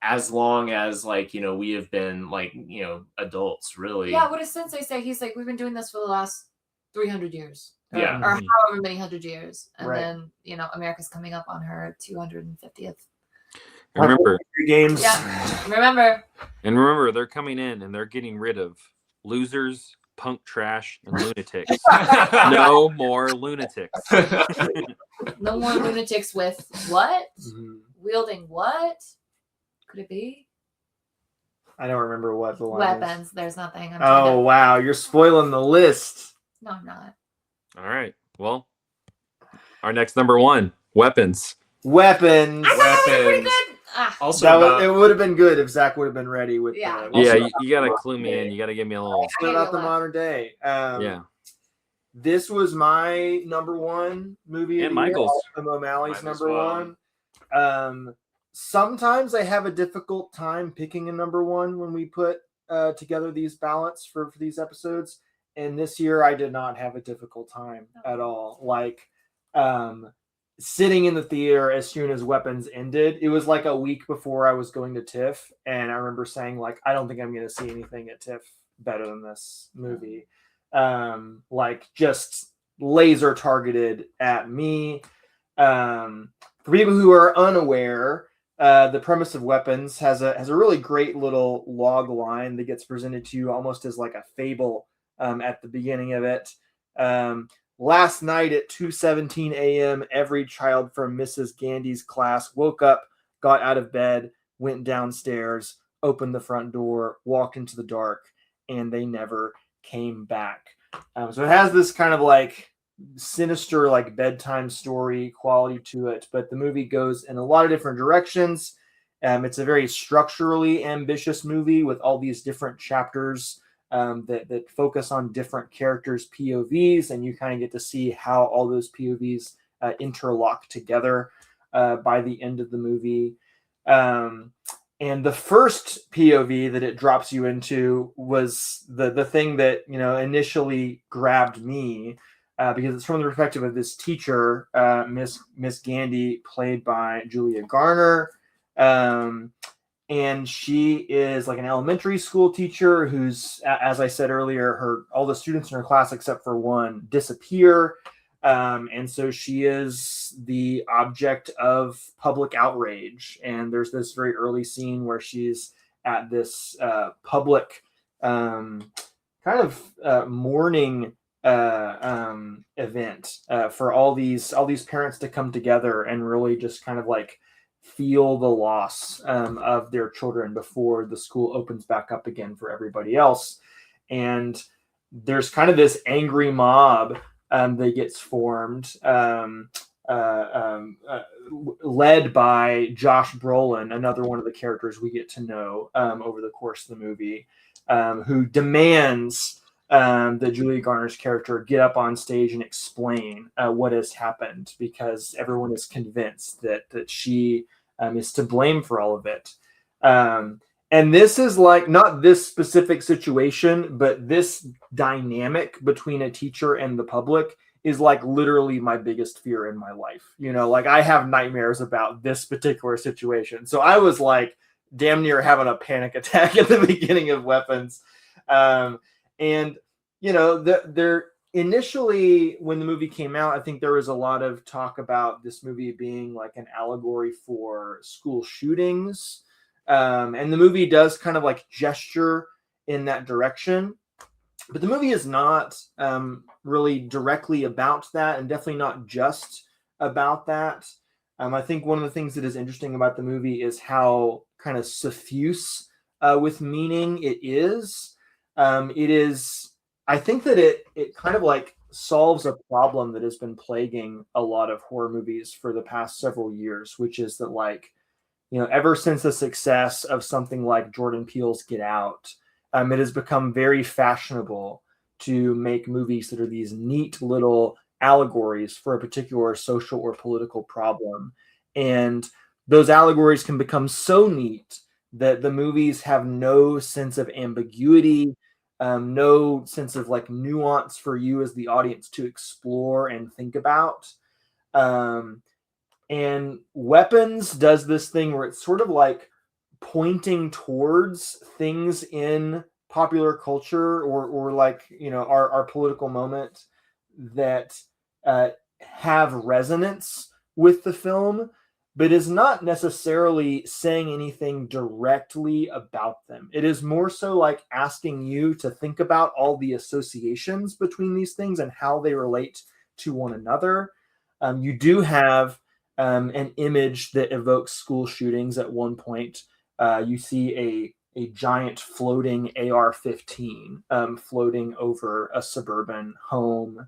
as long as like, you know, we have been like, you know, adults, really. Yeah, what does Sensei say? He's like, we've been doing this for the last 300 years. Yeah. Or however many hundred years. And Right. then, you know, America's coming up on her 250th. Remember, games. Yeah. Remember, they're coming in and they're getting rid of losers, punk trash, and lunatics. No more lunatics. no more lunatics with what? Mhm. Wielding what? Could it be? I don't remember what the line Weapons. is. There's nothing. Oh, wow. You're spoiling the list. No, I'm not. All right. Well, our next number one, weapons. Weapons. I thought that was pretty Weapons. good. Ah. Also, It would have been good if Zach would have been ready with Yeah. the, Yeah, you got to clue me in. You got to give me a little. I about the gave you a modern day. Yeah. This was my number one movie. And of the year, Michael's. Tim O'Malley's Mine as number well. one. Sometimes I have a difficult time picking a number one when we put together these ballots for these episodes. And this year I did not have a difficult time at all. Like sitting in the theater as soon as Weapons ended, it was like a week before I was going to TIFF. And I remember saying, like, I don't think I'm going to see anything at TIFF better than this movie. Like just laser targeted at me. For people who are unaware, the premise of Weapons has a really great little log line that gets presented to you almost as like a fable at the beginning of it. Last night at 2:17 a.m., every child from Mrs. Gandy's class woke up, got out of bed, went downstairs, opened the front door, walked into the dark, and they never came back. So it has this kind of like sinister, like bedtime story quality to it, but the movie goes in a lot of different directions. It's a very structurally ambitious movie with all these different chapters that focus on different characters' POVs, and you kind of get to see how all those POVs interlock together by the end of the movie. And the first POV that it drops you into was the thing that, you know, initially grabbed me because it's from the perspective of this teacher, Miss Gandy, played by Julia Garner. And she is like an elementary school teacher who's, as I said earlier, all the students in her class except for one disappear. And so she is the object of public outrage. And there's this very early scene where she's at this public kind of mourning event for all these parents to come together and really just kind of like feel the loss of their children before the school opens back up again for everybody else. And there's kind of this angry mob that gets formed, led by Josh Brolin, another one of the characters we get to know over the course of the movie, who demands that Julia Garner's character get up on stage and explain what has happened, because everyone is convinced that she is to blame for all of it. And this is like not this specific situation, but this dynamic between a teacher and the public is like literally my biggest fear in my life. You know, like I have nightmares about this particular situation. So I was like damn near having a panic attack at the beginning of Weapons. And, you know, there initially when the movie came out, I think there was a lot of talk about this movie being like an allegory for school shootings. And the movie does kind of like gesture in that direction, but the movie is not really directly about that, and definitely not just about that. I think one of the things that is interesting about the movie is how kind of suffuse with meaning it is. I think that it kind of like solves a problem that has been plaguing a lot of horror movies for the past several years, which is that, like, you know, ever since the success of something like Jordan Peele's Get Out, it has become very fashionable to make movies that are these neat little allegories for a particular social or political problem. And those allegories can become so neat that the movies have no sense of ambiguity. no sense of like nuance for you as the audience to explore and think about. And Weapons does this thing where it's sort of like pointing towards things in popular culture or like, you know, our political moment that have resonance with the film, but is not necessarily saying anything directly about them. It is more so like asking you to think about all the associations between these things and how they relate to one another. You do have an image that evokes school shootings at one point. You see a giant floating AR-15 floating over a suburban home.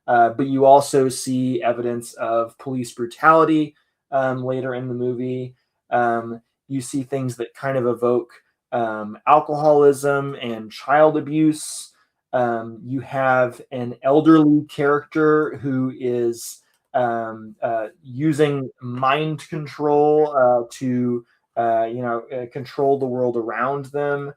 But you also see evidence of police brutality later in the movie. You see things that kind of evoke alcoholism and child abuse. You have an elderly character who is using mind control to control the world around them.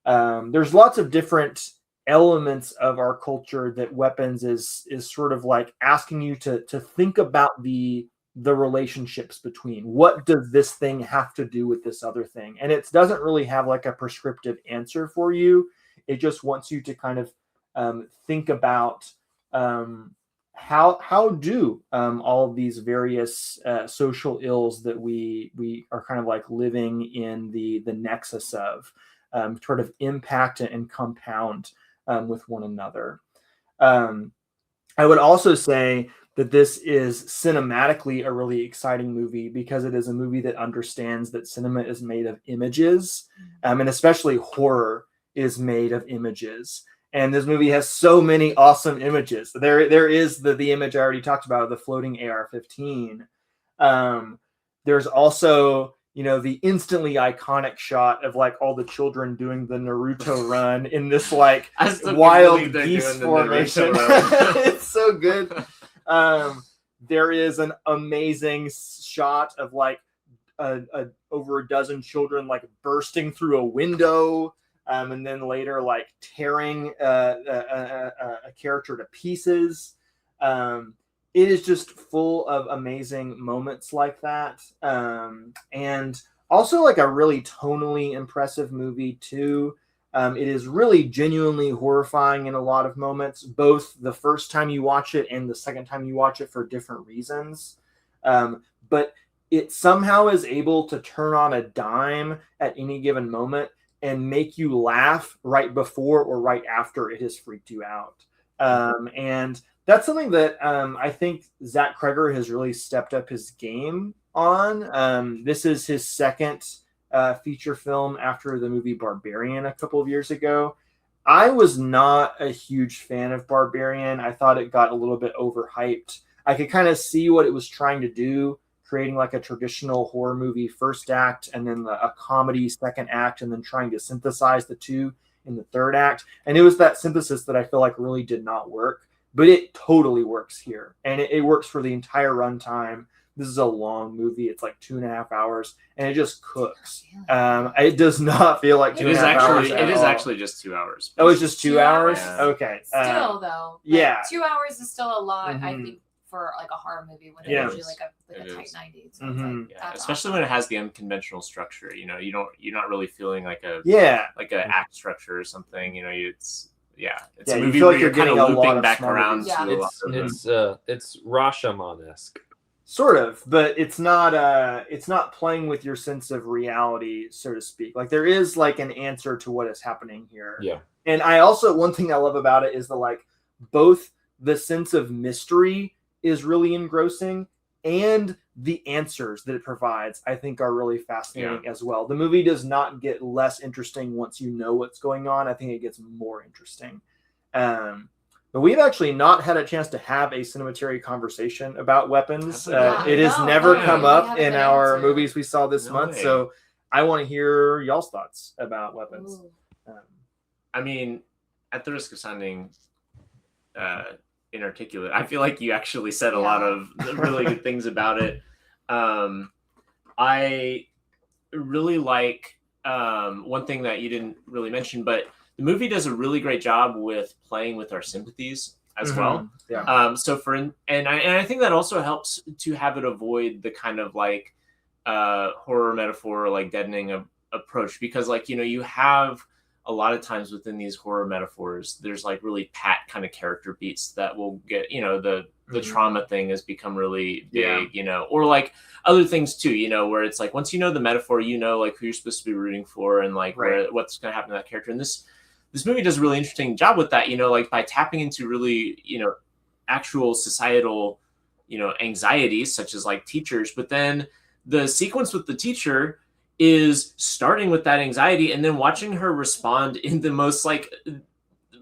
There's lots of different elements of our culture that Weapons is sort of like asking you to think about the relationships between. What does this thing have to do with this other thing? And it doesn't really have like a prescriptive answer for you. It just wants you to kind of think about how do all of these various social ills that we are kind of like living in the nexus of sort of impact and compound with one another. I would also say that this is cinematically a really exciting movie because it is a movie that understands that cinema is made of images, and especially horror is made of images. And this movie has so many awesome images. There is the image I already talked about, the floating AR-15. There's also, you know, the instantly iconic shot of like all the children doing the Naruto run in this like wild geese formation. It's so good. There is an amazing shot of like over a dozen children like bursting through a window. And then later, like tearing a character to pieces. It is just full of amazing moments like that. And also like a really tonally impressive movie too. It is really genuinely horrifying in a lot of moments, both the first time you watch it and the second time you watch it for different reasons. But it somehow is able to turn on a dime at any given moment and make you laugh right before or right after it has freaked you out. And that's something that I think Zach Kreger has really stepped up his game on. This is his second feature film after the movie Barbarian a couple of years ago. I was not a huge fan of Barbarian. I thought it got a little bit overhyped. I could kind of see what it was trying to do, creating like a traditional horror movie first act and then a comedy second act, and then trying to synthesize the two in the third act. And it was that synthesis that I feel like really did not work, but it totally works here. And it works for the entire runtime. This is a long movie. It's like 2.5 hours and it just cooks. It does not feel like 2.5 hours. It is actually just 2 hours. Oh, it's just 2 hours? Yeah. Okay. Still though. Yeah. 2 hours is still a lot, I think, for like a horror movie when it's usually like a tight 90. So it's like, yeah, especially when it has the unconventional structure. You know, you're not really feeling like a act structure or something. You know, it's a movie where you're kind of looping back around to a lot of it's Rashomon-esque. Sort of, but it's not playing with your sense of reality, so to speak. Like there is like an answer to what is happening here. Yeah. And I also, one thing I love about it is both the sense of mystery is really engrossing and the answers that it provides, I think, are really fascinating as well. The movie does not get less interesting once you know what's going on. I think it gets more interesting. But we've actually not had a chance to have a Cinematary conversation about Weapons. It has never come up in our movies we saw this month. Way. So I want to hear y'all's thoughts about Weapons. I mean, at the risk of sounding inarticulate, I feel like you actually said a lot of really good things about it. I really like one thing that you didn't really mention, but the movie does a really great job with playing with our sympathies as well. Yeah. So and I think that also helps to have it avoid the kind of like horror metaphor, like deadening approach, because like, you know, you have a lot of times within these horror metaphors, there's like really pat kind of character beats that will get, you know, the trauma thing has become really big, you know, or like other things too, you know, where it's like, once you know the metaphor, you know, like who you're supposed to be rooting for and like what's going to happen to that character. And this movie does a really interesting job with that, you know, like by tapping into really, you know, actual societal, you know, anxieties such as like teachers, but then the sequence with the teacher is starting with that anxiety and then watching her respond in the most like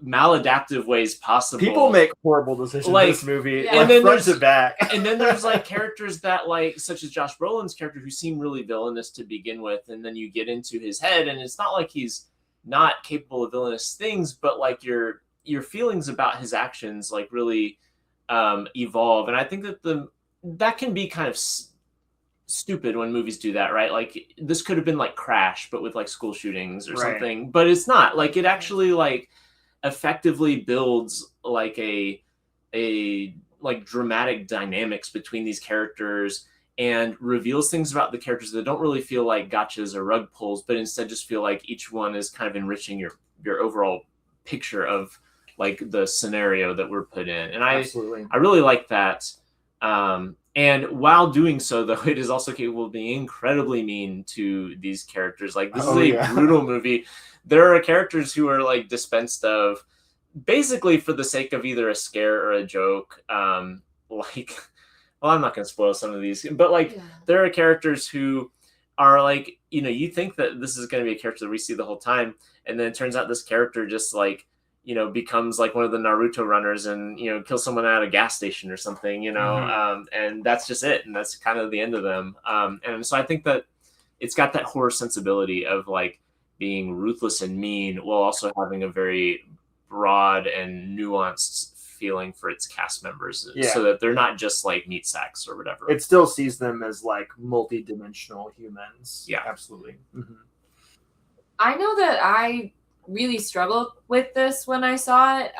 maladaptive ways possible. People make horrible decisions like, in this movie, yeah. and then front to back. And then there's like characters that like, such as Josh Brolin's character, who seem really villainous to begin with, and then you get into his head, and it's not like he's not capable of villainous things, but like your feelings about his actions like really evolve. And I think that that can be kind of stupid when movies do that, right? Like this could have been like Crash, but with like school shootings or something, but it's not. Like it actually like effectively builds like a like dramatic dynamics between these characters and reveals things about the characters that don't really feel like gotchas or rug pulls, but instead just feel like each one is kind of enriching your overall picture of like the scenario that we're put in. And I really like that. And while doing so, though, it is also capable of being incredibly mean to these characters. Like this is a brutal movie. There are characters who are like dispensed of basically for the sake of either a scare or a joke. Like, well, I'm not going to spoil some of these, but like there are characters who are like, you know, you think that this is going to be a character that we see the whole time, and then it turns out this character just like, you know, becomes like one of the Naruto runners and, you know, kills someone at a gas station or something, you know, and that's just it. And that's kind of the end of them. And so I think that it's got that horror sensibility of like being ruthless and mean while also having a very broad and nuanced feeling for its cast members, so that they're not just like meat sacks or whatever. It still sees them as like multi-dimensional humans. Yeah, absolutely. I know that I really struggled with this when I saw it.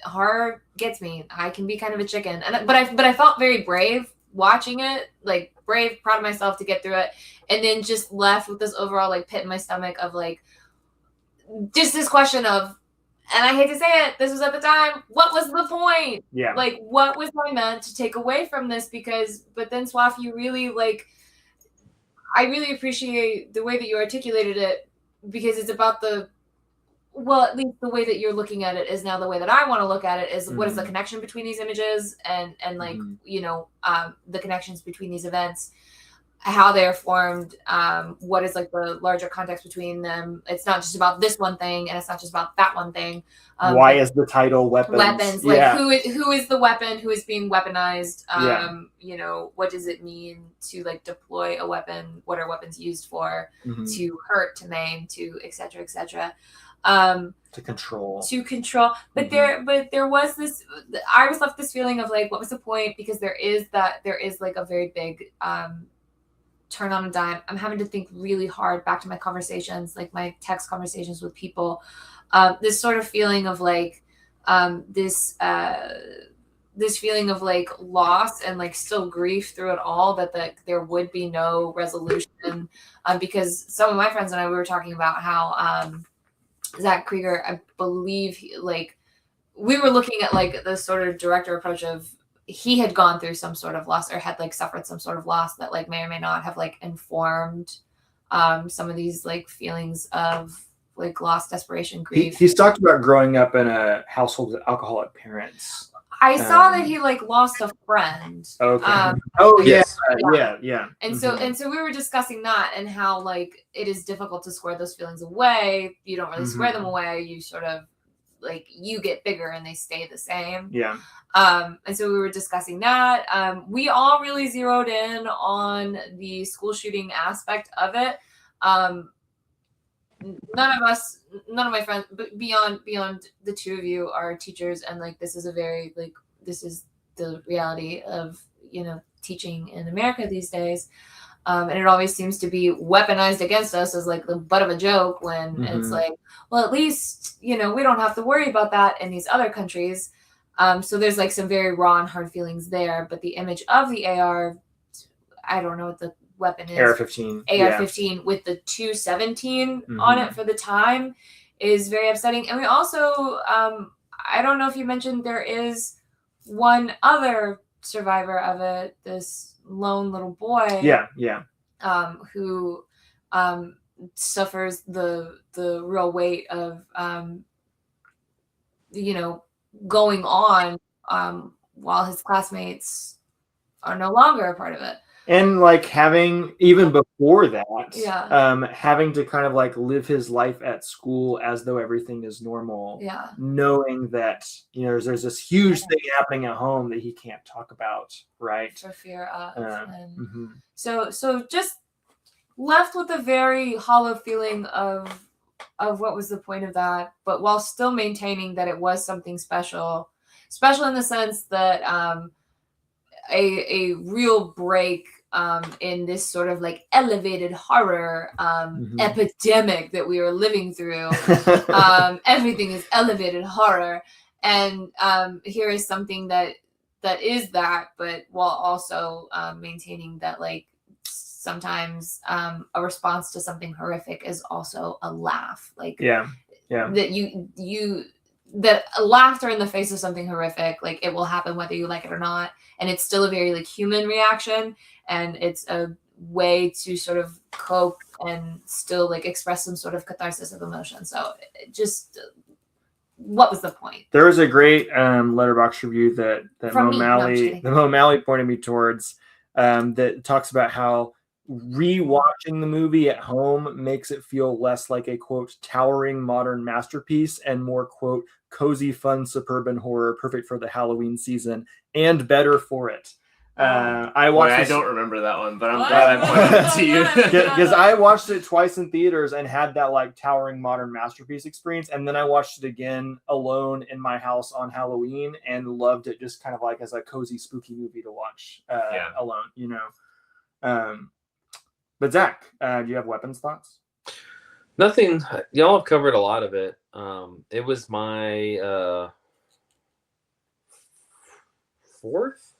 Horror gets me. I can be kind of a chicken, but I felt very brave watching it, like brave, proud of myself to get through it, and then just left with this overall like pit in my stomach of like just this question of, and I hate to say it, this was at the time, what was the point? Yeah. Like, what was I meant to take away from this? But then Swaf, you really like, I really appreciate the way that you articulated it, because it's about at least the way that you're looking at it is now the way that I want to look at it is what is the connection between these images and like, you know, the connections between these events, how they are formed, what is like the larger context between them. It's not just about this one thing, and it's not just about that one thing. Why is the title weapons? Like who is the weapon? Who is being weaponized? You know, what does it mean to like deploy a weapon? What are weapons used for? To hurt, to maim, to etc. etc. To control. But there was this. I was left this feeling of like, what was the point? Because there is like a very big turn on a dime. I'm having to think really hard back to my conversations, like my text conversations with people. This sort of feeling of like this feeling of like loss and like still grief through it all, that there would be no resolution, because some of my friends and I, we were talking about how Zach Krieger, I believe, like we were looking at like the sort of director approach of, he had gone through some sort of loss or had like suffered some sort of loss that like may or may not have like informed some of these like feelings of like loss, desperation, grief. He's talked about growing up in a household with alcoholic parents. I saw that he like lost a friend. Okay. Yeah. And so we were discussing that and how like it is difficult to square those feelings away. You don't really square them away. You sort of like, you get bigger and they stay the same. Yeah. And so we were discussing that. We all really zeroed in on the school shooting aspect of it. None of my friends, but beyond the two of you, are teachers, and like this is this is the reality of, you know, teaching in America these days. And it always seems to be weaponized against us as like the butt of a joke when it's like, well, at least, we don't have to worry about that in these other countries. So there's like some very raw and hard feelings there. But the image of the AR, I don't know what the weapon is. AR-15. AR-15 with the 217 on it for the time is very upsetting. And we also, I don't know if you mentioned, there is one other survivor of it, this lone little boy. Yeah. Who suffers the real weight of going on while his classmates are no longer a part of it. And like having, even before that, Yeah. having to kind of like live his life at school as though everything is normal. Yeah. Knowing that, there's this huge thing happening at home that he can't talk about, right? For fear of. Mm-hmm. So just left with a very hollow feeling of what was the point of that, but while still maintaining that it was something special in the sense that a real break in this sort of like elevated horror epidemic that we are living through. Everything is elevated horror, and here is something that is that, but while also maintaining that like sometimes a response to something horrific is also a laugh. Like that you that laughter in the face of something horrific, like it will happen whether you like it or not, and it's still a very like human reaction, and it's a way to sort of cope and still like express some sort of catharsis of emotion. So just what was the point? There was a great Letterboxd review that Mo Malley pointed me towards that talks about how rewatching the movie at home makes it feel less like a quote towering modern masterpiece and more quote cozy fun suburban horror perfect for the Halloween season and better for it. I don't remember that one, but I'm glad I pointed it to you because I watched it twice in theaters and had that like towering modern masterpiece experience, and then I watched it again alone in my house on Halloween and loved it just kind of like as a cozy spooky movie to watch alone. But Zach, do you have weapons thoughts? Nothing. Y'all have covered a lot of it. It was my fourth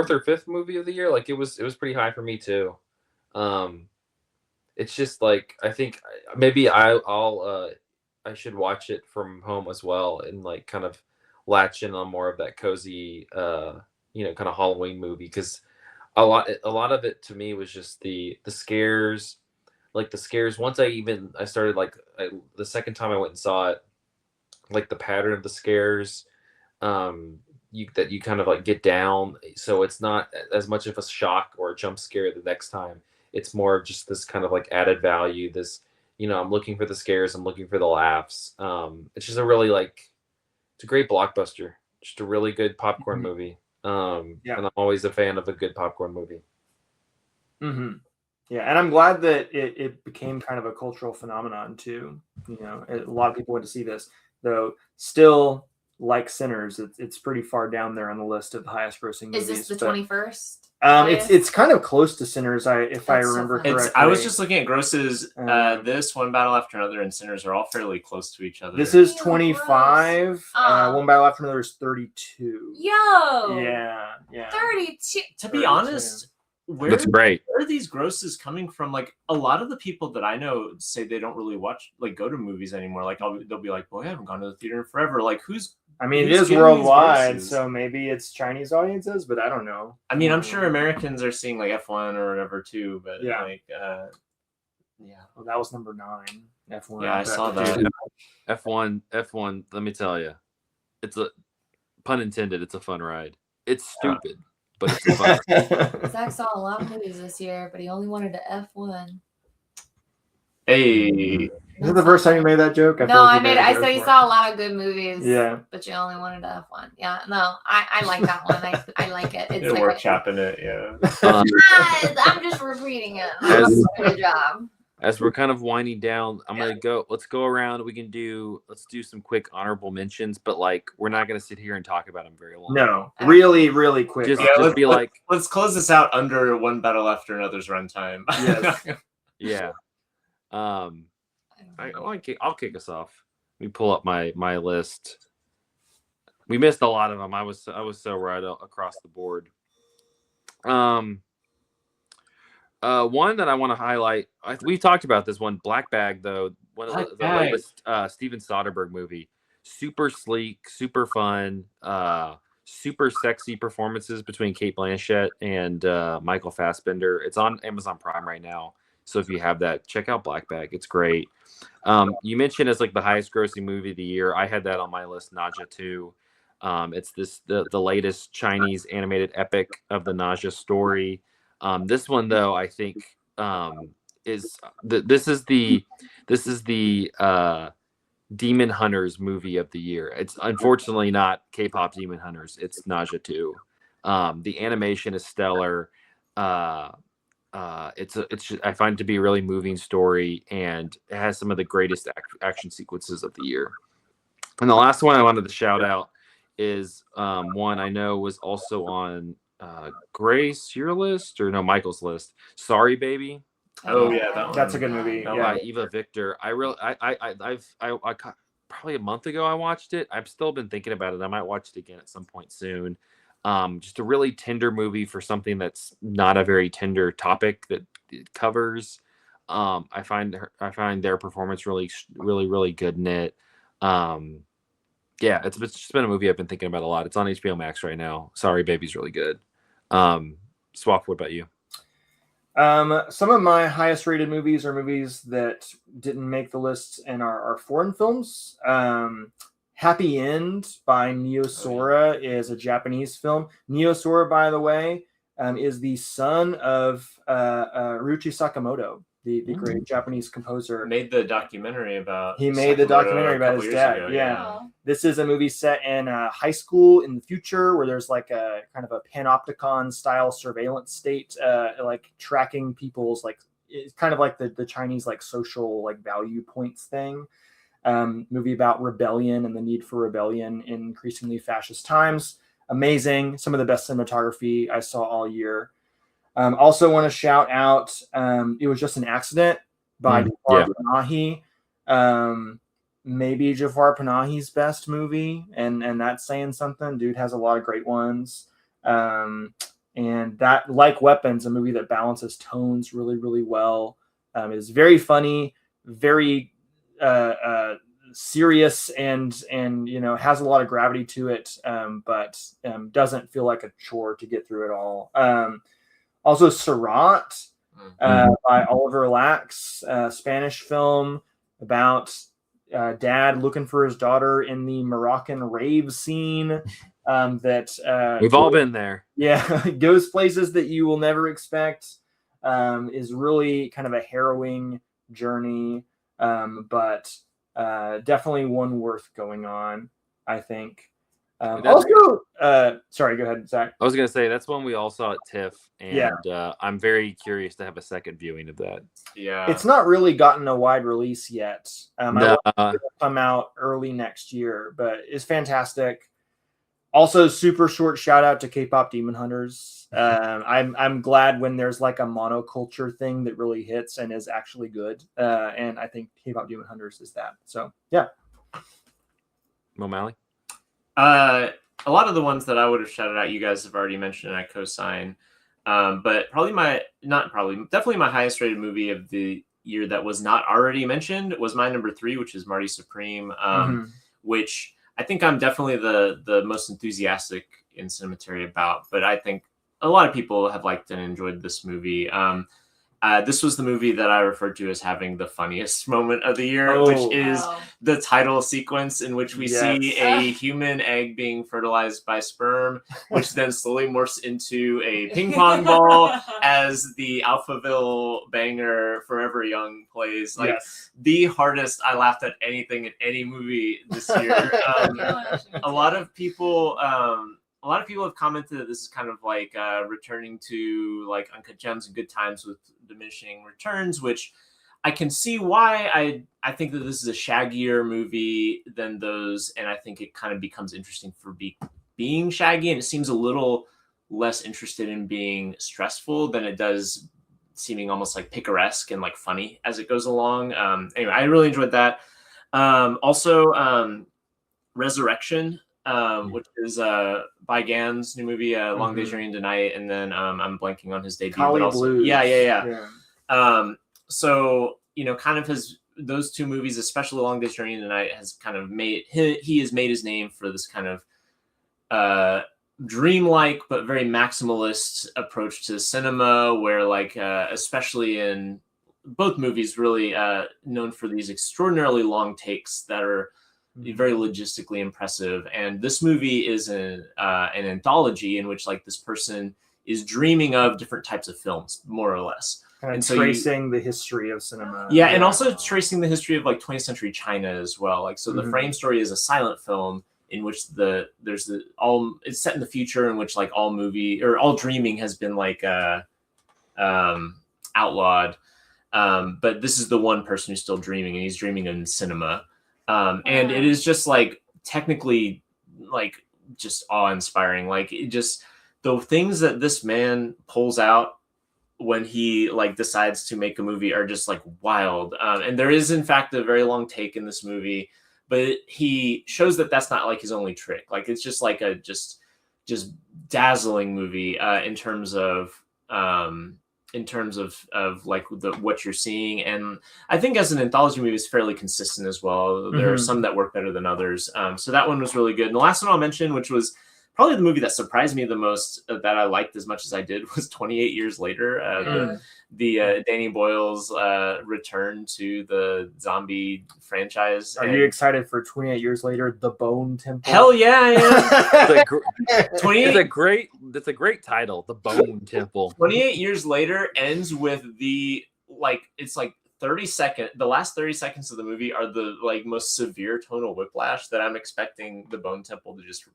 or fifth movie of the year. Like it was pretty high for me too. It's just like I think maybe I should watch it from home as well and like kind of latch in on more of that cozy kind of Halloween movie, because a lot of it to me was just the scares. Like the scares, once I started the second time I went and saw it, like the pattern of the scares, you kind of like get down, so it's not as much of a shock or a jump scare the next time. It's more of just this kind of like added value. This, I'm looking for the scares, I'm looking for the laughs. It's just a really it's a great blockbuster, just a really good popcorn movie. And I'm always a fan of a good popcorn movie. Yeah, and I'm glad that it became kind of a cultural phenomenon too. A lot of people went to see this, though. Still, like Sinners, it's pretty far down there on the list of the highest grossing movies. Is this the 21st? It's kind of close to Sinners, if I remember correctly. I was just looking at grosses. This One Battle After Another and Sinners are all fairly close to each other. This is 25. One Battle After Another is 32. Yo. Yeah. 32. To be honest, that's great. Where are these grosses coming from? Like a lot of the people that I know say they don't really go to movies anymore. Like they'll be like, "Boy, I haven't gone to the theater in forever." Like it is worldwide, so maybe it's Chinese audiences, but I don't know. I mean, I'm sure Americans are seeing like F1 or whatever too, but well, that was number 9. F1. Yeah, I saw that. F1. Let me tell you, it's a pun intended. It's a fun ride. It's stupid. But it's fun. Zach saw a lot of movies this year, but he only wanted to F1. Hey. Is it the first time you made that joke? I said you saw a lot of good movies. Yeah. But you only wanted to F1. Yeah. No, I like that one. I like it. It's like workshopping it, yeah. I'm just repeating it. Good job. as we're kind of winding down, let's go around. Let's do some quick honorable mentions, but like we're not gonna sit here and talk about them very long. No, really, really quick. Just be like, let's close this out under one battle after another's runtime. Yes. yeah. I'll kick us off. Let me pull up my list. We missed a lot of them. I was so right across the board. One that I want to highlight. We talked about this one, Black Bag, though. One of the latest Steven Soderbergh movie. Super sleek, super fun, super sexy performances between Kate Blanchett and Michael Fassbender. It's on Amazon Prime right now, so if you have that, check out Black Bag. It's great. You mentioned as like the highest grossing movie of the year. I had that on my list, Nausea 2. It's the latest Chinese animated epic of the Nausea story. This one though, I think this is the Demon Hunters movie of the year. It's unfortunately not K-pop Demon Hunters. It's Nausea 2. The animation is stellar. I find it to be a really moving story, and it has some of the greatest action sequences of the year. And the last one I wanted to shout out is one I know was also on Grace, your list, or no, Michael's list. Sorry, Baby. Oh yeah, that one. That's a good movie. By Eva Victor. I've probably a month ago I watched it. I've still been thinking about it. I might watch it again at some point soon. Just a really tender movie for something that's not a very tender topic that it covers. I find their performance really good in it. Yeah, it's just been a movie I've been thinking about a lot. It's on HBO Max right now. Sorry, Baby's really good. Swap, what about you? Some of my highest rated movies are movies that didn't make the list and are foreign films. Happy End by Neo-Sora is a Japanese film. Neo-Sora, by the way, is the son of Ryuichi Sakamoto, the great Japanese composer. He made the documentary about his dad. Ago, yeah. This is a movie set in a high school in the future where there's like a kind of a panopticon style surveillance state, like tracking people's like, it's kind of like the Chinese like social like value points thing. Movie about rebellion and the need for rebellion in increasingly fascist times. Amazing. Some of the best cinematography I saw all year. Also want to shout out It Was Just an Accident by Jafar Panahi. Maybe Jafar Panahi's best movie, and that's saying something. Dude has a lot of great ones. And that, like Weapons, a movie that balances tones really, really well. Is very funny, very serious, and has a lot of gravity to it, but doesn't feel like a chore to get through it all. Also, Surat by Oliver Lax, Spanish film about dad looking for his daughter in the Moroccan rave scene. That we've all been there. Yeah, goes places that you will never expect. Is really kind of a harrowing journey, but definitely one worth going on, I think. Also, sorry, go ahead, Zach. I was gonna say that's one we all saw at TIFF, and I'm very curious to have a second viewing of that. Yeah, it's not really gotten a wide release yet. I want it to come out early next year, but it's fantastic. Also, super short shout out to K-pop Demon Hunters. I'm glad when there's like a monoculture thing that really hits and is actually good, and I think K-pop Demon Hunters is that. So yeah. O'Malley. A lot of the ones that I would have shouted out, you guys have already mentioned, and I co-sign. But definitely my highest rated movie of the year that was not already mentioned was my number 3, which is Marty Supreme, which I think I'm definitely the most enthusiastic in Cinematary about. But I think a lot of people have liked and enjoyed this movie. This was the movie that I referred to as having the funniest moment of the year, which is the title sequence in which we see a human egg being fertilized by sperm, which then slowly morphs into a ping pong ball as the Alphaville banger Forever Young plays. Like the hardest I laughed at anything in any movie this year. A lot of people have commented that this is kind of like returning to like Uncut Gems and Good Times with diminishing returns, which I can see why I think that this is a shaggier movie than those, and I think it kind of becomes interesting for being shaggy, and it seems a little less interested in being stressful than it does seeming almost like picaresque and like funny as it goes along. Anyway, I really enjoyed that. Also, Resurrection, which is by Gann's new movie, Long Day's Journey into Night, and then I'm blanking on his debut. Collie but also, Blues. Yeah. So kind of those two movies, especially Long Day's Journey into Night, has kind of he has made his name for this kind of dreamlike but very maximalist approach to cinema, where especially in both movies, really known for these extraordinarily long takes that are very logistically impressive. And this movie is an anthology in which this person is dreaming of different types of films, more or less. And so tracing the history of cinema. Yeah, and also tracing the history of 20th century China as well. The Frame story is a silent film in which it's set in the future, in which all dreaming has been outlawed. But this is the one person who's still dreaming, and he's dreaming in cinema. And it is just technically just awe-inspiring. The things that this man pulls out when he decides to make a movie are just wild. And there is in fact a very long take in this movie, but he shows that that's not his only trick. It's just a just dazzling movie in terms of what you're seeing. And I think as an anthology movie, it's fairly consistent as well. There are some that work better than others. So that one was really good. And the last one I'll mention, which was probably the movie that surprised me the most, that I liked as much as I did, was 28 Years Later. The Danny Boyle's return to the zombie franchise. Are you excited for 28 Years Later, The Bone Temple? Hell yeah, I am. It's a great title, The Bone Temple. 28 Years Later ends with the 30-second. The last 30 seconds of the movie are the most severe tonal whiplash that I'm expecting The Bone Temple to just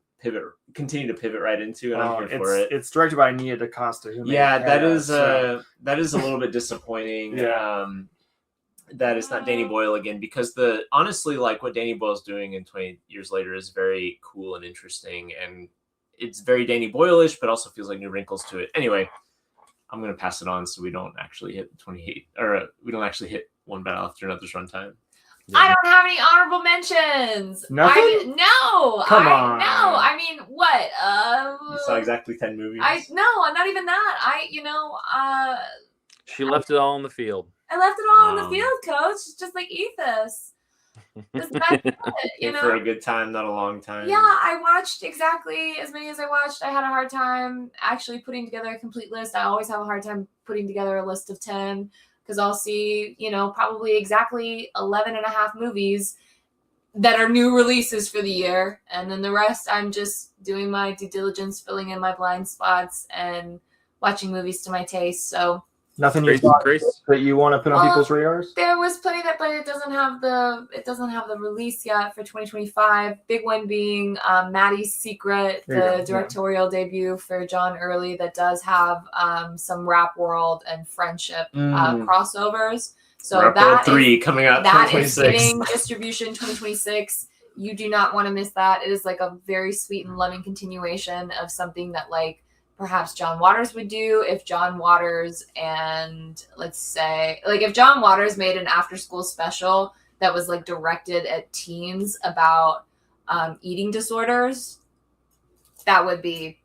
continue to pivot right into, and I'm here for it. It's directed by Nia DaCosta. That is a little bit disappointing. That it's not Danny Boyle again, because honestly, what Danny Boyle's doing in 28 Years Later is very cool and interesting, and it's very Danny Boyle-ish, but also feels like new wrinkles to it. Anyway, I'm going to pass it on so we don't actually hit 28, or we don't actually hit one battle after another's runtime. Yeah. I don't have any honorable mentions. Nothing? No. Come on. No. I mean, what? You saw exactly 10 movies. Not even that. She left it all on the field. I left it all on the field, coach. Just like Ethos. For a good time, not a long time. Yeah, I watched exactly as many as I watched. I had a hard time actually putting together a complete list. I always have a hard time putting together a list of 10, because I'll see, probably exactly 11 and a half movies that are new releases for the year. And then the rest, I'm just doing my due diligence, filling in my blind spots, and watching movies to my taste. So nothing that you want to put on people's radars? There was plenty but it doesn't have the release yet for 2025. Big one being Maddie's Secret, the directorial debut for John Early, that does have some Rap World and Friendship crossovers. So Rap World 3 coming out 2026. That is getting distribution 2026. You do not want to miss that. It is a very sweet and loving continuation of something that perhaps John Waters would do if John Waters and if John Waters made an after school special that was directed at teens about eating disorders, that would be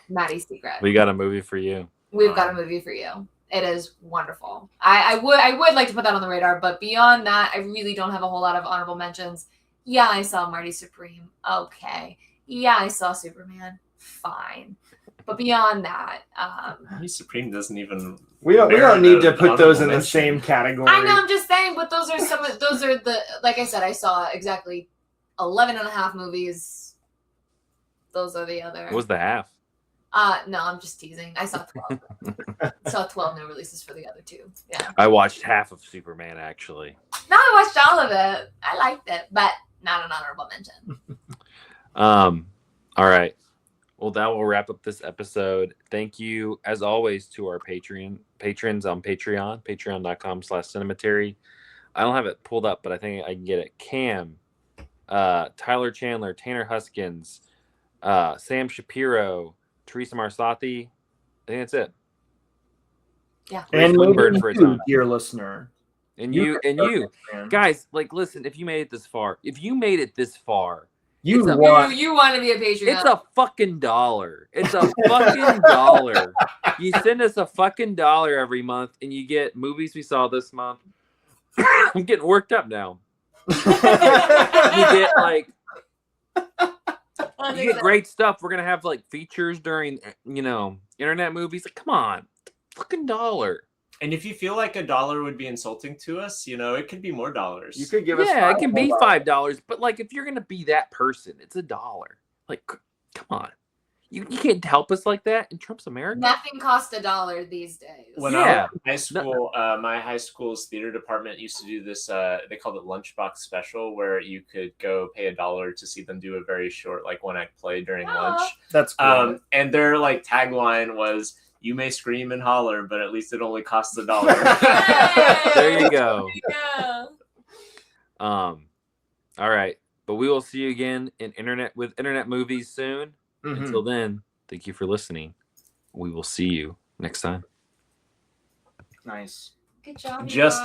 Maddie's Secret. We got a movie for you. We've got a movie for you. It is wonderful. I would like to put that on the radar, but beyond that, I really don't have a whole lot of honorable mentions. Yeah, I saw Marty Supreme. Okay. Yeah, I saw Superman. Fine. But beyond that, Marty Supreme doesn't even. We don't need to put those in the same category. I know, I'm just saying, but those are the, like I said, I saw exactly 11 and a half movies. Those are the other. What was the half? No, I'm just teasing. I saw 12. Saw 12 new releases for the other two. Yeah. I watched half of Superman, actually. No, I watched all of it. I liked it, but not an honorable mention. All right. Well, that will wrap up this episode. Thank you, as always, to our patrons on Patreon, patreon.com/cinematary. I don't have it pulled up, but I think I can get it. Cam, Tyler Chandler, Tanner Huskins, Sam Shapiro, Teresa Marsati. I think that's it. Yeah. And Swinburne maybe for a you, time. dear listener. And you, Man. guys, like, listen. If you made it this far, You it's a- want You want to be a Patreon. it's a fucking $1. It's a fucking $1. You send us a fucking $1 every month, and you get movies we saw this month. I'm getting worked up now. You get like. You get great stuff. We're gonna have like features during, internet movies. Like, come on, fucking $1. And if you feel like $1 would be insulting to us, it could be more dollars. you could give us Yeah, it can be $5. $5. But like, if you're gonna be that person, it's $1. Like, come on, you can't help us like that in Trump's America. Nothing costs $1 these days. When I was in high school, my high school's theater department used to do this. They called it lunchbox special, where you could go pay $1 to see them do a very short, like, one-act play during lunch. That's cool. And their like tagline was, "You may scream and holler, but at least it only costs $1." There you go. Yeah. All right, but we will see you again in internet movies soon. Mhm. Until then, thank you for listening. We will see you next time. Nice. Good job. Just